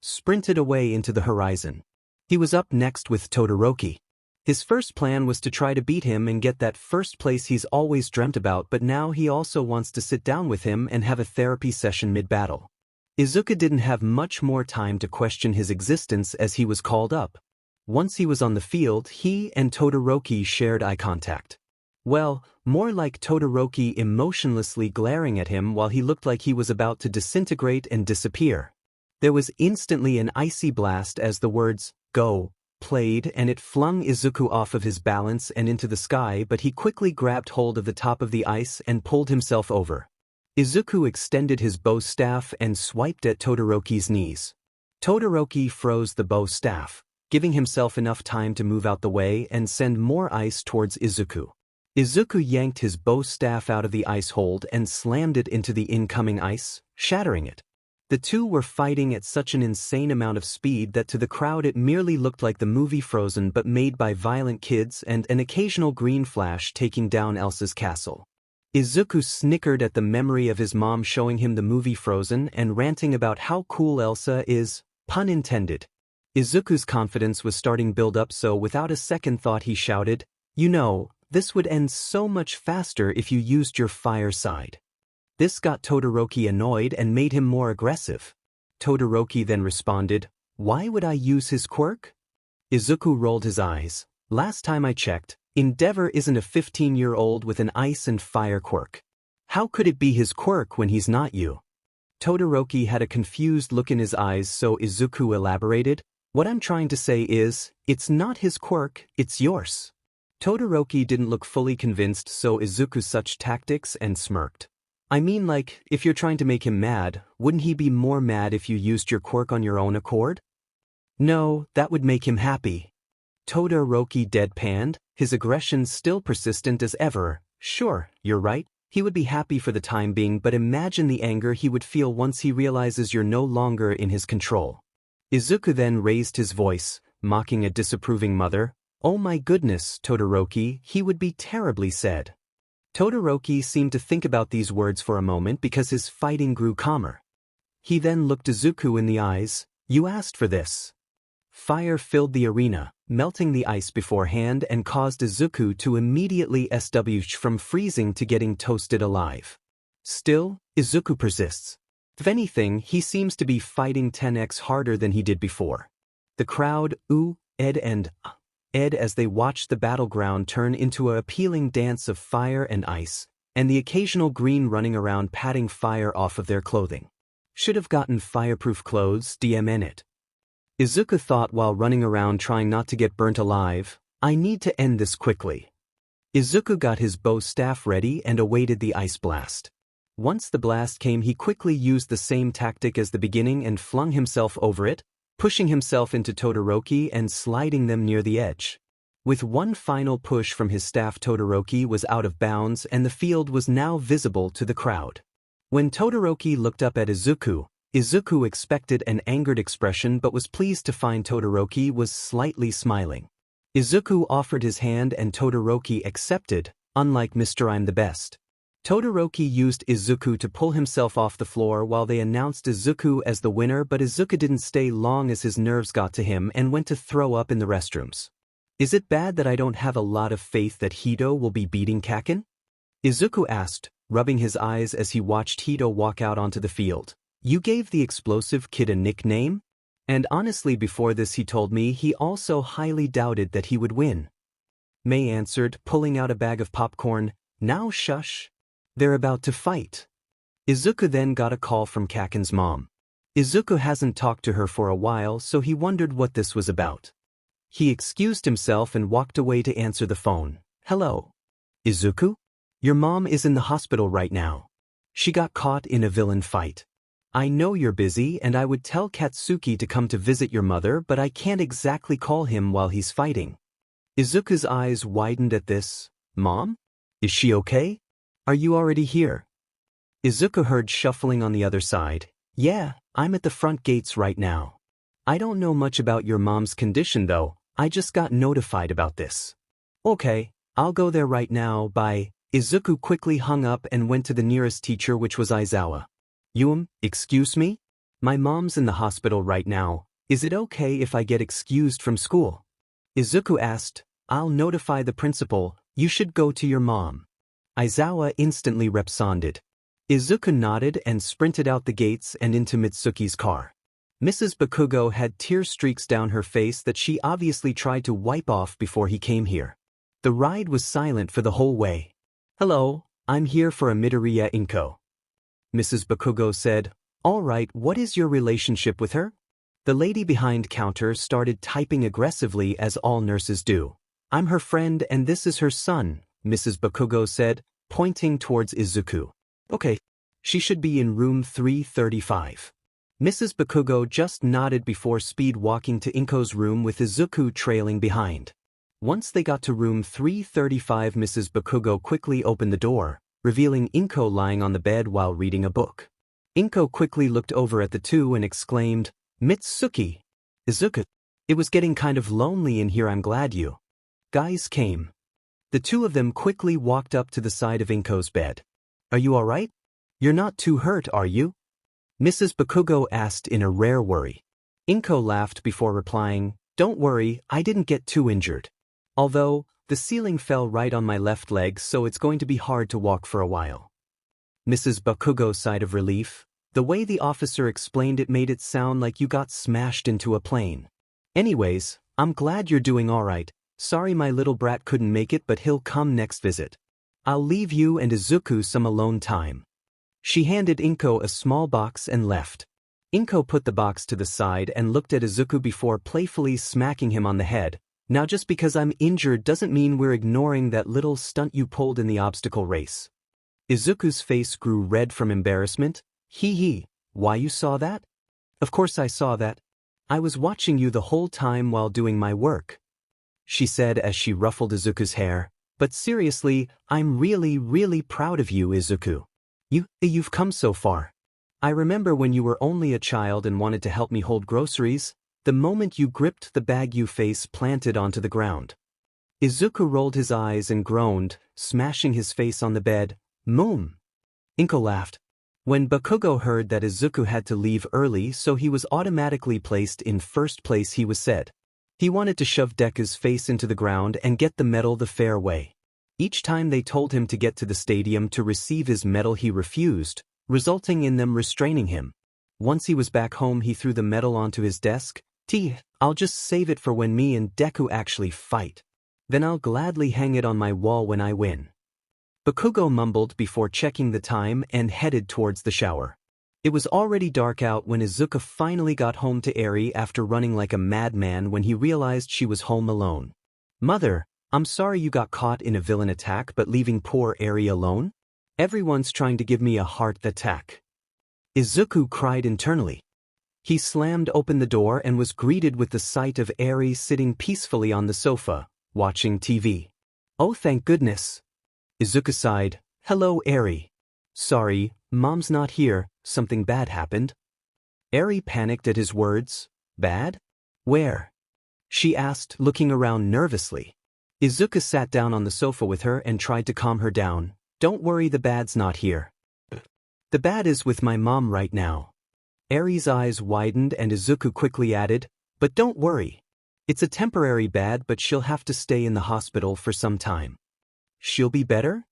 Speaker 1: sprinted away into the horizon. He was up next with Todoroki. His first plan was to try to beat him and get that first place he's always dreamt about, but now he also wants to sit down with him and have a therapy session mid-battle. Izuku didn't have much more time to question his existence as he was called up. Once he was on the field, he and Todoroki shared eye contact. Well, more like Todoroki emotionlessly glaring at him while he looked like he was about to disintegrate and disappear. There was instantly an icy blast as the words, "Go," played, and it flung Izuku off of his balance and into the sky, but he quickly grabbed hold of the top of the ice and pulled himself over. Izuku extended his bow staff and swiped at Todoroki's knees. Todoroki froze the bow staff, giving himself enough time to move out the way and send more ice towards Izuku. Izuku yanked his bow staff out of the ice hold and slammed it into the incoming ice, shattering it. The two were fighting at such an insane amount of speed that to the crowd it merely looked like the movie Frozen but made by violent kids and an occasional green flash taking down Elsa's castle. Izuku snickered at the memory of his mom showing him the movie Frozen and ranting about how cool Elsa is, pun intended. Izuku's confidence was starting build up, so without a second thought he shouted, "You know, this would end so much faster if you used your fire side." This got Todoroki annoyed and made him more aggressive. Todoroki then responded, "Why would I use his quirk?" Izuku rolled his eyes. "Last time I checked, Endeavor isn't a 15-year-old with an ice and fire quirk. How could it be his quirk when he's not you?" Todoroki had a confused look in his eyes, so Izuku elaborated, "What I'm trying to say is, it's not his quirk, it's yours." Todoroki didn't look fully convinced, so Izuku such tactics and smirked. "I mean, like, if you're trying to make him mad, wouldn't he be more mad if you used your quirk on your own accord?" "No, that would make him happy." Todoroki deadpanned, his aggression still persistent as ever. "Sure, you're right, he would be happy for the time being, but imagine the anger he would feel once he realizes you're no longer in his control." Izuku then raised his voice, mocking a disapproving mother. "Oh my goodness, Todoroki, he would be terribly sad." Todoroki seemed to think about these words for a moment because his fighting grew calmer. He then looked Izuku in the eyes. "You asked for this." Fire filled the arena, melting the ice beforehand and caused Izuku to immediately switch from freezing to getting toasted alive. Still, Izuku persists. If anything, he seems to be fighting 10x harder than he did before. The crowd, ed and ed as they watched the battleground turn into an appealing dance of fire and ice, and the occasional green running around patting fire off of their clothing. Should have gotten fireproof clothes, DMN it. Izuku thought while running around trying not to get burnt alive, I need to end this quickly. Izuku got his bow staff ready and awaited the ice blast. Once the blast came, he quickly used the same tactic as the beginning and flung himself over it, pushing himself into Todoroki and sliding them near the edge. With one final push from his staff, Todoroki was out of bounds and the field was now visible to the crowd. When Todoroki looked up at Izuku, Izuku expected an angered expression but was pleased to find Todoroki was slightly smiling. Izuku offered his hand and Todoroki accepted, unlike Mr. I'm the best. Todoroki used Izuku to pull himself off the floor while they announced Izuku as the winner, but Izuku didn't stay long as his nerves got to him and went to throw up in the restrooms. Is it bad that I don't have a lot of faith that Hito will be beating Kaken? Izuku asked, rubbing his eyes as he watched Hito walk out onto the field. You gave the explosive kid a nickname? And honestly, before this he told me he also highly doubted that he would win. May answered, pulling out a bag of popcorn. Now shush. They're about to fight. Izuku then got a call from Kaken's mom. Izuku hasn't talked to her for a while, so he wondered what this was about. He excused himself and walked away to answer the phone. Hello. Izuku? Your mom is in the hospital right now. She got caught in a villain fight. I know you're busy and I would tell Katsuki to come to visit your mother, but I can't exactly call him while he's fighting. Izuku's eyes widened at this. Mom? Is she okay? Are you already here? Izuku heard shuffling on the other side. Yeah, I'm at the front gates right now. I don't know much about your mom's condition though, I just got notified about this. Okay, I'll go there right now, bye. Izuku quickly hung up and went to the nearest teacher, which was Aizawa. Excuse me? My mom's in the hospital right now. Is it okay if I get excused from school? Izuku asked. I'll notify the principal. You should go to your mom. Aizawa instantly responded. Izuku nodded and sprinted out the gates and into Mitsuki's car. Mrs. Bakugo had tear streaks down her face that she obviously tried to wipe off before he came here. The ride was silent for the whole way. Hello, I'm here for a Midoriya Inko. Mrs. Bakugo said, All right, what is your relationship with her? The lady behind counter started typing aggressively as all nurses do. I'm her friend and this is her son, Mrs. Bakugo said, pointing towards Izuku. Okay, she should be in room 335. Mrs. Bakugo just nodded before speed walking to Inko's room with Izuku trailing behind. Once they got to room 335, Mrs. Bakugo quickly opened the door, revealing Inko lying on the bed while reading a book. Inko quickly looked over at the two and exclaimed, Mitsuki! Izuku! It was getting kind of lonely in here, I'm glad you guys came. The two of them quickly walked up to the side of Inko's bed. Are you alright? You're not too hurt, are you? Mrs. Bakugo asked in a rare worry. Inko laughed before replying, Don't worry, I didn't get too injured. Although, the ceiling fell right on my left leg, so it's going to be hard to walk for a while. Mrs. Bakugo sighed of relief. The way the officer explained it made it sound like you got smashed into a plane. Anyways, I'm glad you're doing alright. Sorry my little brat couldn't make it, but he'll come next visit. I'll leave you and Izuku some alone time. She handed Inko a small box and left. Inko put the box to the side and looked at Izuku before playfully smacking him on the head. Now just because I'm injured doesn't mean we're ignoring that little stunt you pulled in the obstacle race. Izuku's face grew red from embarrassment. Hee, why you saw that? Of course I saw that. I was watching you the whole time while doing my work, she said as she ruffled Izuku's hair. But seriously, I'm really proud of you, Izuku. You've come so far. I remember when you were only a child and wanted to help me hold groceries. The moment you gripped the bag, you face planted onto the ground. Izuku rolled his eyes and groaned, smashing his face on the bed. Moom. Inko laughed. When Bakugo heard that Izuku had to leave early, so he was automatically placed in first place, he was said. He wanted to shove Deku's face into the ground and get the medal the fair way. Each time they told him to get to the stadium to receive his medal, he refused, resulting in them restraining him. Once he was back home, he threw the medal onto his desk. I'll just save it for when me and Deku actually fight. Then I'll gladly hang it on my wall when I win. Bakugo mumbled before checking the time and headed towards the shower. It was already dark out when Izuku finally got home to Eri after running like a madman when he realized she was home alone. Mother, I'm sorry you got caught in a villain attack but leaving poor Eri alone? Everyone's trying to give me a heart attack. Izuku cried internally. He slammed open the door and was greeted with the sight of Eri sitting peacefully on the sofa, watching TV. Oh, thank goodness. Izuku sighed. Hello, Eri. Sorry, Mom's not here, something bad happened. Eri panicked at his words. Bad? Where? She asked, looking around nervously. Izuku sat down on the sofa with her and tried to calm her down. Don't worry, the bad's not here. The bad is with my mom right now. Eri's eyes widened and Izuku quickly added, but don't worry. It's a temporary bad, but she'll have to stay in the hospital for some time. She'll be better?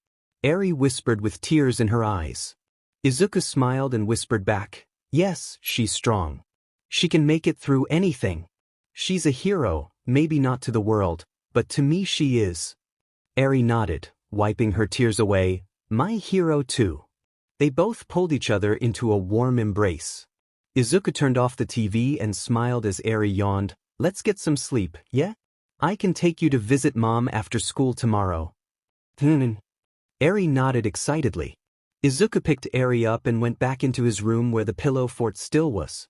Speaker 1: Eri whispered with tears in her eyes. Izuku smiled and whispered back, yes, she's strong. She can make it through anything. She's a hero, maybe not to the world, but to me she is. Eri nodded, wiping her tears away. My hero too. They both pulled each other into a warm embrace. Izuku turned off the TV and smiled as Eri yawned. Let's get some sleep, yeah? I can take you to visit Mom after school tomorrow. Eri nodded excitedly. Izuku picked Eri up and went back into his room where the pillow fort still was.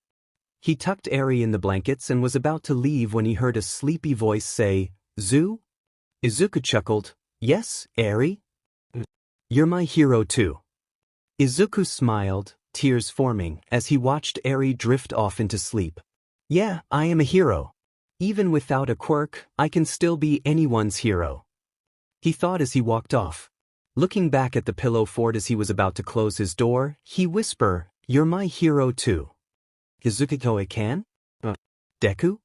Speaker 1: He tucked Eri in the blankets and was about to leave when he heard a sleepy voice say, Zoo? Izuku chuckled. Yes, Eri? You're my hero too. Izuku smiled, tears forming, as he watched Eri drift off into sleep. Yeah, I am a hero. Even without a quirk, I can still be anyone's hero. He thought as he walked off. Looking back at the pillow fort as he was about to close his door, he whispered, You're my hero too. Izuku can? Deku?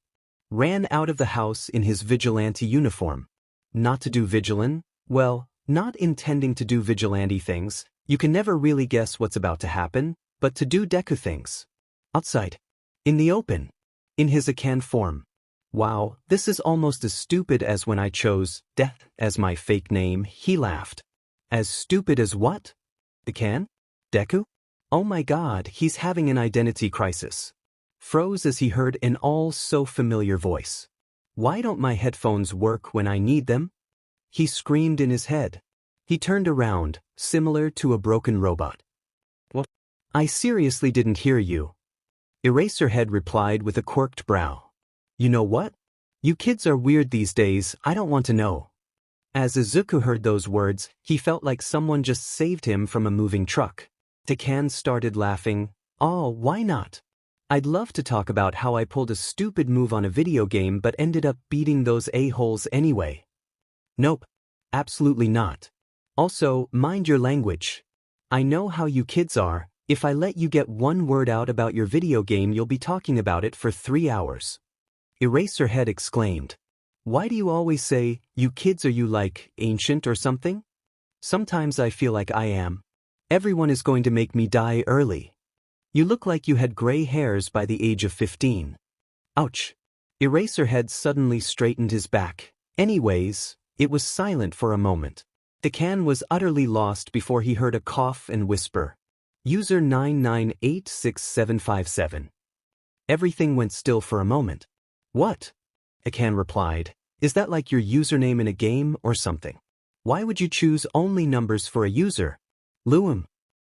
Speaker 1: Ran out of the house in his vigilante uniform. Not to do vigilante? Well, not intending to do vigilante things. You can never really guess what's about to happen, but to do Deku things. Outside. In the open. In his Akan form. Wow, this is almost as stupid as when I chose Death as my fake name, he laughed. As stupid as what? Akan? Deku? Oh my god, he's having an identity crisis. Froze as he heard an all-so-familiar voice. Why don't my headphones work when I need them? He screamed in his head. He turned around, similar to a broken robot. What? I seriously didn't hear you. Eraserhead replied with a quirked brow. You know what? You kids are weird these days, I don't want to know. As Izuku heard those words, he felt like someone just saved him from a moving truck. Akan started laughing. Oh, why not? I'd love to talk about how I pulled a stupid move on a video game but ended up beating those a-holes anyway. Nope. Absolutely not. Also, mind your language. I know how you kids are. If I let you get one word out about your video game, you'll be talking about it for 3 hours. Eraserhead exclaimed. Why do you always say, you kids, are you like, ancient or something? Sometimes I feel like I am. Everyone is going to make me die early. You look like you had gray hairs by the age of 15. Ouch. Eraserhead suddenly straightened his back. Anyways, it was silent for a moment. Akan was utterly lost before he heard a cough and whisper. User 9986757. Everything went still for a moment. What? Akan replied. Is that like your username in a game or something? Why would you choose only numbers for a user? Luum.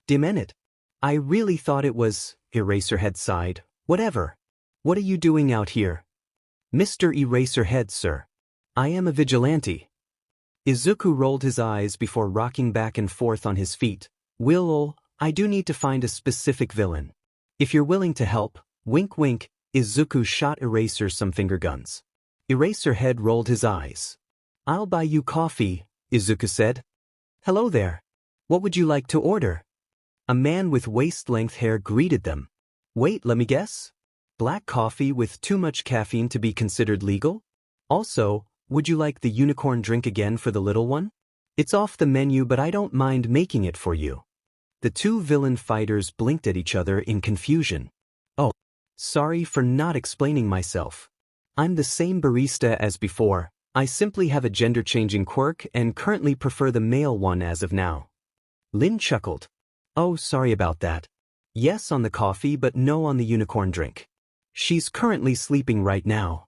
Speaker 1: Demented. I really thought it was, Eraserhead sighed. Whatever. What are you doing out here? Mr. Eraserhead, sir. I am a vigilante. Izuku rolled his eyes before rocking back and forth on his feet. Will, I do need to find a specific villain. If you're willing to help, wink wink, Izuku shot Eraser some finger guns. Eraserhead rolled his eyes. I'll buy you coffee, Izuku said. Hello there. What would you like to order? A man with waist-length hair greeted them. Wait, let me guess? Black coffee with too much caffeine to be considered legal? Also, would you like the unicorn drink again for the little one? It's off the menu, but I don't mind making it for you. The two villain fighters blinked at each other in confusion. Oh, sorry for not explaining myself. I'm the same barista as before. I simply have a gender-changing quirk and currently prefer the male one as of now. Lin chuckled. Oh, sorry about that. Yes on the coffee but no on the unicorn drink. She's currently sleeping right now.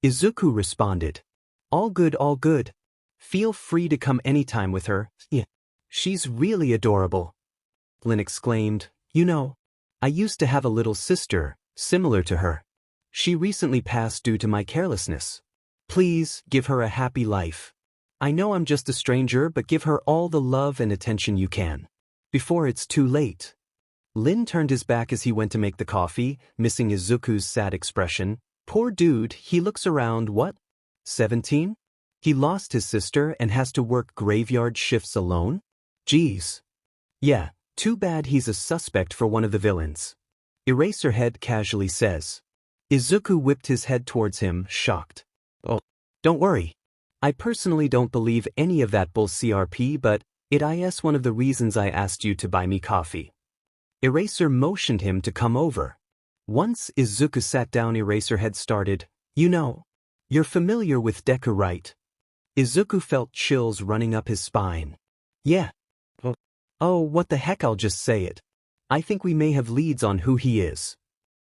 Speaker 1: Izuku responded. All good, all good. Feel free to come anytime with her. Yeah. She's really adorable. Lin exclaimed. You know, I used to have a little sister, similar to her. She recently passed due to my carelessness. Please, give her a happy life. I know I'm just a stranger, but give her all the love and attention you can. Before it's too late. Lin turned his back as he went to make the coffee, missing Izuku's sad expression. Poor dude, he looks around, what? 17? He lost his sister and has to work graveyard shifts alone? Geez. Yeah, too bad he's a suspect for one of the villains. Eraserhead casually says. Izuku whipped his head towards him, shocked. Oh, don't worry. I personally don't believe any of that bull CRP, but it is one of the reasons I asked you to buy me coffee. Eraser motioned him to come over. Once Izuku sat down, Eraserhead started. You know, you're familiar with Deku, right? Izuku felt chills running up his spine. Yeah. Oh, what the heck, I'll just say it. I think we may have leads on who he is.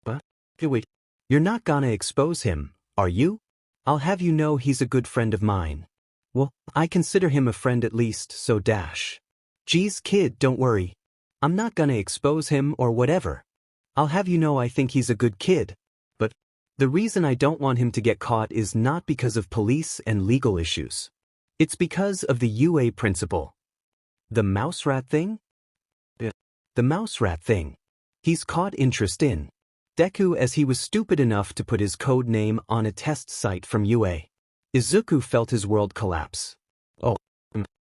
Speaker 1: What? Wait. You're not gonna expose him, are you? I'll have you know he's a good friend of mine. Well, I consider him a friend at least, so dash. Geez, kid, don't worry. I'm not gonna expose him or whatever. I'll have you know I think he's a good kid. But the reason I don't want him to get caught is not because of police and legal issues. It's because of the UA principle. The mouse rat thing? The mouse rat thing. He's caught interest in Deku as he was stupid enough to put his code name on a test site from UA. Izuku felt his world collapse. Oh,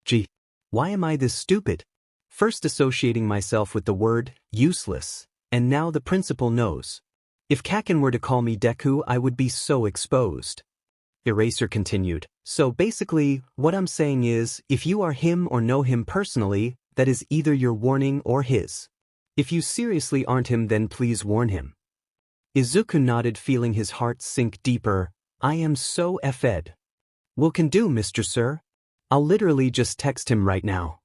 Speaker 1: gee, why am I this stupid? First associating myself with the word useless, and now the principal knows. If Kaken were to call me Deku, I would be so exposed. Eraser continued. So basically, what I'm saying is, if you are him or know him personally, that is either your warning or his. If you seriously aren't him, then please warn him. Izuku nodded, feeling his heart sink deeper. I am so effed. Will can do, Mr. Sir. I'll literally just text him right now.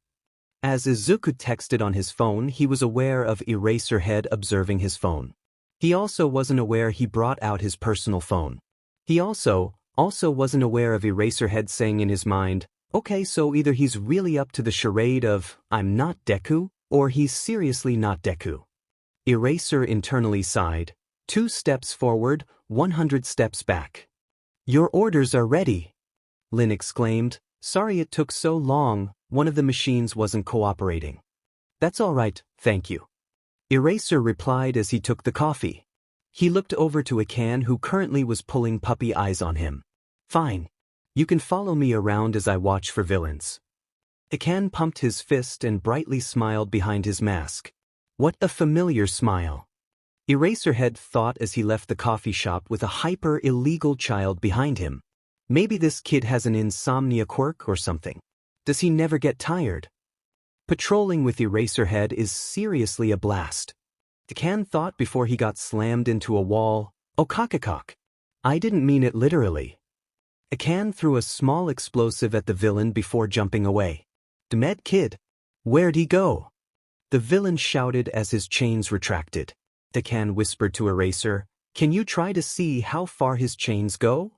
Speaker 1: As Izuku texted on his phone, he was aware of Eraserhead observing his phone. He also wasn't aware he brought out his personal phone. He also wasn't aware of Eraserhead saying in his mind, okay, so either he's really up to the charade of, I'm not Deku, or he's seriously not Deku. Eraser internally sighed. 2 steps forward, 100 steps back. Your orders are ready. Lin exclaimed. Sorry it took so long, one of the machines wasn't cooperating. That's all right, thank you. Eraser replied as he took the coffee. He looked over to Akan, who currently was pulling puppy eyes on him. Fine. You can follow me around as I watch for villains. Akan pumped his fist and brightly smiled behind his mask. What a familiar smile. Eraserhead thought as he left the coffee shop with a hyper-illegal child behind him. Maybe this kid has an insomnia quirk or something. Does he never get tired? Patrolling with Eraserhead is seriously a blast. Akan thought before he got slammed into a wall. Oh, cock. I didn't mean it literally. Akan threw a small explosive at the villain before jumping away. Demed kid. Where'd he go? The villain shouted as his chains retracted. Akan whispered to Eraser, can you try to see how far his chains go?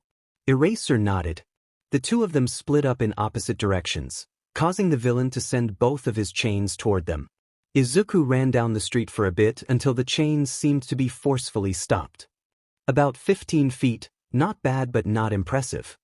Speaker 1: Eraser nodded. The two of them split up in opposite directions, causing the villain to send both of his chains toward them. Izuku ran down the street for a bit until the chains seemed to be forcefully stopped. About 15 feet, not bad but not impressive.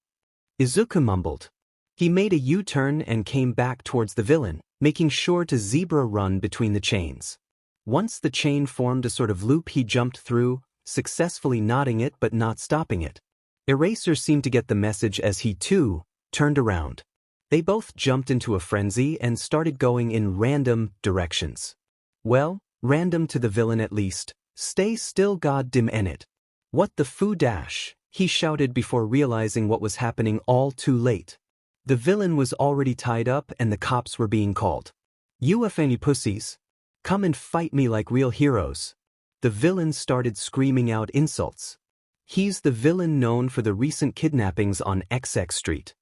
Speaker 1: Izuku mumbled. He made a U-turn and came back towards the villain, making sure to zebra run between the chains. Once the chain formed a sort of loop, he jumped through, successfully knotting it but not stopping it. Eraser seemed to get the message as he, too, turned around. They both jumped into a frenzy and started going in random directions. Well, random to the villain at least. Stay still goddamn it. What the foo dash? He shouted before realizing what was happening all too late. The villain was already tied up and the cops were being called. You fanny pussies. Come and fight me like real heroes. The villain started screaming out insults. He's the villain known for the recent kidnappings on XX Street.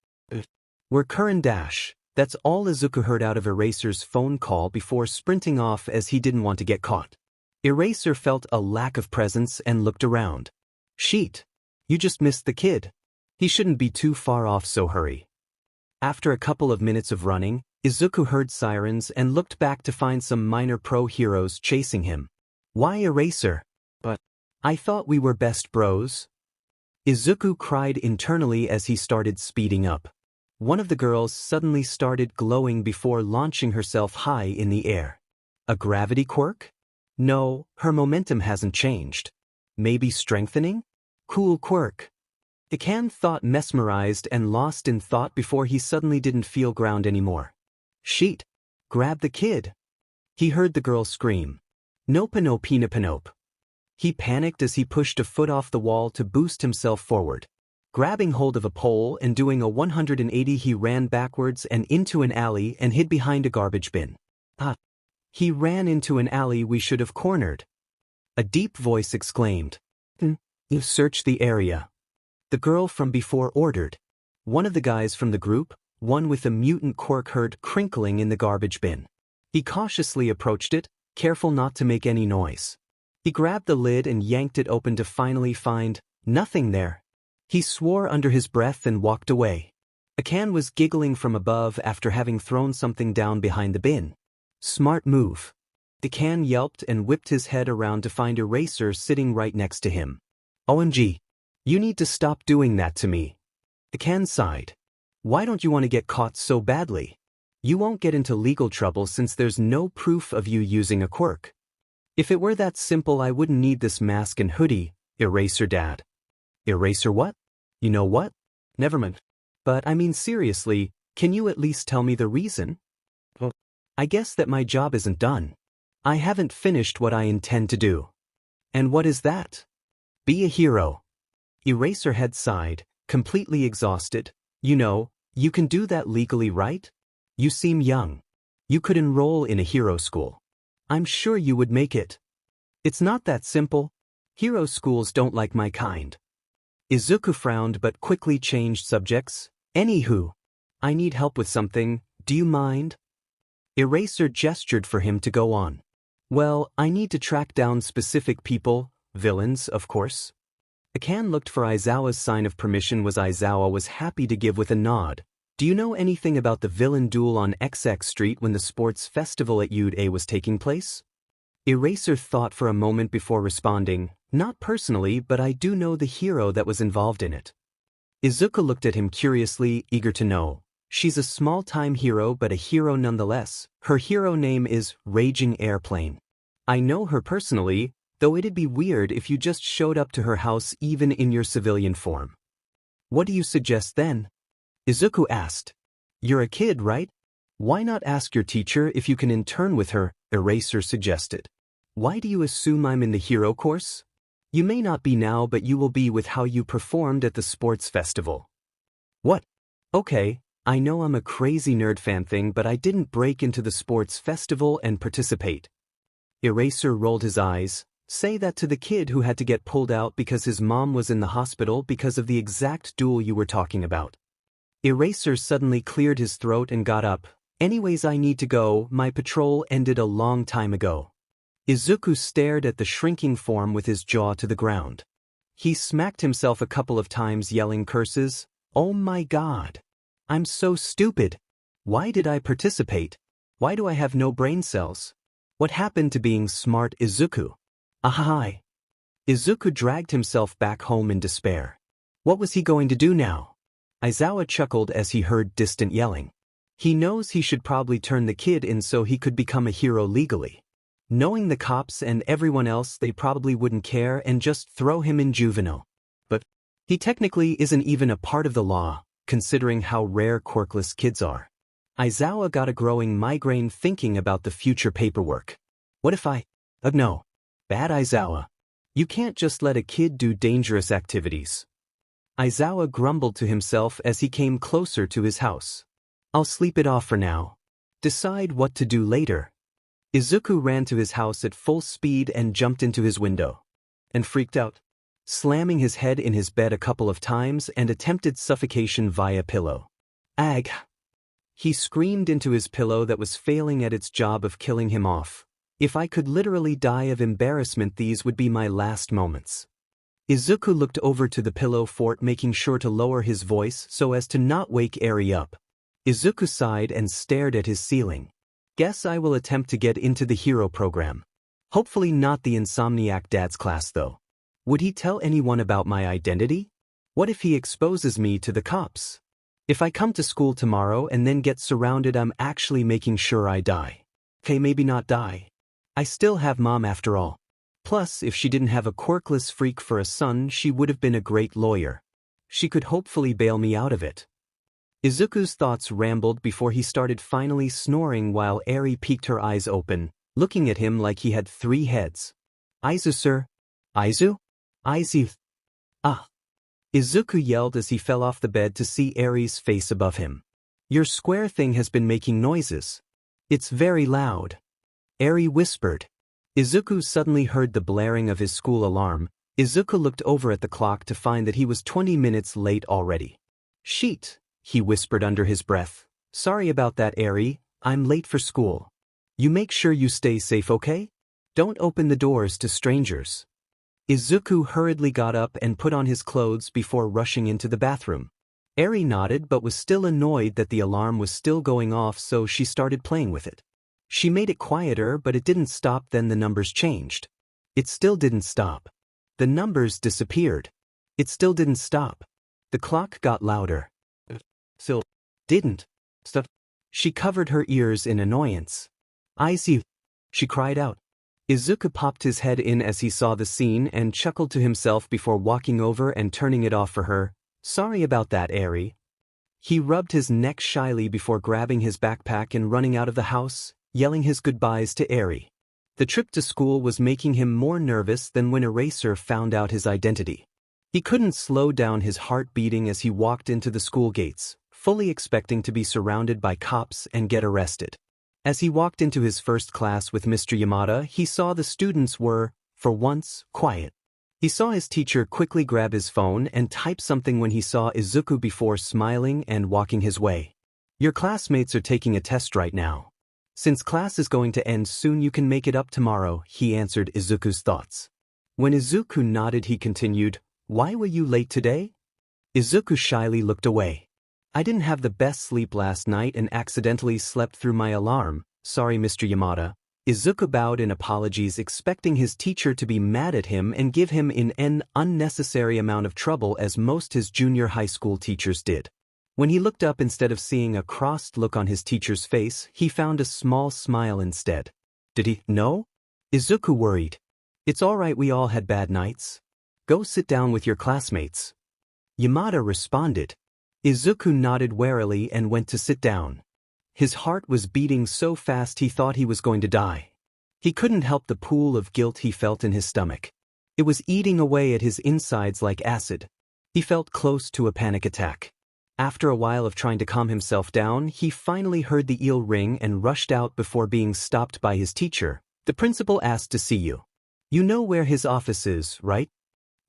Speaker 1: We're current dash. That's all Izuku heard out of Eraser's phone call before sprinting off as he didn't want to get caught. Eraser felt a lack of presence and looked around. Sheet. You just missed the kid. He shouldn't be too far off, so hurry. After a couple of minutes of running, Izuku heard sirens and looked back to find some minor pro heroes chasing him. Why Eraser? But I thought we were best bros. Izuku cried internally as he started speeding up. One of the girls suddenly started glowing before launching herself high in the air. A gravity quirk? No, her momentum hasn't changed. Maybe strengthening? Cool quirk. Ikan thought mesmerized and lost in thought before he suddenly didn't feel ground anymore. Sheet. Grab the kid. He heard the girl scream. Nope nope nope. He panicked as he pushed a foot off the wall to boost himself forward. Grabbing hold of a pole and doing a 180, he ran backwards and into an alley and hid behind a garbage bin. He ran into an alley we should have cornered. A deep voice exclaimed. You search the area. The girl from before ordered. One of the guys from the group, one with a mutant quirk, heard crinkling in the garbage bin. He cautiously approached it, careful not to make any noise. He grabbed the lid and yanked it open to finally find nothing there. He swore under his breath and walked away. Ikan was giggling from above after having thrown something down behind the bin. Smart move. Ikan yelped and whipped his head around to find Eraser sitting right next to him. OMG. You need to stop doing that to me. Ikan sighed. Why don't you want to get caught so badly? You won't get into legal trouble since there's no proof of you using a quirk. If it were that simple, I wouldn't need this mask and hoodie, Eraser dad. Eraser what? You know what? Never mind. But I mean seriously, can you at least tell me the reason? Well, I guess that my job isn't done. I haven't finished what I intend to do. And what is that? Be a hero. Eraserhead sighed, completely exhausted. You know, you can do that legally, right? You seem young. You could enroll in a hero school. I'm sure you would make it. It's not that simple. Hero schools don't like my kind. Izuku frowned but quickly changed subjects. Anywho, I need help with something, do you mind? Eraser gestured for him to go on. Well, I need to track down specific people, villains, of course. Ikan looked for Aizawa's sign of permission Aizawa was happy to give with a nod. Do you know anything about the villain duel on XX Street when the sports festival at UDA was taking place? Eraser thought for a moment before responding, not personally, but I do know the hero that was involved in it. Izuku looked at him curiously, eager to know. She's a small-time hero but a hero nonetheless. Her hero name is Raging Airplane. I know her personally, though it'd be weird if you just showed up to her house even in your civilian form. What do you suggest then? Izuku asked. You're a kid, right? Why not ask your teacher if you can intern with her, Eraser suggested. Why do you assume I'm in the hero course? You may not be now, but you will be with how you performed at the sports festival. What? Okay, I know I'm a crazy nerd fan thing, but I didn't break into the sports festival and participate. Eraser rolled his eyes. Say that to the kid who had to get pulled out because his mom was in the hospital because of the exact duel you were talking about. Eraser suddenly cleared his throat and got up. Anyways, I need to go, my patrol ended a long time ago. Izuku stared at the shrinking form with his jaw to the ground. He smacked himself a couple of times yelling curses. Oh my god. I'm so stupid. Why did I participate? Why do I have no brain cells? What happened to being smart, Izuku? Ahai. Izuku dragged himself back home in despair. What was he going to do now? Aizawa chuckled as he heard distant yelling. He knows he should probably turn the kid in so he could become a hero legally. Knowing the cops and everyone else, they probably wouldn't care and just throw him in juvenile. But he technically isn't even a part of the law, considering how rare quirkless kids are. Aizawa got a growing migraine thinking about the future paperwork. What if I... no. Bad Aizawa. You can't just let a kid do dangerous activities. Aizawa grumbled to himself as he came closer to his house. I'll sleep it off for now. Decide what to do later. Izuku ran to his house at full speed and jumped into his window. And freaked out, slamming his head in his bed a couple of times and attempted suffocation via pillow. Ag! He screamed into his pillow that was failing at its job of killing him off. If I could literally die of embarrassment, these would be my last moments. Izuku looked over to the pillow fort, making sure to lower his voice so as to not wake Eri up. Izuku sighed and stared at his ceiling. Guess I will attempt to get into the hero program. Hopefully not the Insomniac Dad's class though. Would he tell anyone about my identity? What if he exposes me to the cops? If I come to school tomorrow and then get surrounded, I'm actually making sure I die. Okay, maybe not die. I still have mom after all. Plus, if she didn't have a quirkless freak for a son, she would have been a great lawyer. She could hopefully bail me out of it. Izuku's thoughts rambled before he started finally snoring while Eri peeked her eyes open, looking at him like he had 3 heads. Aizu, sir. Aizu? Aizu. Ah. Izuku yelled as he fell off the bed to see Eri's face above him. Your square thing has been making noises. It's very loud. Eri whispered. Izuku suddenly heard the blaring of his school alarm. Izuku looked over at the clock to find that he was 20 minutes late already. Sheet, he whispered under his breath. Sorry about that, Eri. I'm late for school. You make sure you stay safe, okay? Don't open the doors to strangers. Izuku hurriedly got up and put on his clothes before rushing into the bathroom. Eri nodded but was still annoyed that the alarm was still going off, so she started playing with it. She made it quieter, but it didn't stop. Then the numbers changed. It still didn't stop. The numbers disappeared. It still didn't stop. The clock got louder. Still didn't stop. She covered her ears in annoyance. I see, she cried out. Izuku popped his head in as he saw the scene and chuckled to himself before walking over and turning it off for her. Sorry about that, Eri. He rubbed his neck shyly before grabbing his backpack and running out of the house, yelling his goodbyes to Eri. The trip to school was making him more nervous than when Eraser found out his identity. He couldn't slow down his heart beating as he walked into the school gates, fully expecting to be surrounded by cops and get arrested. As he walked into his first class with Mr. Yamada, he saw the students were, for once, quiet. He saw his teacher quickly grab his phone and type something when he saw Izuku before smiling and walking his way. Your classmates are taking a test right now. Since class is going to end soon, you can make it up tomorrow, he answered Izuku's thoughts. When Izuku nodded, he continued, Why were you late today? Izuku shyly looked away. I didn't have the best sleep last night and accidentally slept through my alarm. Sorry, Mr. Yamada. Izuku bowed in apologies, expecting his teacher to be mad at him and give him an unnecessary amount of trouble as most his junior high school teachers did. When he looked up, instead of seeing a crossed look on his teacher's face, he found a small smile instead. Did he know? Izuku worried. It's all right, we all had bad nights. Go sit down with your classmates. Yamada responded. Izuku nodded warily and went to sit down. His heart was beating so fast he thought he was going to die. He couldn't help the pool of guilt he felt in his stomach. It was eating away at his insides like acid. He felt close to a panic attack. After a while of trying to calm himself down, he finally heard the eel ring and rushed out before being stopped by his teacher. The principal asked to see you. You know where his office is, right?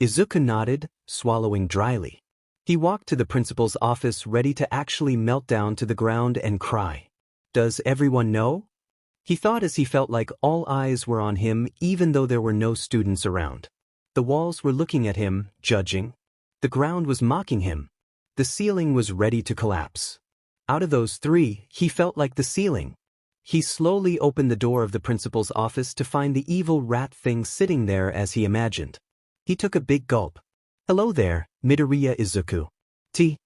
Speaker 1: Izuku nodded, swallowing dryly. He walked to the principal's office ready to actually melt down to the ground and cry. Does everyone know? He thought as he felt like all eyes were on him even though there were no students around. The walls were looking at him, judging. The ground was mocking him. The ceiling was ready to collapse. Out of those 3, he felt like the ceiling. He slowly opened the door of the principal's office to find the evil rat thing sitting there as he imagined. He took a big gulp. Hello there, Midoriya Izuku. T.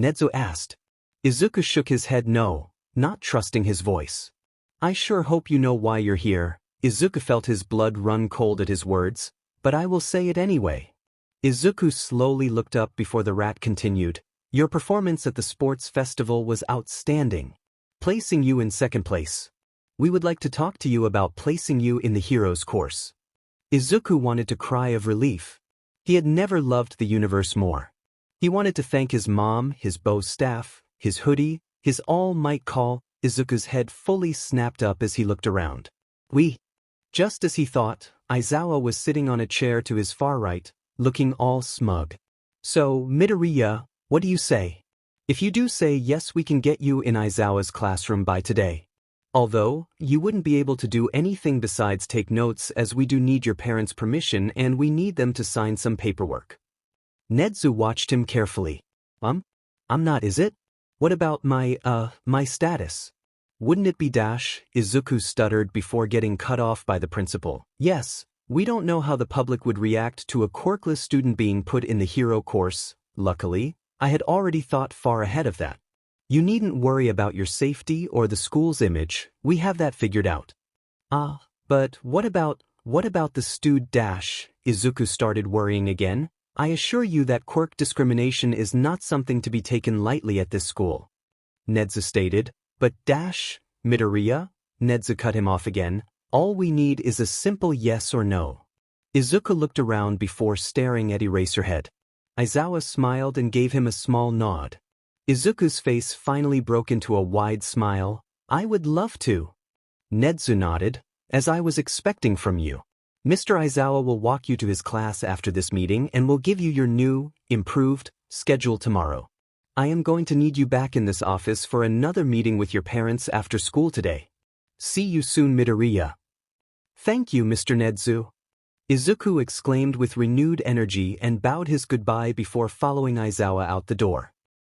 Speaker 1: Nedzo asked. Izuku shook his head no, not trusting his voice. I sure hope you know why you're here. Izuku felt his blood run cold at his words, but I will say it anyway. Izuku slowly looked up before the rat continued. Your performance at the sports festival was outstanding, placing you in second place. We would like to talk to you about placing you in the hero's course. Izuku wanted to cry of relief. He had never loved the universe more. He wanted to thank his mom, his bow staff, his hoodie, his all-might call. Izuku's head fully snapped up as he looked around. Just as he thought, Aizawa was sitting on a chair to his far right, looking all smug. So, Midoriya, what do you say? If you do say yes, we can get you in Aizawa's classroom by today. Although, you wouldn't be able to do anything besides take notes, as we do need your parents' permission and we need them to sign some paperwork. Nedzu watched him carefully. I'm not, is it? What about my status? Wouldn't it be dash? Izuku stuttered before getting cut off by the principal. Yes, we don't know how the public would react to a quirkless student being put in the hero course. Luckily, I had already thought far ahead of that. You needn't worry about your safety or the school's image, we have that figured out. But what about the stud dash? Izuku started worrying again. I assure you that quirk discrimination is not something to be taken lightly at this school. Nedzu stated, but dash, Midoriya? Nedzu cut him off again. All we need is a simple yes or no. Izuku looked around before staring at Eraserhead. Aizawa smiled and gave him a small nod. Izuku's face finally broke into a wide smile. I would love to. Nedzu nodded, as I was expecting from you. Mr. Aizawa will walk you to his class after this meeting and will give you your new, improved, schedule tomorrow. I am going to need you back in this office for another meeting with your parents after school today. See you soon, Midoriya. Thank you, Mr. Nedzu. Izuku exclaimed with renewed energy and bowed his goodbye before following Aizawa out the door.